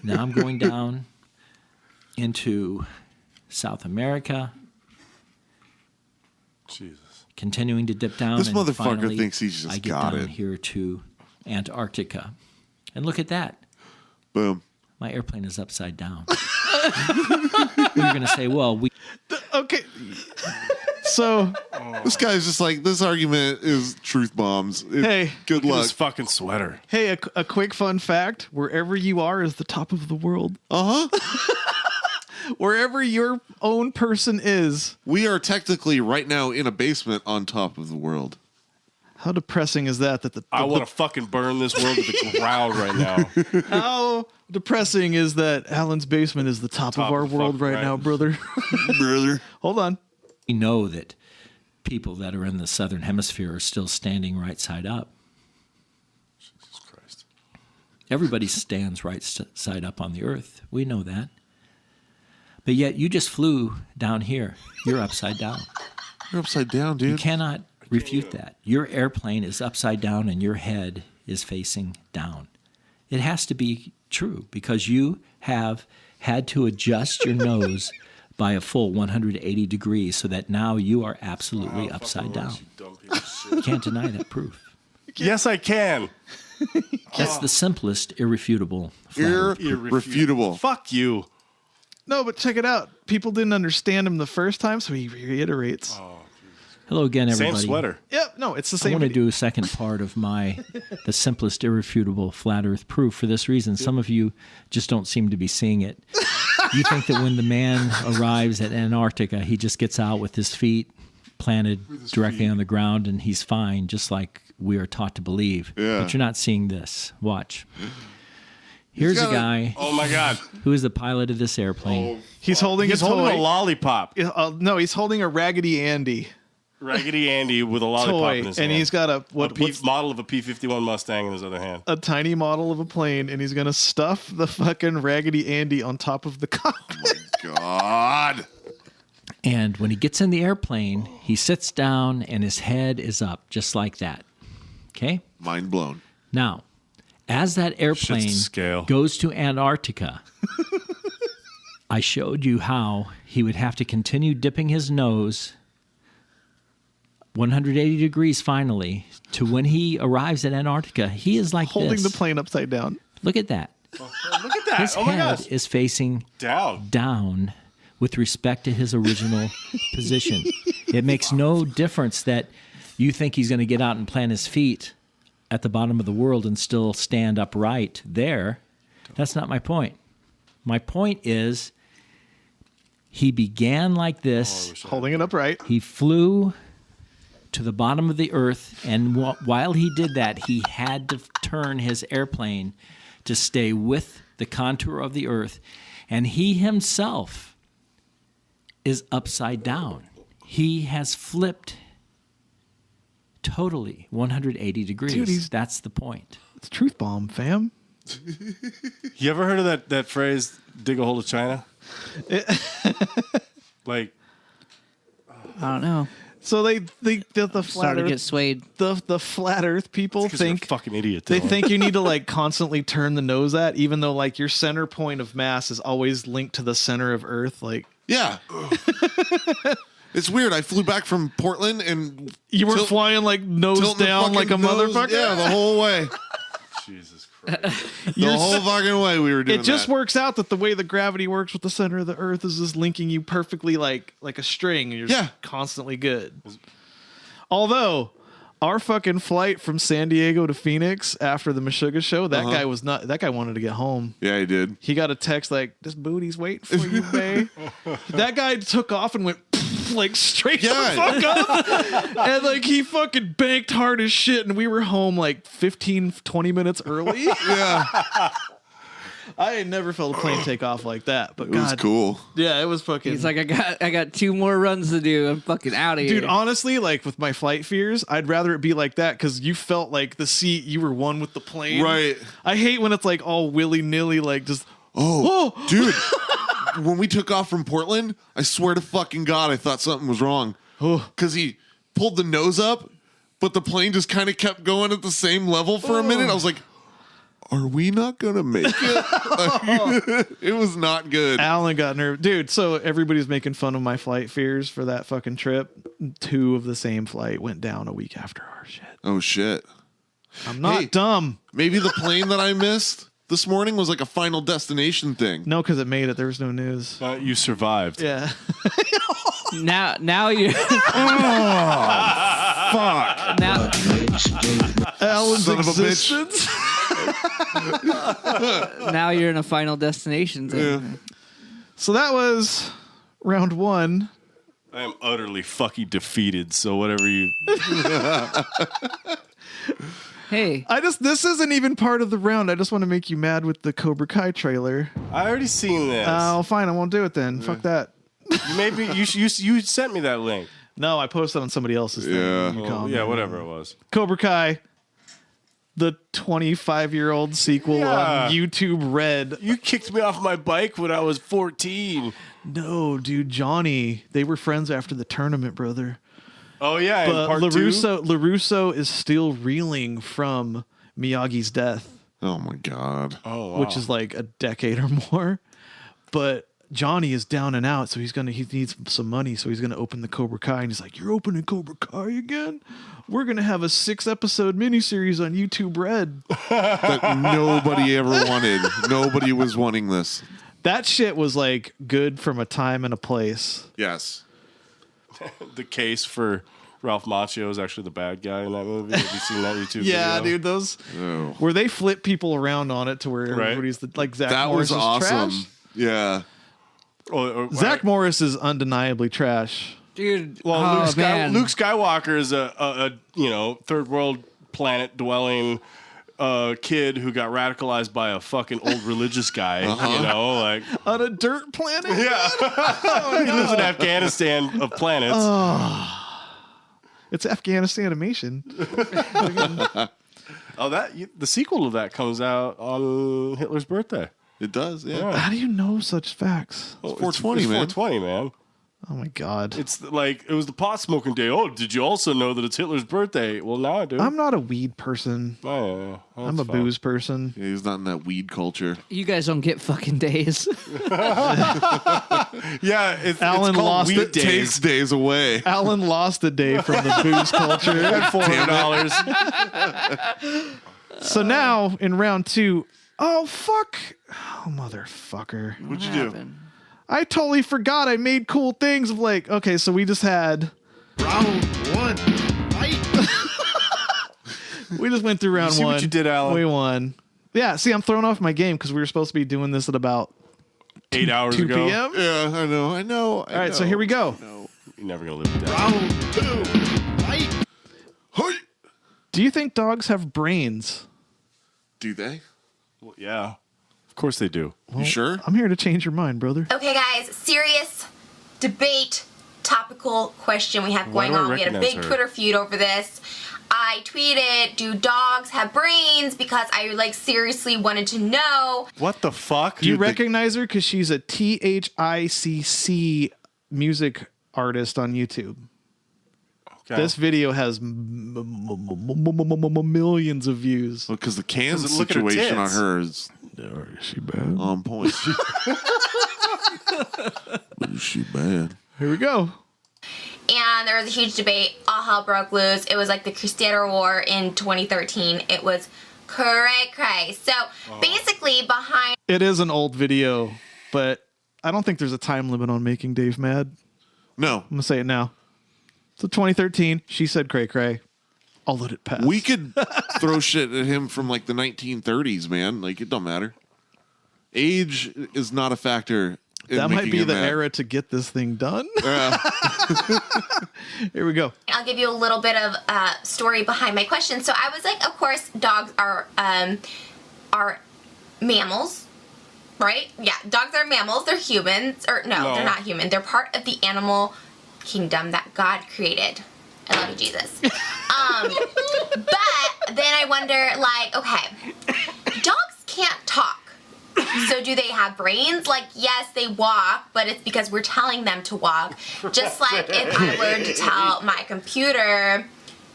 Now I'm going down into South America. Jesus. Continuing to dip down. This and motherfucker finally, thinks he's just I get got down it. here to Antarctica. And look at that. Boom. My airplane is upside down. You're going to say, well, we... Okay. So... This guy's just like, this argument is truth bombs. Hey. Good Look at luck. his fucking sweater. Hey, a quick fun fact. Wherever you are is the top of the world. Uh-huh. Wherever your own person is. We are technically right now in a basement on top of the world. How depressing is that? I want to fucking burn this world to the ground right now. How depressing is that Alan's basement is the top of our world right now, brother? Brother. Hold on. We know that people that are in the southern hemisphere are still standing right side up. Jesus Christ. Everybody stands right side up on the Earth. We know that. But yet you just flew down here. You're upside down. You're upside down, dude. You cannot refute that. Your airplane is upside down and your head is facing down. It has to be true because you have had to adjust your nose by a full 180 degrees so that now you are absolutely upside down. You can't deny that proof. Yes, I can. That's the simplest irrefutable fact. Irrefutable. Fuck you. No, but check it out. People didn't understand him the first time, so he reiterates. Hello again, everybody. Same sweater. Yep, no, it's the I same. want to do a second part of the simplest irrefutable flat Earth proof for this reason. Some of you just don't seem to be seeing it. You think that when the man arrives at Antarctica, he just gets out with his feet planted directly on the ground and he's fine, just like we are taught to believe. Yeah. But you're not seeing this. Watch. Here's a guy. Oh my God! Who is the pilot of this airplane? He's holding He's a holding toy. a lollipop. No, he's holding a Raggedy Andy Raggedy Andy with a lollipop toy, in his and hand. he's got a model of a P-51 Mustang in his other hand. a tiny model of a plane, and he's gonna stuff the fucking Raggedy Andy on top of the cockpit. God. And when he gets in the airplane, he sits down and his head is up, just like that. Okay? Mind blown. Now, as that airplane Shit's to scale. goes to Antarctica, I showed you how he would have to continue dipping his nose 180 degrees finally to when he arrives at Antarctica. He is like Holding this. the plane upside down. Look at that. Look at that! His Oh my head gosh! is facing down with respect to his original position. It makes no difference that you think he's going to get out and plant his feet at the bottom of the world and still stand upright there. That's not my point. My point is he began like this. Holding it upright. He flew to the bottom of the earth, and while he did that, he had to turn his airplane to stay with the contour of the earth, and he himself is upside down. He has flipped totally 180 degrees. Dude, that's the point. It's truth bomb, fam. You ever heard of that phrase, dig a hole to China? Like, I don't know. So the flat Started to Earth, get swayed. The flat Earth people think you're a fucking idiot. they Dylan. think you need to like constantly turn the nose at, even though like your center point of mass is always linked to the center of Earth. Like, Yeah. It's weird. I flew back from Portland and you were flying like nose tilting the down like a fucking nose- motherfucker. Yeah, the whole way. Jesus Christ. The whole fucking way we were doing It just that. works out that the way the gravity works with the center of the Earth is just linking you perfectly like a string. And you're just constantly good. Although our fucking flight from San Diego to Phoenix after the Meshuggah show, that guy was not. That guy wanted to get home. Yeah, he did. He got a text like, "This booty's waiting for you, babe." That guy took off and went like straight the fuck up, and like he fucking banked hard as shit, and we were home like 15-20 minutes early. Yeah. I had never felt a plane take off like that, but It was God, cool. yeah, it was fucking. He's like, I got 2 more runs to do. I'm fucking out of here. Dude, honestly, like with my flight fears, I'd rather it be like that because you felt like the seat, you were one with the plane. Right. I hate when it's like all willy nilly, like just. Oh, dude. When we took off from Portland, I swear to fucking God, I thought something was wrong. Because he pulled the nose up, but the plane just kind of kept going at the same level for a minute. I was like, are we not going to make it? It was not good. Alan got nervous. Dude, so everybody's making fun of my flight fears for that fucking trip. 2 of the same flight went down a week after our shit. Oh, shit. I'm not dumb. Maybe the plane that I missed this morning was like a Final Destination thing. No, because it made it. There was no news. You survived. Yeah. now you. Fuck. Now, Alan's Son of a bitch. existence. now you're in a Final Destination thing. So that was round 1. I am utterly fucking defeated. So whatever you. Hey, this isn't even part of the round. I just want to make you mad with the Cobra Kai trailer. I already seen this. Oh, fine. I won't do it then. Fuck that. Maybe you sent me that link. No, I posted on somebody else's thing. Yeah. You Well, commented. yeah, whatever it was. Cobra Kai, the 25-year-old sequel on YouTube Red. You kicked me off my bike when I was 14. No, dude, Johnny. They were friends after the tournament, brother. Oh yeah, in But part 2. LaRusso is still reeling from Miyagi's death, Oh, my God. Oh, wow. which is like a decade or more. But Johnny is down and out, so he needs some money, so he's gonna open the Cobra Kai, and he's like, "You're opening Cobra Kai again? We're gonna have a 6-episode miniseries on YouTube Red." That nobody ever wanted. Nobody was wanting this. That shit was like good from a time and a place. Yes. The case for Ralph Macchio is actually the bad guy in that movie. Have you seen that YouTube Yeah, video? dude, those Oh. where they flip people around on it to where Right. everybody's like Zach That Morris was is awesome. trash. Yeah. Zach Morris is undeniably trash. dude. Well, man. Luke Skywalker is a third world planet dwelling a kid who got radicalized by a fucking old religious guy. You know, like on a dirt planet. Yeah, he lives in Afghanistan of planets. It's Afghanistan animation. The sequel to that comes out on Hitler's birthday. It does, yeah. How do you know such facts? It's 420, it's man. 420, man. Oh my God. It's like, it was the pot smoking day. Oh, did you also know that it's Hitler's birthday? Well, now I do. I'm not a weed person. Oh, yeah. I'm a booze person. Yeah, he's not in that weed culture. You guys don't get fucking days. Yeah, it's Alan called lost weed it. days. Takes days away. Alan lost a day from the booze culture. $400. So now in round 2, oh fuck, oh motherfucker. What'd you do? I totally forgot I made cool things of like, okay, so we just had Round 1. Fight. we just went through round see 1. what you did, Alan? We won. Yeah, see, I'm throwing off my game because we were supposed to be doing this at about 8 hours 2 ago. p.m. Yeah, I know. All right, so here we go. You're never going to live with that. Round 2. Fight. Do you think dogs have brains? Do they? Well, yeah. Of course they do. Well, you sure? I'm here to change your mind, brother. Okay, guys, serious debate, topical question we have Why going do I on. We had a recognize big her? Twitter feud over this. I tweeted, do dogs have brains? Because I seriously wanted to know. What the fuck? Do you recognize her? Because she's a THICC music artist on YouTube. Okay. This video has millions of views. Well, because the can look at her situation on tits. her is she bad? on point. Is she bad? Here we go. And there was a huge debate. All hell broke loose. It was like the Cristero War in 2013. It was cray. So basically behind... It is an old video, but I don't think there's a time limit on making Dave mad. No. I'm going to say it now. So 2013, she said cray. I'll let it pass. We could throw shit at him from like the 1930s, man. Like, it don't matter. Age is not a factor. That might be the era to get this thing done. Here we go. I'll give you a little bit of story behind my question. So I was like, of course, dogs are mammals, right? Yeah, dogs are mammals. They're humans. Or no, they're not human. They're part of the animal kingdom that God created. I love you, Jesus. But then I wonder, like, okay, dogs can't talk. So do they have brains? Like, yes, they walk, but it's because we're telling them to walk. Just like if I were to tell my computer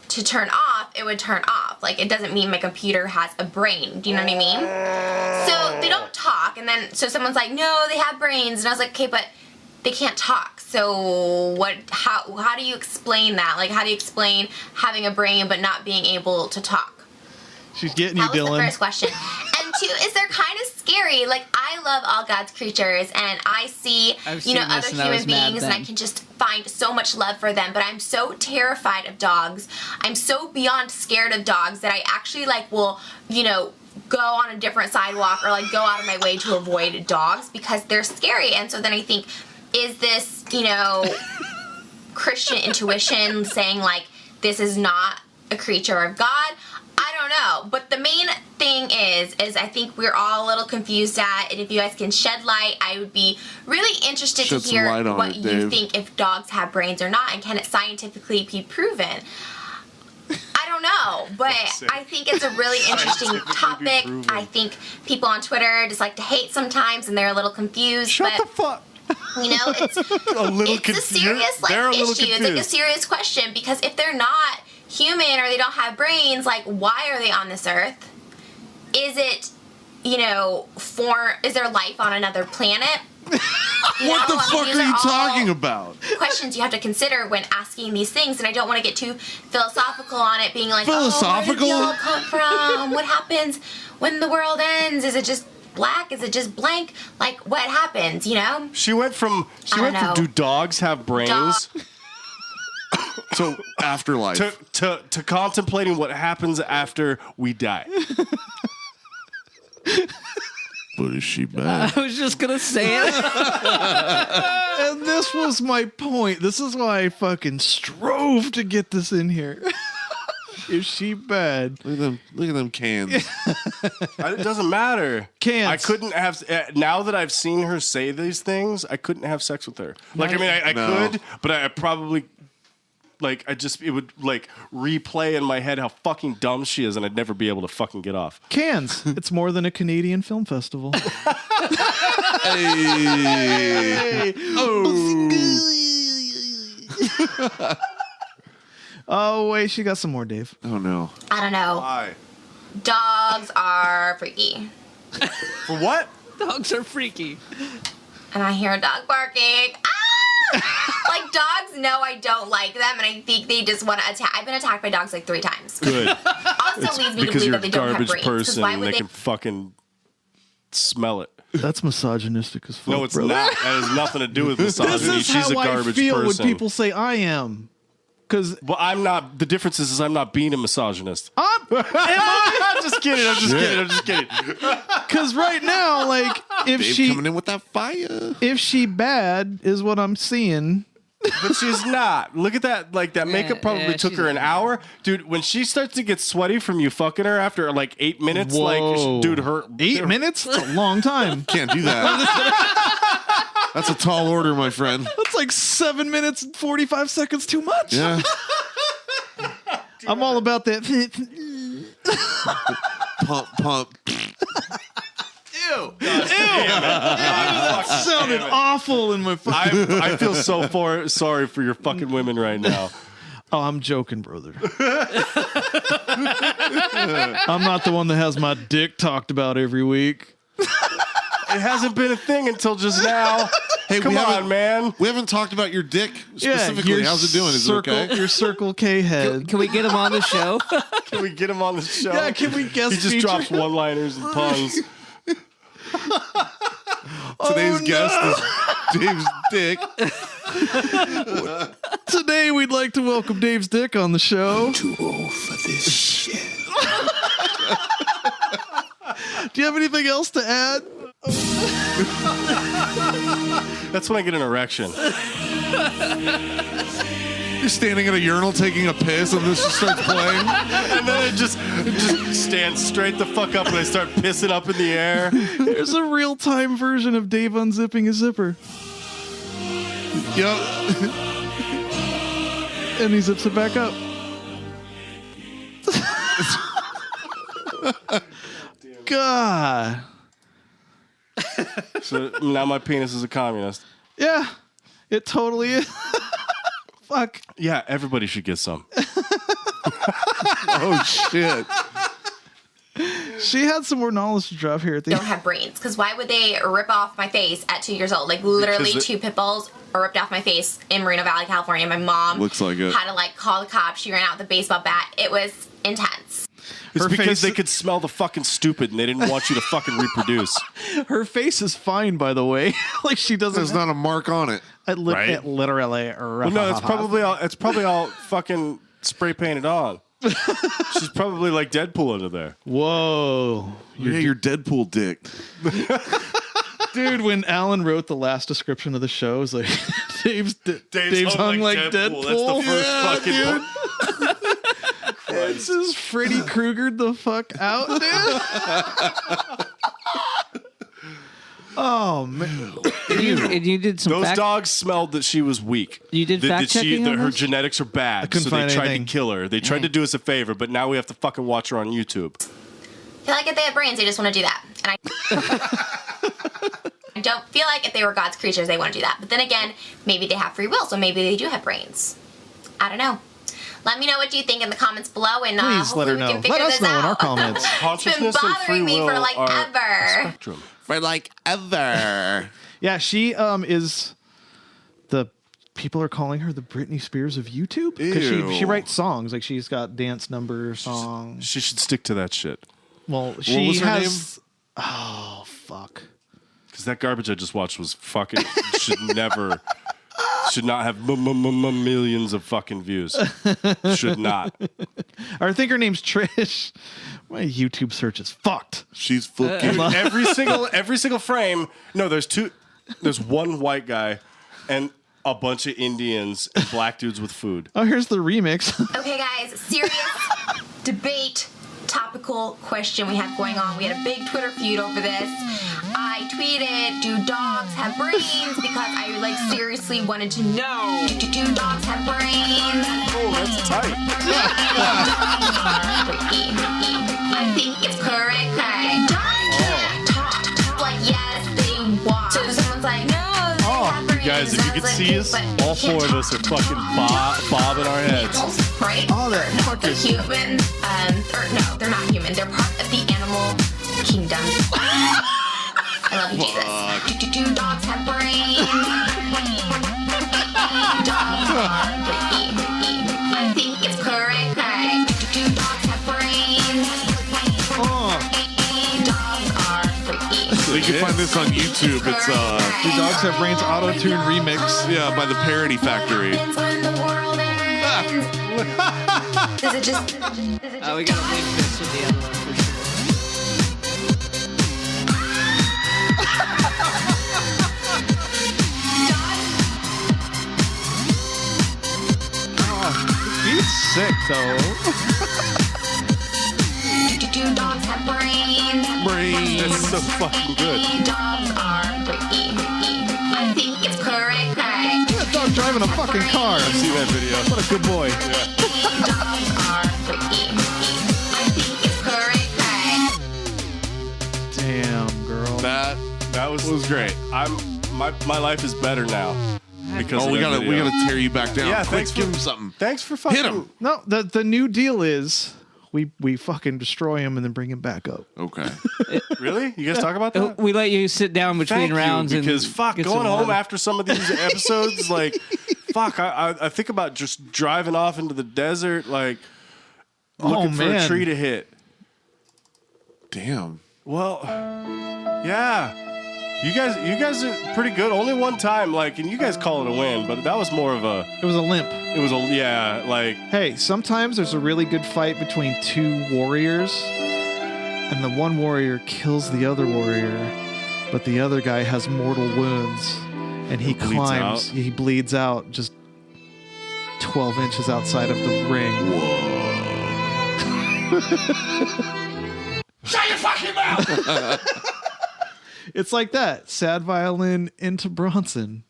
to turn off, it would turn off. Like, it doesn't mean my computer has a brain. Do you know what I mean? So they don't talk, and then so someone's like, no, they have brains, and I was like, okay, but they can't talk. So what? How do you explain that? Like, how do you explain having a brain but not being able to talk? She's getting you, That was Dylan. the first question. And two is they're kind of scary. Like, I love all God's creatures, and I see, I've you know, seen this other and I was human mad beings, and I then. can just find so much love for them. But I'm so terrified of dogs. I'm so beyond scared of dogs that I actually, like, will, you know, go on a different sidewalk or, like, go out of my way to avoid dogs because they're scary. And so then I think, is this, you know, Christian intuition saying, like, this is not a creature of God? I don't know. But the main thing is I think we're all a little confused at, and if you guys can shed light, I would be really interested Shed to some hear light on what it, you Dave. think if dogs have brains or not, and can it scientifically be proven? I don't know, but I think it's a really interesting topic. I think people on Twitter just like to hate sometimes, and they're a little confused. Shut but the fuck. you know, it's A little it's a serious They're a like little issue. It's like a confused. serious question because if they're not human or they don't have brains, like, why are they on this earth? Is it, you know, is there life on another planet? What the fuck are you talking about? Questions you have to consider when asking these things, and I don't want to get too philosophical on it, being like, Philosophical? oh, where did y'all come from? What happens when the world ends? Is it just black? Is it just blank? Like, what happens, you know? She went from know. do dogs have brains So afterlife. to contemplating what happens after we die. But is she bad? I was just gonna say it. And this was my point. This is why I fucking strove to get this in here. Is she bad? Look at them cans. It doesn't matter. Cans. I couldn't have. Now that I've seen her say these things, I couldn't have sex with her. Like, I mean, I could, but I probably. Like, it would, like, replay in my head how fucking dumb she is, and I'd never be able to fucking get off. Cans. It's more than a Canadian film festival. Hey. Oh, wait, she got some more, Dave. Oh, no. I don't know. Why? Dogs are freaky. For what? Dogs are freaky. And I hear a dog barking. Ah! Like, dogs know I don't like them, and I think they just want to attack. I've been attacked by dogs like 3 times. Good. Also leads me to Because believe you're that a they don't have garbage brains. 'cause person, why and would they they? can fucking smell it. That's misogynistic as fuck. No, it's brother. not. That has nothing to do with This misogyny. is She's how a garbage I feel person. when people say I am. Because I'm not. The difference is I'm not being a misogynist. I'm just kidding. I'm just kidding. Because right now, like, if Dave she coming in with that fire. If she bad is what I'm seeing. But she's not. Look at that. Like, that makeup probably took her an hour. Dude, when she starts to get sweaty from you fucking her after like 8 minutes, Whoa. like, dude, her 8 minutes? That's a long time. Can't do that. That's a tall order, my friend. That's like 7 minutes and 45 seconds too much. Yeah. I'm all about that. Pump. Ew. That sounded awful in my fucking... I feel so sorry for your fucking women right now. Oh, I'm joking, brother. I'm not the one that has my dick talked about every week. It hasn't been a thing until just now. Hey, come on, man. We haven't talked about your dick specifically. Your How's it doing? Is circle, it okay? Your Circle K head. Can we get him on the show? Can we get him on the show? Yeah, can we guest He just feature drops him? one-liners and puns. Today's guest is Dave's dick. Today, we'd like to welcome Dave's dick on the show. Too old for this shit. Do you have anything else to add? That's when I get an erection. You're standing at a urinal taking a piss, and this just starts playing. And then it just stands straight the fuck up, and I start pissing up in the air. There's a real-time version of Dave unzipping his zipper. Yep. And he zips it back up. God. So now my penis is a communist. Yeah, it totally is. Fuck. Yeah, everybody should get some. Oh, shit. She had some more knowledge to drop here at the Don't have brains. Because why would they rip off my face at 2 years old? Like, literally, 2 pit bulls ripped off my face in Moreno Valley, California. My mom Looks like it. had to, like, call the cops. She ran out with a baseball bat. It was intense. It's Her because face- they could smell the fucking stupid, and they didn't want you to fucking reproduce. Her face is fine, by the way. Like, she doesn't. There's not a mark on it. It literally. Well, no, it's probably all fucking spray painted on. She's probably like Deadpool under there. Whoa. Yeah, your Deadpool dick. Dude, when Alan wrote the last description of the show, it was like, Dave's hung like Deadpool. That's the first fucking dude. It's just Freddy Kruegered the fuck out, dude. Oh, man. And you did some Those fact- dogs smelled that she was weak. You did fact-checking on her this? genetics are bad, couldn't so they find tried anything. to kill her. They tried to do us a favor, but now we have to fucking watch her on YouTube. I feel like if they had brains, they just want to do that. And I don't feel like if they were God's creatures, they want to do that. But then again, maybe they have free will, so maybe they do have brains. I don't know. Let me know what you think in the comments below, and Please let hopefully her we know. can figure Let us this know in out. our comments. It's been Consciousness and free bothering me for will like are a ever. spectrum. For like ever. Yeah, she is the people are calling her the Britney Spears of YouTube because she Ew. writes songs. Like, she's got dance number songs. She should stick to that shit. Well, she was her has. Oh fuck! Because that garbage I just watched was fucking should not have millions of fucking views. Should not. I think her name's Trish. My YouTube search is fucked. She's fucking. every single frame. No, there's one white guy and a bunch of Indians and black dudes with food. Oh, here's the remix. Okay, guys, serious debate topical question we had going on. We had a big Twitter feud over this. I tweeted, do dogs have brains? Because I like seriously wanted to know, do dogs have brains? Oh, that's tight. I think it's correct. Dogs can't talk. Like, yes, they walk. So someone's like, no, they have brains. Guys, if you could see us, all four of us are fucking bobbing our heads. Right? Oh, they're fuckers. Human, or no, they're not human. They're part of the animal kingdom. I love you, Jesus. Do dogs have brains? Dogs are brains. I think it's correct. Do dogs have brains? Dogs are brains. So you can find this on YouTube. It's Do Dogs Have Brains auto-tune remix. Yeah, by the Parody Factory. When the world ends. Is it just? We gotta link this with the other one for sure. He's sick though. Do dogs have brains? That's so fucking good. Dogs are brains. I think it's correct. That dog driving a fucking car. I've seen that video. What a good boy. Dogs are brains. I think it's correct. Damn, girl. That was great. My life is better now. Because we gotta tear you back down. Yeah, Quick, give him something. Thanks for fucking Hit him. No, the new deal is we fucking destroy him and then bring him back up. Okay. Really? You guys talk about that? We let you sit down between Thank rounds you, because and fuck, get going some home water. after some of these episodes, like, fuck, I think about just driving off into the desert, like, looking for a tree to hit. Damn. Well, yeah. You guys are pretty good. Only one time, like, and you guys call it a win, but that was more of a... It was a limp. It was like... Hey, sometimes there's a really good fight between two warriors, and the one warrior kills the other warrior, but the other guy has mortal wounds, and he climbs. He bleeds out just 12 inches outside of the ring. Whoa. Shut your fucking mouth! It's like that. Sad violin into Bronson.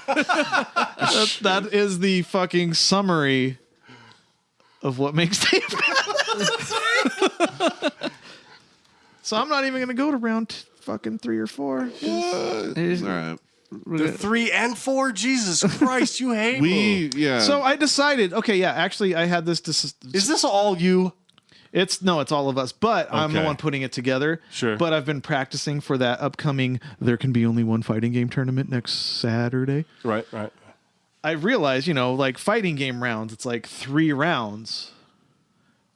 that is the fucking summary of what makes Dave mad. So I'm not even going to go to round fucking 3 or 4. All right. The 3 and 4? Jesus Christ, you hate me. Yeah. So I decided, okay, yeah, actually I had this... Is this all you? It's all of us, but I'm the Okay. one putting it together. Sure. But I've been practicing for that upcoming There Can Be Only One Fighting Game tournament next Saturday. Right. I realized, like fighting game rounds, it's like 3 rounds.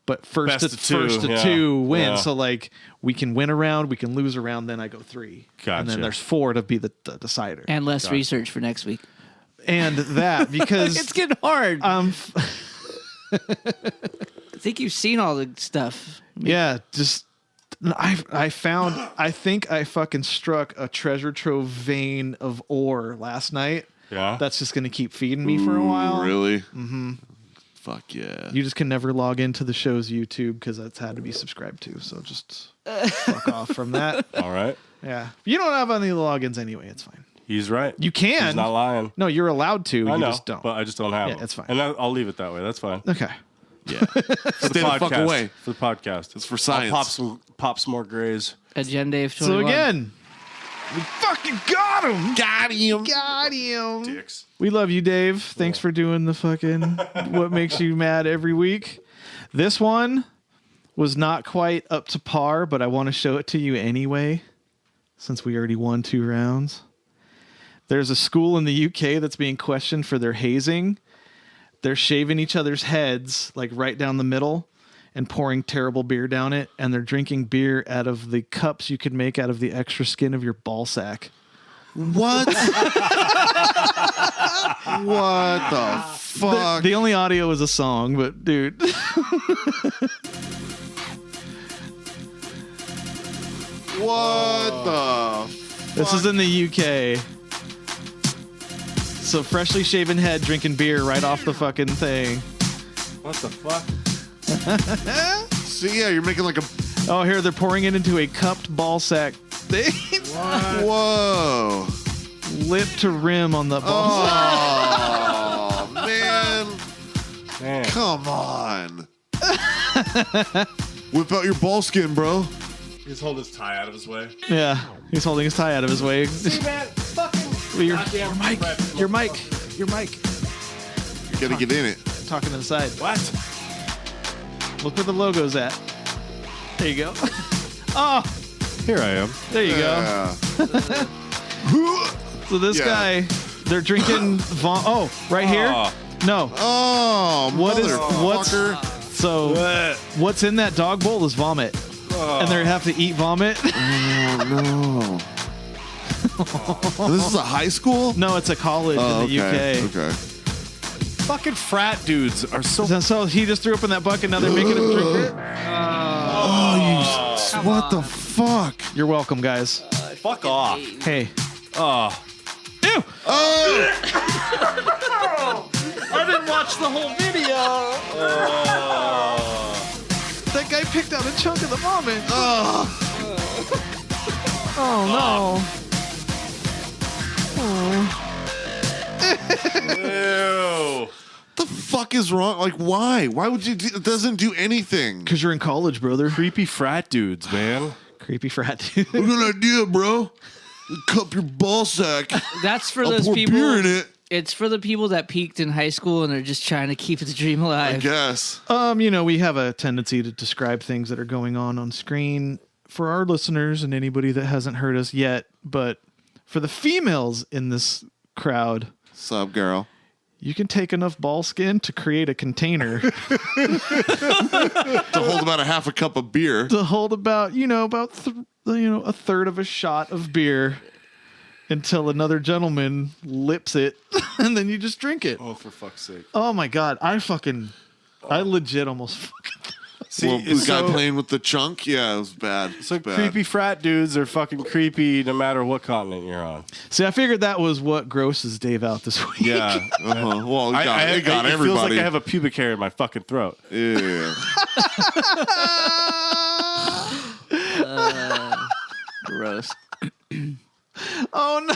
But first Best of two, yeah. 2 win. Yeah. So like we can win a round, we can lose a round, then I go 3. And then Gotcha. there's 4 to be the decider. And less research for next week. And that because It's getting hard. I think you've seen all the stuff. Yeah, just I think I fucking struck a treasure trove vein of ore last night. Yeah. That's just gonna keep feeding me for a while. Really? Mm-hmm. Fuck yeah. You just can never log into the show's YouTube because that's had to be subscribed to. So just fuck off from that. All right. Yeah. You don't have any logins anyway. It's fine. He's right. You can. He's not lying. No, you're allowed to. I You know, just don't. but I just don't have Yeah, them. it's fine. And I'll leave it that way. That's fine. Okay. Yeah. For the Stay the fuck podcast. away. For the podcast. It's for science. I'll pop some more grays. Agenda of 21. So again, we fucking got him. Got him. Got him. Dicks. We love you, Dave. Thanks for doing the fucking what makes you mad every week. This one was not quite up to par, but I want to show it to you anyway, since we already won 2 rounds. There's a school in the UK that's being questioned for their hazing. They're shaving each other's heads, like right down the middle, and pouring terrible beer down it. And they're drinking beer out of the cups you could make out of the extra skin of your ball sack. What? What the fuck? The only audio is a song, but dude. What the This is in the UK. So freshly shaven head drinking beer right off the fucking thing. What the fuck? So yeah, you're making like a. Oh, here they're pouring it into a cupped ball sack thing. Whoa. Lip to rim on the ball sack. Oh man. Come on. Whip out your ball skin, bro. He's holding his tie out of his way. Yeah, he's holding his tie out of his way. See, man, fucking Your mic. Your mic. You gotta get in it. Talking to the side. What? Look where the logo's at. There you go. Oh, here I am. There you go. So this guy, they're drinking. Right here. No. Oh, what's in that dog bowl is vomit, and they have to eat vomit. Oh no. This is a high school? No, it's a college in the UK. Okay. Fucking frat dudes are so. So he just threw up in that bucket. Now they're making him drink it. What the fuck? You're welcome, guys. Fuck off. Hey. Oh. Ew. Oh. I didn't watch the whole video. That guy picked out a chunk of the vomit. Oh no. Ew. The fuck is wrong? Like, why? Why would you? It doesn't do anything. Because you're in college, brother. Creepy frat dudes, man. Creepy frat dudes. What an idea, bro. Cup your ball sack. That's for I'll those pour people. beer in it. It's for the people that peaked in high school and are just trying to keep the dream alive. I guess. We have a tendency to describe things that are going on screen for our listeners and anybody that hasn't heard us yet. But for the females in this crowd, sup, girl? You can take enough ball skin to create a container to hold about a half a cup of beer. To hold about a third of a shot of beer until another gentleman lips it, and then you just drink it. Oh, for fuck's sake! Oh my god, I legit almost fucking. See, the guy playing with the chunk, yeah, it was bad. So bad. Creepy frat dudes are fucking creepy no matter what continent you're on. See, I figured that was what grosses Dave out this week. Yeah. Well, it got it everybody. Feels like I have a pubic hair in my fucking throat. Yeah. Gross. Oh no.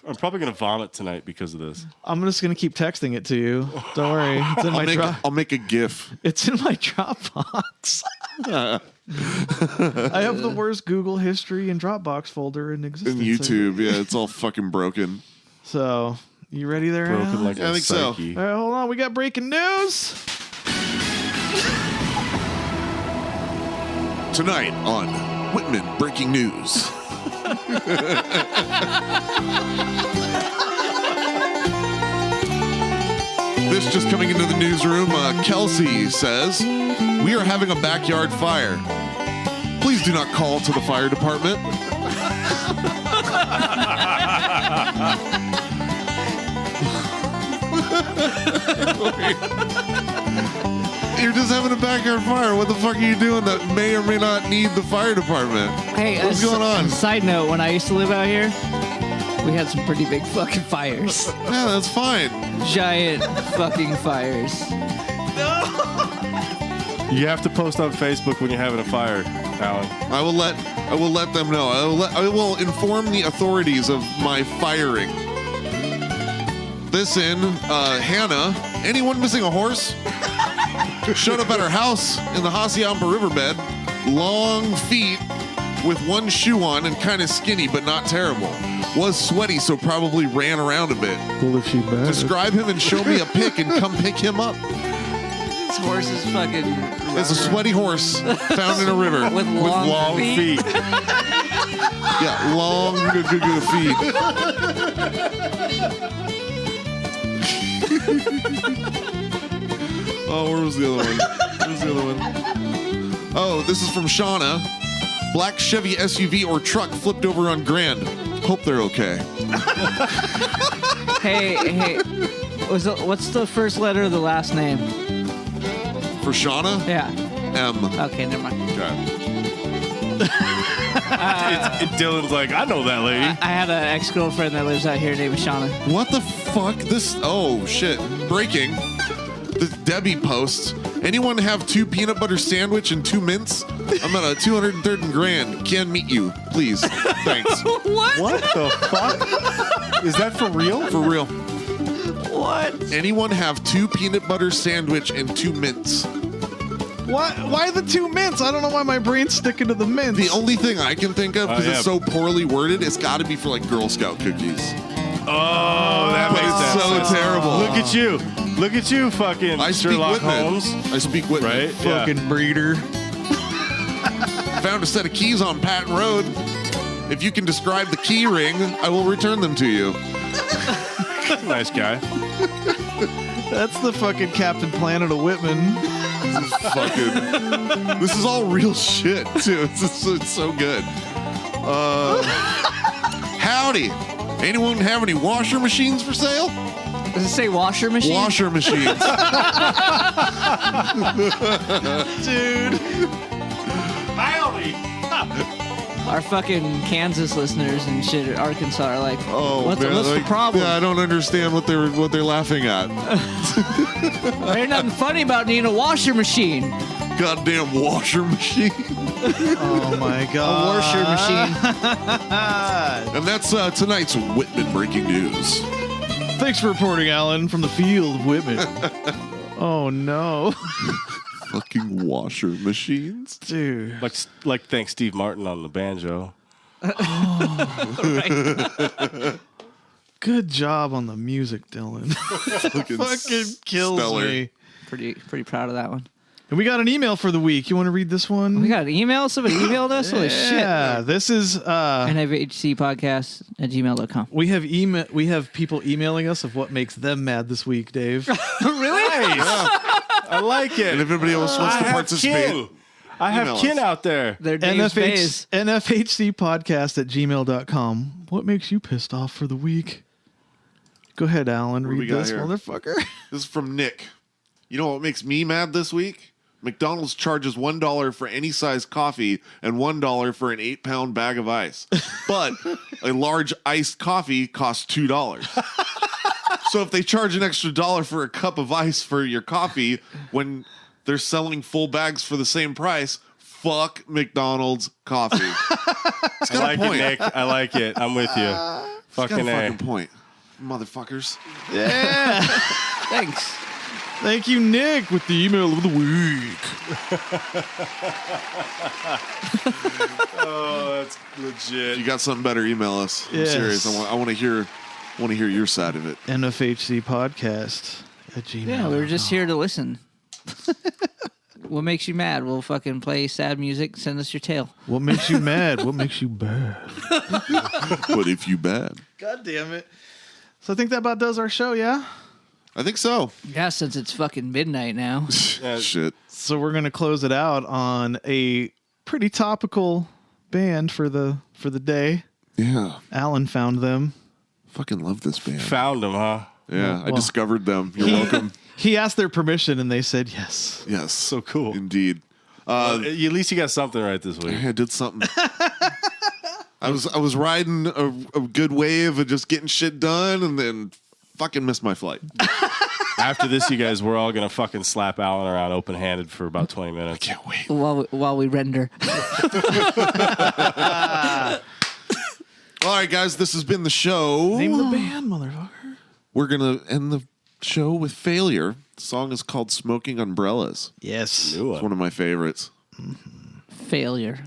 I'm probably going to vomit tonight because of this. I'm just going to keep texting it to you. Don't worry. It's in my I'll make a GIF. It's in my Dropbox. I have the worst Google history and Dropbox folder in existence. In YouTube, yeah, it's all fucking broken. So, you ready there? Broken Al? like I think so. All right, hold on. We got breaking news. Tonight on Whitman Breaking News. This just coming into the newsroom, Kelsey says, we are having a backyard fire. Please do not call to the fire department. You're just having a backyard fire. What the fuck are you doing that may or may not need the fire department? Hey, what's going on? Side note, when I used to live out here, we had some pretty big fucking fires. Yeah, that's fine. Giant fucking fires. You have to post on Facebook when you're having a fire, Alan. I will let them know. I will inform the authorities of my firing. This in Hannah. Anyone missing a horse? Showed up at her house in the Hacienda riverbed. Long feet with one shoe on and kind of skinny, but not terrible. Was sweaty, so probably ran around a bit. Well, if she bad. Describe him and show me a pic and come pick him up. This horse is fucking. It's a sweaty horse found in a river with long feet. Yeah, long feet. Oh, where was the other one? Oh, this is from Shauna. Black Chevy SUV or truck flipped over on Grand. Hope they're okay. Hey, what's the first letter of the last name? For Shauna? Yeah. M. Okay, never mind. Okay. Dylan's like, I know that lady. I had an ex-girlfriend that lives out here named Shauna. What the fuck? Oh, shit. Breaking. Debbie posts, anyone have 2 peanut butter sandwich and 2 mints? I'm at a 203rd and Grand. Can meet you, please. Thanks. What the fuck? Is that for real? For real. What? Anyone have 2 peanut butter sandwich and 2 mints? Why the 2 mints? I don't know why my brain's sticking to the mints. The only thing I can think of, because it's so poorly worded, it's got to be for like Girl Scout cookies. Oh, that makes so terrible. Look at you. Look at you, fucking Sherlock Holmes. I speak Whitman. Right? Fucking breeder. Found a set of keys on Patton Road. If you can describe the key ring, I will return them to you. Nice guy. That's the fucking Captain Planet of Whitman. This is all real shit, too. It's so good. Howdy. Anyone have any washer machines for sale? Does it say washer machine? Washer machines. Dude. Howdy. Our fucking Kansas listeners and shit at Arkansas are like, Oh, what's man, the problem? Yeah, I don't understand what they're laughing at. There ain't nothing funny about needing a washer machine. Goddamn washer machine. Oh my god. A washer machine. And that's tonight's Whitman breaking news. Thanks for reporting, Alan, from the field of Whitman. Oh no. Fucking washer machines. Dude. Like thank Steve Martin on the banjo. Right. Good job on the music, Dylan. Fucking kills stellar. me. Pretty proud of that one. And we got an email for the week. You want to read this one? We got an email? Somebody emailed us? Holy shit. Yeah, this is NFHCPodcast at gmail.com. We have people emailing us of what makes them mad this week, Dave. Really? I like it. And if anybody else wants to participate, I have kin out there. They're Dave's bays. NFHCPodcast at gmail.com. What makes you pissed off for the week? Go ahead, Alan. What do we Read got this, here? motherfucker. This is from Nick. You know what makes me mad this week? McDonald's charges $1 for any size coffee and $1 for an 8-pound bag of ice. But a large iced coffee costs $2. So if they charge an extra $1 for a cup of ice for your coffee when they're selling full bags for the same price, fuck McDonald's coffee. It's got I like a point. it, Nick. I like it. I'm with you. It's got a Fucking fucking point. Motherfuckers. Yeah. Thanks. Thank you, Nick, with the email of the week. Oh, that's legit. If you got something better, email us. I'm Yes. serious. I want to hear your side of it. NFHCPodcast at gmail. Yeah, we're just here to listen. What makes you mad? We'll fucking play sad music. Send us your tale. What makes you mad? What makes you bad? What if you bad? God damn it. So I think that about does our show, yeah? I think so. Yeah, since it's fucking midnight now. Shit. So we're gonna close it out on a pretty topical band for the day. Yeah. Alan found them. Fucking love this band. Found them, huh? Yeah, I Well, discovered them. You're welcome. He asked their permission and they said yes. Yes. So cool. Indeed. At least you got something right this week. I did something. I was riding a good wave of just getting shit done and then fucking missed my flight. After this, you guys, we're all going to fucking slap Alan around open-handed for about 20 minutes. Can't wait. While we render. All right, guys, this has been the show. Name the band, motherfucker. We're going to end the show with Failure. The song is called Smoking Umbrellas. Yes. It's one of my favorites. Failure.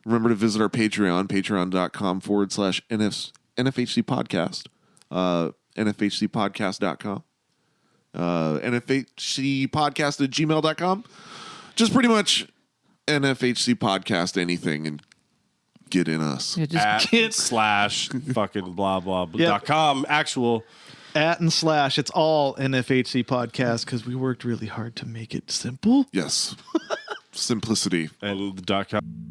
Remember to visit our Patreon, patreon.com/NFHC podcast, NFHCpodcast.com, NFHCpodcast at gmail.com. Just pretty much NFHC podcast anything and get in us. Yeah, just At slash fucking blah blah blah .com actual @ and / it's all NFHC podcast because we worked really hard to make it simple. Yes. Simplicity. and the .com.